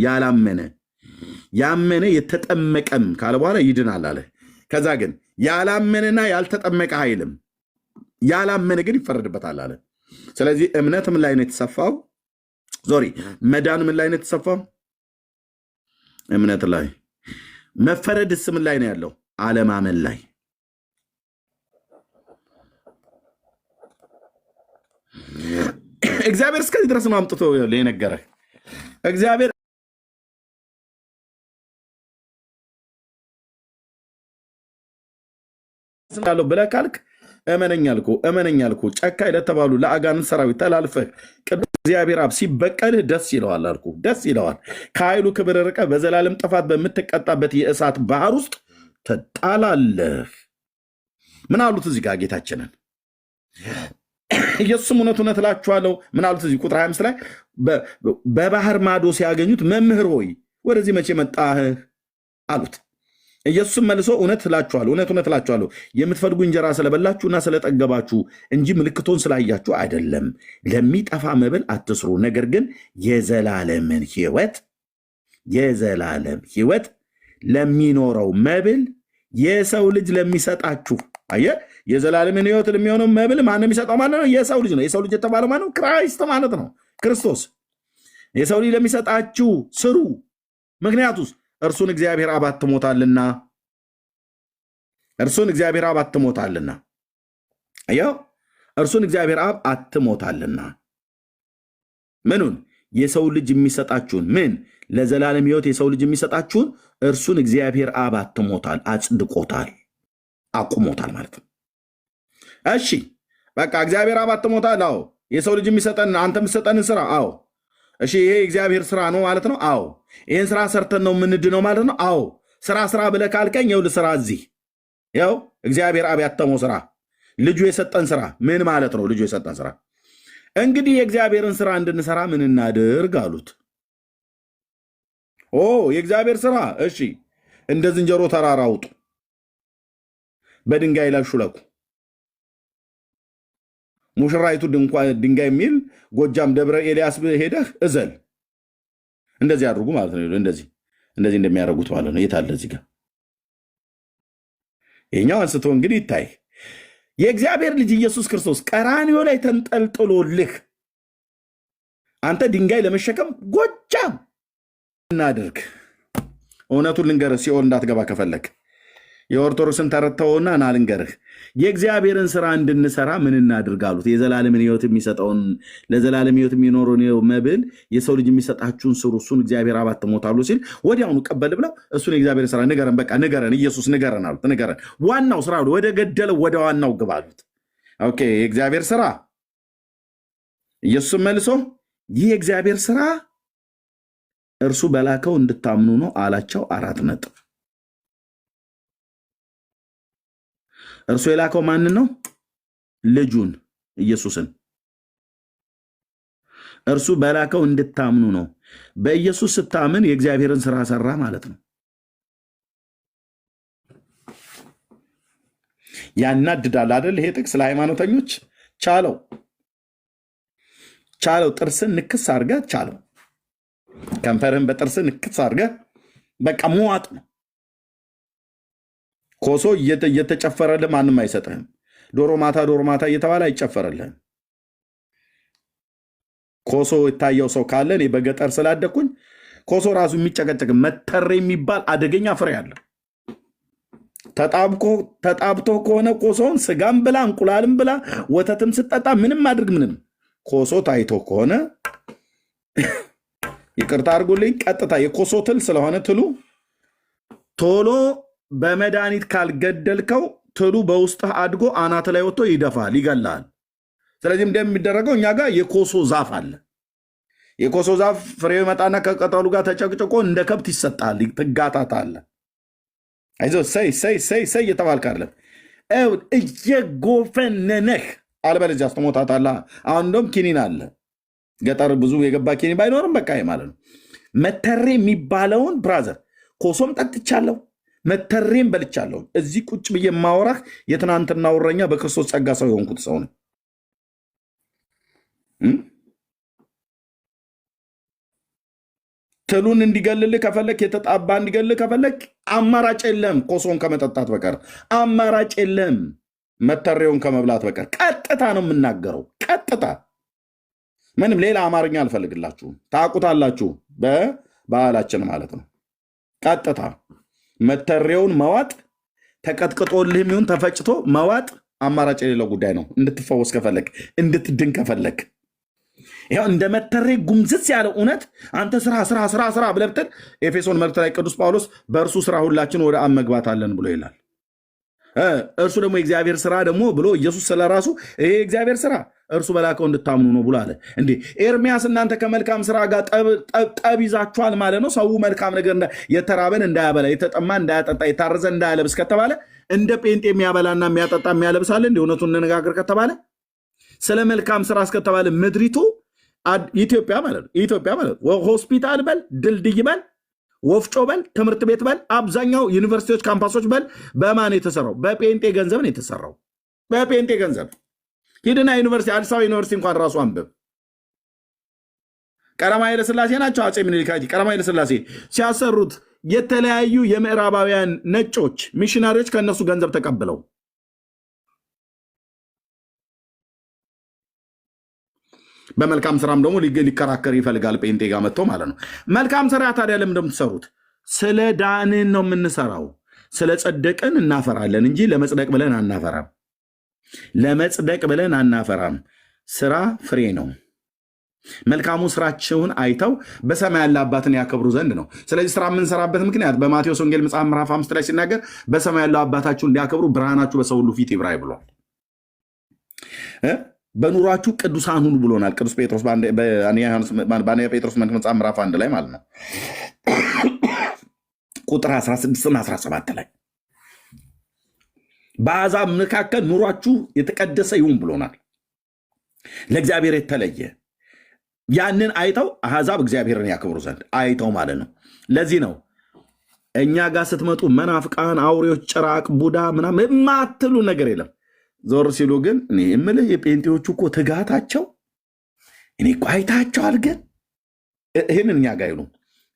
ያመነ የተጠመቀም ካለ በኋላ ይድናል አለ። ከዛ ግን ያላመነና ያልተጠመቀ አይልም። ያላመነ ግን ይፈረድበታል አለ። ስለዚህ እምነት ምን ላይ ነው የተሰፋው? መዳን ምን ላይ ነው የተሰፋው? እምነት ላይ። መፈረድስ ምን ላይ ነው ያለው? አለማመን ላይ። እግዚአብሔር እስከዚህ ድረስ ነው አምጥቶ የነገረህ። እግዚአብሔር ያለው ብለህ ካልክ እመነኝ አልኩ። ጨካኝ ለተባሉ ለአጋንንት ሰራዊት ተላልፈህ ቅዱስ እግዚአብሔር አብ ሲበቀልህ ደስ ይለዋል አልኩ። ደስ ይለዋል። ከኃይሉ ክብር ርቀህ በዘላለም ጥፋት በምትቀጣበት የእሳት ባህር ውስጥ ትጣላለህ። ምን አሉት እዚህ ጋር ጌታችንን? ኢየሱስም እውነት እውነት እላችኋለሁ ምን አሉት እዚህ ቁጥር 25 ላይ በባህር ማዶ ሲያገኙት መምህር ሆይ ወደዚህ መቼ መጣህ አሉት። ኢየሱስም መልሶ እውነት እላችኋለሁ የምትፈልጉ እንጀራ ስለበላችሁና ስለጠገባችሁ እንጂ ምልክቶን ስላያችሁ አይደለም። ለሚጠፋ መብል አትስሩ፣ ነገር ግን የዘላለም ሕይወት ለሚኖረው መብል የሰው ልጅ ለሚሰጣችሁ። አየህ፣ የዘላለምን ሕይወት ለሚሆነው መብል ማነው የሚሰጠው ማለት ነው? የሰው ልጅ ነው። የሰው ልጅ የተባለው ማለት ነው ክራይስት ማለት ነው፣ ክርስቶስ። የሰው ልጅ ለሚሰጣችሁ ስሩ፣ ምክንያቱስ እርሱን እግዚአብሔር አብ አትሞታልና። እርሱን እግዚአብሔር አብ አትሞታልና። ምኑን? የሰው ልጅ የሚሰጣችሁን ምን? ለዘላለም ሕይወት የሰው ልጅ የሚሰጣችሁን እርሱን እግዚአብሔር አብ አጽድቆታል፣ አቁሞታል ማለት ነው። እሺ በቃ እግዚአብሔር አብ አትሞታል። አዎ። የሰው ልጅ የሚሰጠን አንተ የምትሰጠንን ስራ። አዎ። እሺ ይሄ እግዚአብሔር ስራ ነው ማለት ነው። አዎ። ይህን ስራ ሰርተን ነው የምንድነው ማለት ነው። አዎ። ስራ ብለህ ካልከኝ ይኸውልህ ስራ እዚህ ያው እግዚአብሔር አብ ያተመው ስራ፣ ልጁ የሰጠን ስራ ምን ማለት ነው? ልጁ የሰጠን ስራ። እንግዲህ የእግዚአብሔርን ስራ እንድንሰራ ምን እናድርግ አሉት። የእግዚአብሔር ስራ። እሺ እንደ ዝንጀሮ ተራራ ውጡ፣ በድንጋይ ላይ ሹለኩ። ሙሽራይቱ ድንጋይ የሚል ጎጃም ደብረ ኤልያስ ሄደህ እዘል። እንደዚህ አድርጉ ማለት ነው። እንደዚህ እንደሚያደርጉት ማለት ነው። የት አለ እዚህ ጋር ይሄኛው አንስቶ እንግዲህ ይታይ። የእግዚአብሔር ልጅ ኢየሱስ ክርስቶስ ቀራንዮ ላይ ተንጠልጥሎልህ አንተ ድንጋይ ለመሸከም ጎጃም እናድርግ። እውነቱን ልንገርህ፣ ሲኦል እንዳትገባ ከፈለግ የኦርቶዶክስን ተረተውና ና ልንገርህ፣ የእግዚአብሔርን ስራ እንድንሰራ ምን እናድርግ አሉት። የዘላለምን ሕይወት የሚሰጠውን ለዘላለም ሕይወት የሚኖረውን መብል የሰው ልጅ የሚሰጣችሁን ስሩ፣ እሱን እግዚአብሔር አባት ትሞታሉ ሲል ወዲያውኑ ቀበል ብለው እሱን የእግዚአብሔር ስራ ንገረን፣ በቃ ንገረን፣ ኢየሱስ ንገረን አሉት። ንገረን፣ ዋናው ስራ ወደ ገደለው ወደ ዋናው ግባ አሉት። ኦኬ፣ የእግዚአብሔር ስራ። ኢየሱስም መልሶ ይህ የእግዚአብሔር ስራ እርሱ በላከው እንድታምኑ ነው አላቸው። 4 ነጥብ። እርሱ የላከው ማንን ነው? ልጁን ኢየሱስን። እርሱ በላከው እንድታምኑ ነው። በኢየሱስ ስታምን የእግዚአብሔርን ስራ ሰራ ማለት ነው። ያናድዳል አይደል? ይሄ ጥቅስ ለሃይማኖተኞች ቻለው። ጥርስን ንክስ አድርገህ ቻለው። ከንፈርህን በጥርስን ንክስ አድርገህ በቃ መዋጥ ነው። ኮሶ እየተጨፈረልህ ማንም አይሰጥህም። ዶሮ ማታ እየተባለ አይጨፈረልህም። ኮሶ የታየው ሰው ካለ እኔ በገጠር ስላደኩኝ ኮሶ ራሱ የሚጨቀጨቅ መተሬ የሚባል አደገኛ ፍሬ አለ። ተጣብቶ ከሆነ ኮሶውን ስጋም ብላ እንቁላልም ብላ ወተትም ስጠጣ ምንም አድርግ ምንም ኮሶ ታይቶ ከሆነ ይቅርታ አድርጉልኝ፣ ቀጥታ የኮሶ ትል ስለሆነ ትሉ ቶሎ በመድኃኒት ካልገደልከው ትሉ በውስጥህ አድጎ አናት ላይ ወጥቶ ይደፋል፣ ይገላል። ስለዚህ እንደሚደረገው እኛ ጋር የኮሶ ዛፍ አለ። የኮሶ ዛፍ ፍሬው ይመጣና ከቅጠሉ ጋር ተጨቅጭቆ እንደ ከብት ይሰጣል፣ ትጋታታለ። አይዞህ ሰይ እየተባልክ አይደለም፣ እየጎፈነነህ አለበለዚያ ትሞታታለህ። አሁን እንደውም ኪኒን አለ፣ ገጠር ብዙ የገባ ኪኒን ባይኖርም በቃ ማለት ነው። መተሬ የሚባለውን ብራዘር ኮሶም ጠጥቻለሁ፣ መተሬም በልቻለሁ። እዚህ ቁጭ ብዬ የማወራህ የትናንትና እረኛ በክርስቶስ ጸጋ ሰው የሆንኩት ሰው ነው። ትሉን እንዲገልልህ ከፈለክ፣ የተጣባ እንዲገልልህ ከፈለክ አማራጭ የለም። ኮሶን ከመጠጣት በቀር አማራጭ የለም። መተሬውን ከመብላት በቀር ቀጥታ ነው የምናገረው። ቀጥታ ምንም ሌላ አማርኛ አልፈልግላችሁም። ታውቁታላችሁ፣ በባህላችን ማለት ነው። ቀጥታ መተሬውን መዋጥ፣ ተቀጥቅጦልህም ይሁን ተፈጭቶ መዋጥ አማራጭ የሌለው ጉዳይ ነው። እንድትፈወስ ከፈለክ፣ እንድትድን ከፈለክ ያው እንደ መተሬ ጉምዝዝ ያለ እውነት አንተ ስራ ብለህ ብትል ኤፌሶን መልእክት ላይ ቅዱስ ጳውሎስ በእርሱ ስራ ሁላችን ወደ አብ መግባት አለን ብሎ ይላል። እርሱ ደግሞ የእግዚአብሔር ስራ ደግሞ ብሎ ኢየሱስ ስለራሱ ይሄ የእግዚአብሔር ስራ እርሱ በላከው እንድታምኑ ነው ብሎ አለ። እንዴ ኤርሚያስ እናንተ ከመልካም ስራ ጋር ጠብ ይዛችኋል ማለት ነው። ሰው መልካም ነገር የተራበን እንዳያበላ፣ የተጠማ እንዳያጠጣ፣ የታረዘ እንዳያለብስ ከተባለ እንደ ጴንጤ የሚያበላና የሚያጠጣ የሚያለብሳለ እንደ እውነቱን እንነጋገር ከተባለ ስለ መልካም ስራ እስከተባለ ምድሪቱ ኢትዮጵያ ማለት ነው። ሆስፒታል በል፣ ድልድይ በል፣ ወፍጮ በል፣ ትምህርት ቤት በል፣ አብዛኛው ዩኒቨርሲቲዎች ካምፓሶች በል በማን የተሰራው? በጴንጤ ገንዘብ ነው የተሰራው። በጴንጤ ገንዘብ ሂድና ዩኒቨርሲቲ፣ አዲስ አበባ ዩኒቨርሲቲ እንኳን ራሱ አንብብ። ቀዳማዊ ኃይለ ሥላሴ ናቸው አፄ ምኒልክ ቀዳማዊ ኃይለ ሥላሴ ሲያሰሩት የተለያዩ የምዕራባውያን ነጮች ሚሽናሪዎች ከእነሱ ገንዘብ ተቀብለው በመልካም ስራም ደግሞ ሊከራከር ይፈልጋል ጴንጤ ጋር መጥቶ ማለት ነው። መልካም ስራ ታዲያ ለምን እንደምትሰሩት? ስለ ዳንን ነው የምንሰራው። ስለ ጸደቅን እናፈራለን እንጂ ለመጽደቅ ብለን አናፈራም። ለመጽደቅ ብለን አናፈራም። ስራ ፍሬ ነው። መልካሙ ስራቸውን አይተው በሰማይ ያለ አባትን ያከብሩ ዘንድ ነው። ስለዚህ ስራ የምንሰራበት ምክንያት በማቴዎስ ወንጌል መጽሐፍ ምዕራፍ 5 ላይ ሲናገር በሰማይ ያለው አባታችሁ እንዲያከብሩ ብርሃናችሁ በሰው ሁሉ ፊት ይብራ ብሏል። በኑሯችሁ ቅዱሳን ሁኑ ብሎናል ቅዱስ ጴጥሮስ በአንደኛ ጴጥሮስ መጽሐፍ ምዕራፍ 1 ላይ ማለት ነው ቁጥር 16 እና 17 ላይ በአሕዛብ መካከል ኑሯችሁ የተቀደሰ ይሁን ብሎናል። ለእግዚአብሔር የተለየ ያንን አይተው አሕዛብ እግዚአብሔርን ያክብሩ ዘንድ አይተው ማለት ነው። ለዚህ ነው እኛ ጋር ስትመጡ መናፍቃን፣ አውሬዎች፣ ጭራቅ፣ ቡዳ ምናምን የማትሉ ነገር የለም። ዞር ሲሉ ግን እኔ የምልህ የጴንጤዎቹ እኮ ትጋታቸው እኔ እኮ አይታቸዋል። ግን ይህንን እኛ ጋር ይሉ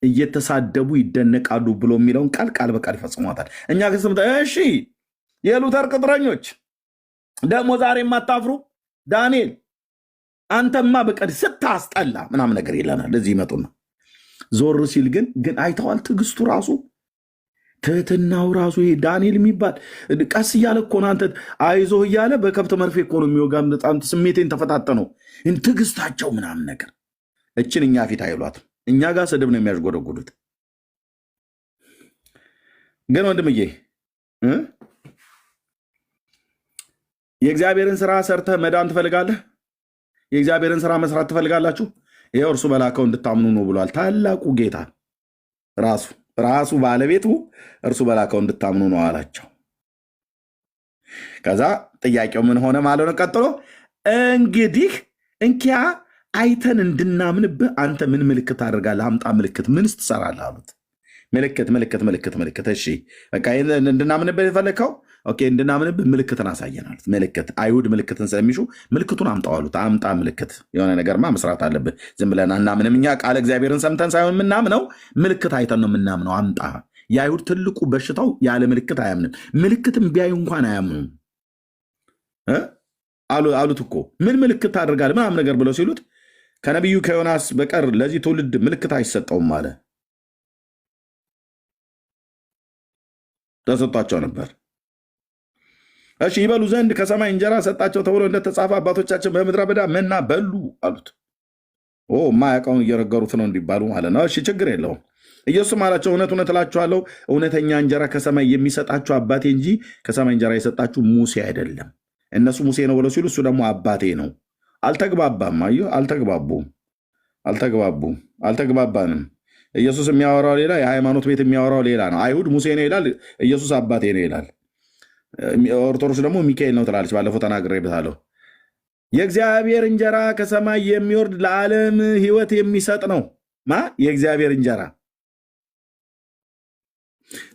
እየተሳደቡ ይደነቃሉ ብሎ የሚለውን ቃል ቃል በቃል ይፈጽሟታል። እኛ ከስምታ እሺ የሉተር ቅጥረኞች ደግሞ ዛሬ የማታፍሩ ዳንኤል አንተማ በቀድ ስታስጠላ ምናምን ነገር ይለናል። እዚህ ይመጡና ዞር ሲል ግን አይተዋል። ትዕግስቱ ራሱ ትህትናው ራሱ ይሄ ዳንኤል የሚባል ቀስ እያለ እኮ ነው አንተ አይዞህ እያለ በከብት መርፌ እኮ ነው የሚወጋ። በጣም ስሜቴን ተፈታተነው ትዕግስታቸው ምናምን ነገር እችን እኛ ፊት አይሏትም። እኛ ጋር ስድብ ነው የሚያሽጎደጉዱት። ግን ወንድምዬ የእግዚአብሔርን ስራ ሰርተህ መዳን ትፈልጋለህ? የእግዚአብሔርን ስራ መስራት ትፈልጋላችሁ? ይኸው እርሱ በላከው እንድታምኑ ነው ብሏል ታላቁ ጌታ ራሱ ባለቤቱ እርሱ በላከው እንድታምኑ ነው አላቸው። ከዛ ጥያቄው ምን ሆነ ማለት ነው? ቀጥሎ እንግዲህ እንኪያ አይተን እንድናምንብህ አንተ ምን ምልክት አድርጋለህ? አምጣ ምልክት። ምንስ ትሰራለህ አሉት። ምልክት። እሺ በቃ እንድናምንብህ የፈለግከው ኦኬ፣ እንድናምንብህ ምልክትን አሳየን አሉት። ምልክት አይሁድ ምልክትን ስለሚሹ ምልክቱን አምጣው አሉት። አምጣ ምልክት። የሆነ ነገርማ መስራት አለብህ። ዝም ብለን አናምንም እኛ። ቃለ እግዚአብሔርን ሰምተን ሳይሆን የምናምነው ምልክት አይተን ነው የምናምነው። አምጣ። የአይሁድ ትልቁ በሽታው ያለ ምልክት አያምንም። ምልክትም ቢያዩ እንኳን አያምኑም አሉት እኮ። ምን ምልክት ታደርጋለህ ምናምን ነገር ብለው ሲሉት ከነቢዩ ከዮናስ በቀር ለዚህ ትውልድ ምልክት አይሰጠውም አለ። ተሰጧቸው ነበር። እሺ ይበሉ ዘንድ ከሰማይ እንጀራ ሰጣቸው ተብሎ እንደተጻፈ አባቶቻችን በምድረ በዳ መና በሉ አሉት። ማያውቀውን እየረገሩት ነው እንዲባሉ ማለት ነው። እሺ ችግር የለውም። ኢየሱስም አላቸው እውነት እውነት እላችኋለሁ እውነተኛ እንጀራ ከሰማይ የሚሰጣችሁ አባቴ እንጂ ከሰማይ እንጀራ የሰጣችሁ ሙሴ አይደለም። እነሱ ሙሴ ነው ብለው ሲሉ እሱ ደግሞ አባቴ ነው። አልተግባባም። አየሁ፣ አልተግባባንም። ኢየሱስ የሚያወራው ሌላ፣ የሃይማኖት ቤት የሚያወራው ሌላ ነው። አይሁድ ሙሴ ነው ይላል፣ ኢየሱስ አባቴ ነው ይላል። ኦርቶዶክስ ደግሞ ሚካኤል ነው ትላለች። ባለፈው ተናግሬበታለሁ። የእግዚአብሔር እንጀራ ከሰማይ የሚወርድ ለዓለም ሕይወት የሚሰጥ ነው የእግዚአብሔር እንጀራ።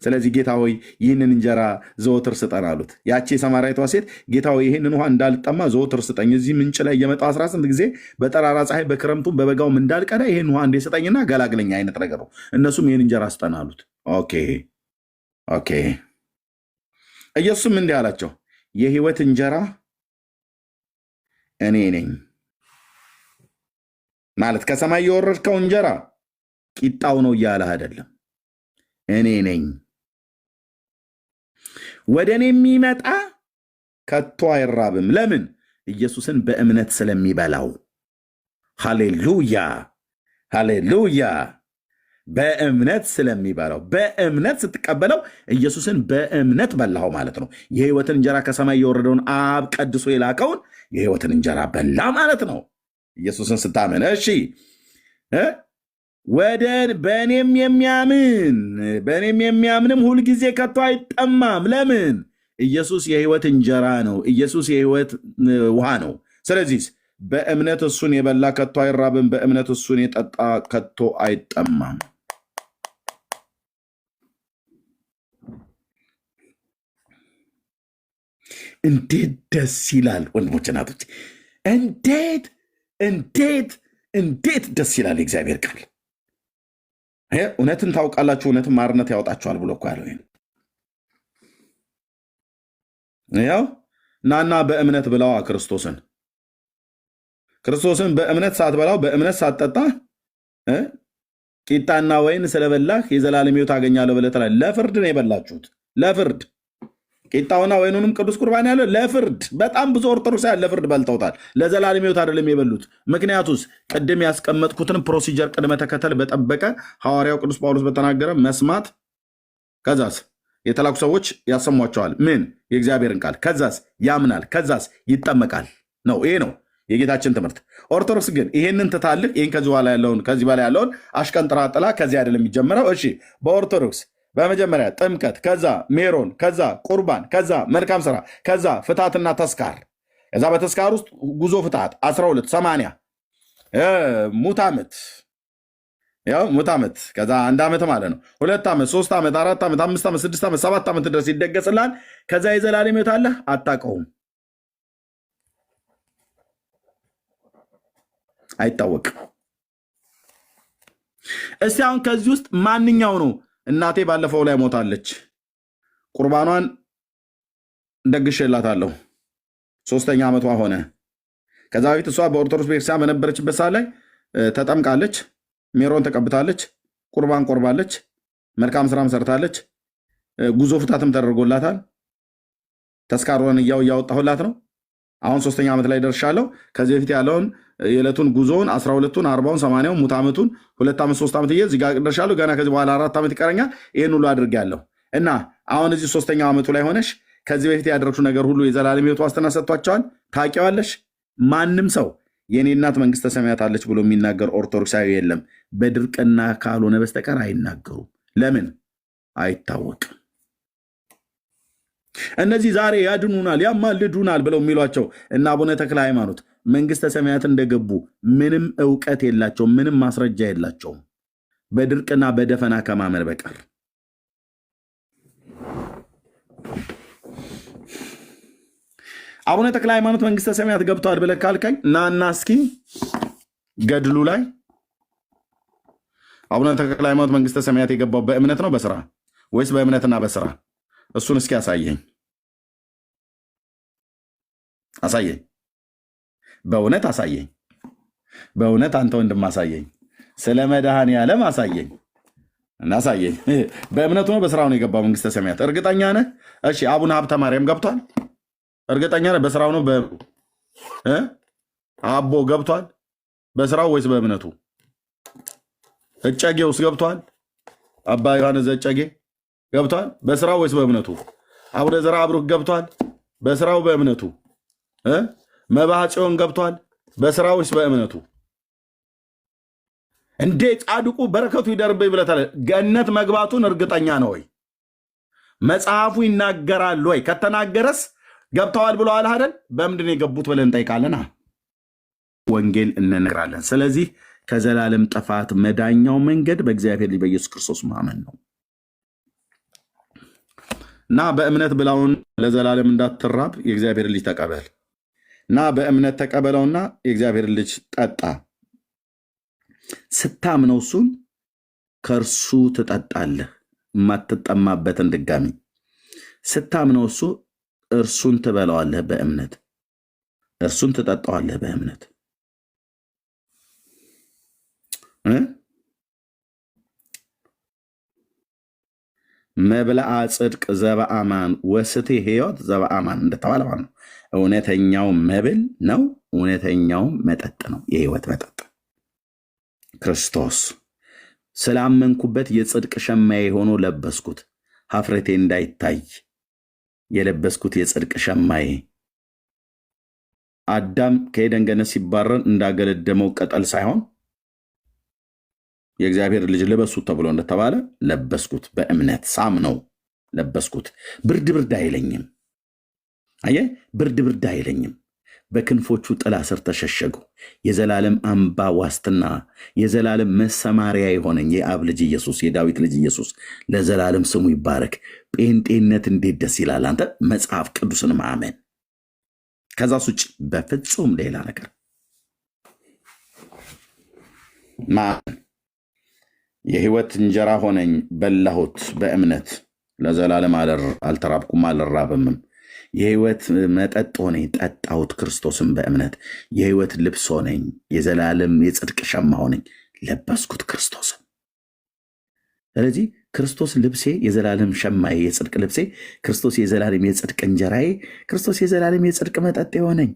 ስለዚህ ጌታ ሆይ ይህንን እንጀራ ዘወትር ስጠን አሉት። ያቺ የሰማርያቷ ሴት ጌታ ሆይ ይህንን ውሃ እንዳልጠማ ዘወትር ስጠኝ፣ እዚህ ምንጭ ላይ እየመጣሁ 18 ጊዜ በጠራራ ፀሐይ በክረምቱም በበጋውም እንዳልቀዳ ይህን ውሃ እንደ ስጠኝና ገላግለኛ አይነት ነገር ነው። እነሱም ይህን እንጀራ ስጠን አሉት። ኦኬ። ኢየሱስም እንዲህ አላቸው የህይወት እንጀራ እኔ ነኝ ማለት ከሰማይ የወረድከው እንጀራ ቂጣው ነው እያለህ አይደለም። እኔ ነኝ። ወደ እኔ የሚመጣ ከቶ አይራብም። ለምን? ኢየሱስን በእምነት ስለሚበላው። ሃሌሉያ። በእምነት ስለሚበላው። በእምነት ስትቀበለው ኢየሱስን በእምነት በላው ማለት ነው። የህይወትን እንጀራ ከሰማይ የወረደውን አብ ቀድሶ የላከውን የህይወትን እንጀራ በላ ማለት ነው። ኢየሱስን ስታመን። እሺ በእኔም የሚያምንም ሁልጊዜ ከቶ አይጠማም። ለምን? ኢየሱስ የህይወት እንጀራ ነው። ኢየሱስ የህይወት ውሃ ነው። ስለዚህ በእምነት እሱን የበላ ከቶ አይራብም። በእምነት እሱን የጠጣ ከቶ አይጠማም። እንዴት ደስ ይላል ወንድሞች እናቶች! እንዴት ደስ ይላል የእግዚአብሔር ቃል። እውነትን ታውቃላችሁ፣ እውነትን ማርነት ያወጣችኋል ብሎ እኮ ያለው ያው ናና በእምነት ብላዋ ክርስቶስን በእምነት ሳትበላው በእምነት ሳትጠጣ ቂጣና ወይን ስለበላህ የዘላለም ሕይወት አገኛለሁ ብለህ ትላለህ። ለፍርድ ነው የበላችሁት። ለፍርድ ቂጣውና ወይኑንም ቅዱስ ቁርባን ያለው ለፍርድ። በጣም ብዙ ኦርቶዶክሳውያን ለፍርድ በልተውታል። ለዘላለም ሕይወት አይደለም የበሉት። ምክንያቱስ ቅድም ያስቀመጥኩትን ፕሮሲጀር ቅድመ ተከተል በጠበቀ ሐዋርያው ቅዱስ ጳውሎስ በተናገረ መስማት፣ ከዛስ የተላኩ ሰዎች ያሰሟቸዋል ምን የእግዚአብሔርን ቃል፣ ከዛስ ያምናል፣ ከዛስ ይጠመቃል ነው። ይሄ ነው የጌታችን ትምህርት። ኦርቶዶክስ ግን ይሄንን ትታልቅ። ይህን ከዚህ በላይ ያለውን አሽቀንጥራ ጥላ። ከዚህ አይደለም የሚጀምረው። እሺ በኦርቶዶክስ በመጀመሪያ ጥምቀት፣ ከዛ ሜሮን፣ ከዛ ቁርባን፣ ከዛ መልካም ስራ፣ ከዛ ፍትሐትና ተስካር፣ ከዛ በተስካር ውስጥ ጉዞ ፍትሐት 12 80 ሙት ዓመት ከዛ 1 ዓመት ማለት ነው። 2 ዓመት 3 ዓመት 4 ዓመት 5 ዓመት 6 ዓመት 7 ዓመት ድረስ ይደገስላል። ከዛ የዘላለም ሕይወት አለህ አታውቀውም። አይታወቅም። እስቲ አሁን ከዚህ ውስጥ ማንኛው ነው እናቴ ባለፈው ላይ ሞታለች፣ ቁርባኗን ደግሼላታለሁ፣ 3ኛ ዓመቷ ሆነ። ከዛ በፊት እሷ በኦርቶዶክስ ቤተክርስቲያን በነበረችበት ሰዓት ላይ ተጠምቃለች፣ ሜሮን ተቀብታለች፣ ቁርባን ቆርባለች፣ መልካም ስራም ሰርታለች፣ ጉዞ ፍታትም ተደርጎላታል። ተስካሮን እያወጣሁላት ነው። አሁን 3ኛ ዓመት ላይ ደርሻለሁ። ከዚህ በፊት ያለውን የዕለቱን ጉዞውን 12ቱን 40ውን 80ውን ሙት ዓመቱን 2 ዓመት 3 ዓመት እዚህ ጋር ደርሻለሁ። ገና ከዚህ በኋላ 4 ዓመት ይቀረኛል። ይህን ሁሉ አድርጌያለሁ እና አሁን እዚህ 3ኛው ዓመቱ ላይ ሆነሽ ከዚህ በፊት ያደረግሽው ነገር ሁሉ የዘላለም ሕይወት ዋስትና ሰጥቷቸዋል። ታውቂዋለሽ። ማንም ሰው የኔ እናት መንግስተ ሰማያት አለች ብሎ የሚናገር ኦርቶዶክሳዊ የለም። በድርቅና ካልሆነ በስተቀር አይናገሩም። ለምን? አይታወቅም። እነዚህ ዛሬ ያድኑናል ያማልዱናል ብለው የሚሏቸው እና አቡነ ተክለ ሃይማኖት መንግስተ ሰማያት እንደገቡ ምንም እውቀት የላቸውም፣ ምንም ማስረጃ የላቸውም በድርቅና በደፈና ከማመን በቀር። አቡነ ተክለ ሃይማኖት መንግስተ ሰማያት ገብተዋል ብለህ ካልከኝ እና እስኪ ገድሉ ላይ አቡነ ተክለ ሃይማኖት መንግስተ ሰማያት የገባው በእምነት ነው በስራ ወይስ በእምነትና በስራ? እሱን እስኪ አሳየኝ። በእውነት አሳየኝ። በእውነት አንተ ወንድም አሳየኝ። ስለ መድኃኔዓለም አሳየኝ እና አሳየኝ። በእምነቱ ነው በስራው ነው የገባው መንግስተ ሰማያት? እርግጠኛ ነህ? እሺ አቡነ ሀብተ ማርያም ገብቷል? እርግጠኛ ነህ? በስራው ነው አቦ ገብቷል? በስራው ወይስ በእምነቱ? እጨጌ ውስጥ ገብቷል? አባ ዮሐንስ ዘጨጌ ገብቷል? በስራው ወይስ በእምነቱ? አቡነ ዘርዓ ብሩክ ገብቷል? በስራው በእምነቱ? መባዓ ጽዮን ገብቷል? በስራው ወይስ በእምነቱ? እንዴ ጻድቁ በረከቱ ይደርብኝ ብለታል። ገነት መግባቱን እርግጠኛ ነው ወይ? መጽሐፉ ይናገራል ወይ? ከተናገረስ ገብተዋል ብለዋል አይደል? በምንድን ነው የገቡት ብለን እንጠይቃለና ወንጌል እንነግራለን። ስለዚህ ከዘላለም ጥፋት መዳኛው መንገድ በእግዚአብሔር ልጅ በኢየሱስ ክርስቶስ ማመን ነው እና በእምነት ብላውን ለዘላለም እንዳትራብ የእግዚአብሔር ልጅ ተቀበል እና በእምነት ተቀበለውና የእግዚአብሔር ልጅ ጠጣ። ስታምነው እሱን ከእርሱ ትጠጣለህ፣ የማትጠማበትን ድጋሚ ስታምነው እርሱን ትበላዋለህ በእምነት እርሱን ትጠጣዋለህ በእምነት መብልዐ ጽድቅ ዘበአማን ወስቴ ሕይወት ዘበአማን እንደተባለ ማለት ነው። እውነተኛው መብል ነው፣ እውነተኛው መጠጥ ነው፣ የሕይወት መጠጥ ክርስቶስ። ስላመንኩበት የጽድቅ ሸማዬ ሆኖ ለበስኩት፣ ሀፍረቴ እንዳይታይ የለበስኩት የጽድቅ ሸማዬ። አዳም ከኤደን ገነት ሲባረር እንዳገለደመው ቅጠል ሳይሆን የእግዚአብሔር ልጅ ልበሱት ተብሎ እንደተባለ ለበስኩት፣ በእምነት ሳምነው ለበስኩት። ብርድ ብርድ አይለኝም። አየህ፣ ብርድ ብርድ አይለኝም። በክንፎቹ ጥላ ስር ተሸሸጉ። የዘላለም አምባ ዋስትና፣ የዘላለም መሰማሪያ የሆነኝ የአብ ልጅ ኢየሱስ፣ የዳዊት ልጅ ኢየሱስ ለዘላለም ስሙ ይባረክ። ጴንጤነት እንዴት ደስ ይላል! አንተ መጽሐፍ ቅዱስን ማመን፣ ከዛ ውጭ በፍጹም ሌላ ነገር ማመን። የህይወት እንጀራ ሆነኝ፣ በላሁት በእምነት ለዘላለም አልተራብኩም አልራብምም። የህይወት መጠጥ ሆነኝ፣ ጠጣሁት ክርስቶስን በእምነት። የህይወት ልብስ ሆነኝ፣ የዘላለም የጽድቅ ሸማ ሆነኝ፣ ለበስኩት ክርስቶስን። ስለዚህ ክርስቶስ ልብሴ፣ የዘላለም ሸማዬ፣ የጽድቅ ልብሴ፣ ክርስቶስ የዘላለም የጽድቅ እንጀራዬ፣ ክርስቶስ የዘላለም የጽድቅ መጠጥ ሆነኝ።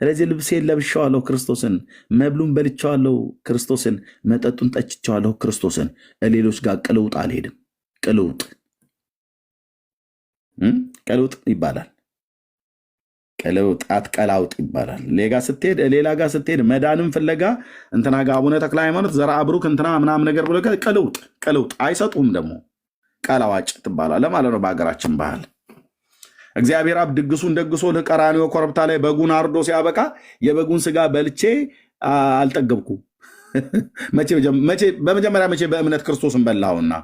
ስለዚህ ልብሴን ለብሼዋለሁ ክርስቶስን፣ መብሉን በልቼዋለሁ ክርስቶስን፣ መጠጡን ጠጭቼዋለሁ ክርስቶስን። ሌሎች ጋር ቅልውጥ አልሄድም። ቅልውጥ ይባላል። ቅልውጥ አትቀላውጥ ይባላል። ሌላ ጋር ስትሄድ መዳንም ፍለጋ እንትና ጋር አቡነ ተክለ ሃይማኖት ዘርዓ ብሩክ እንትና ምናምን ነገር ብሎ ቅልውጥ አይሰጡም። ደግሞ ቀላዋጭ ትባላለህ ማለት ነው በሀገራችን ባህል። እግዚአብሔር አብ ድግሱን ደግሶ ለቀራንዮ ኮረብታ ላይ በጉን አርዶ ሲያበቃ የበጉን ስጋ በልቼ አልጠገብኩ። በመጀመሪያ መቼ በእምነት ክርስቶስን በላኸውና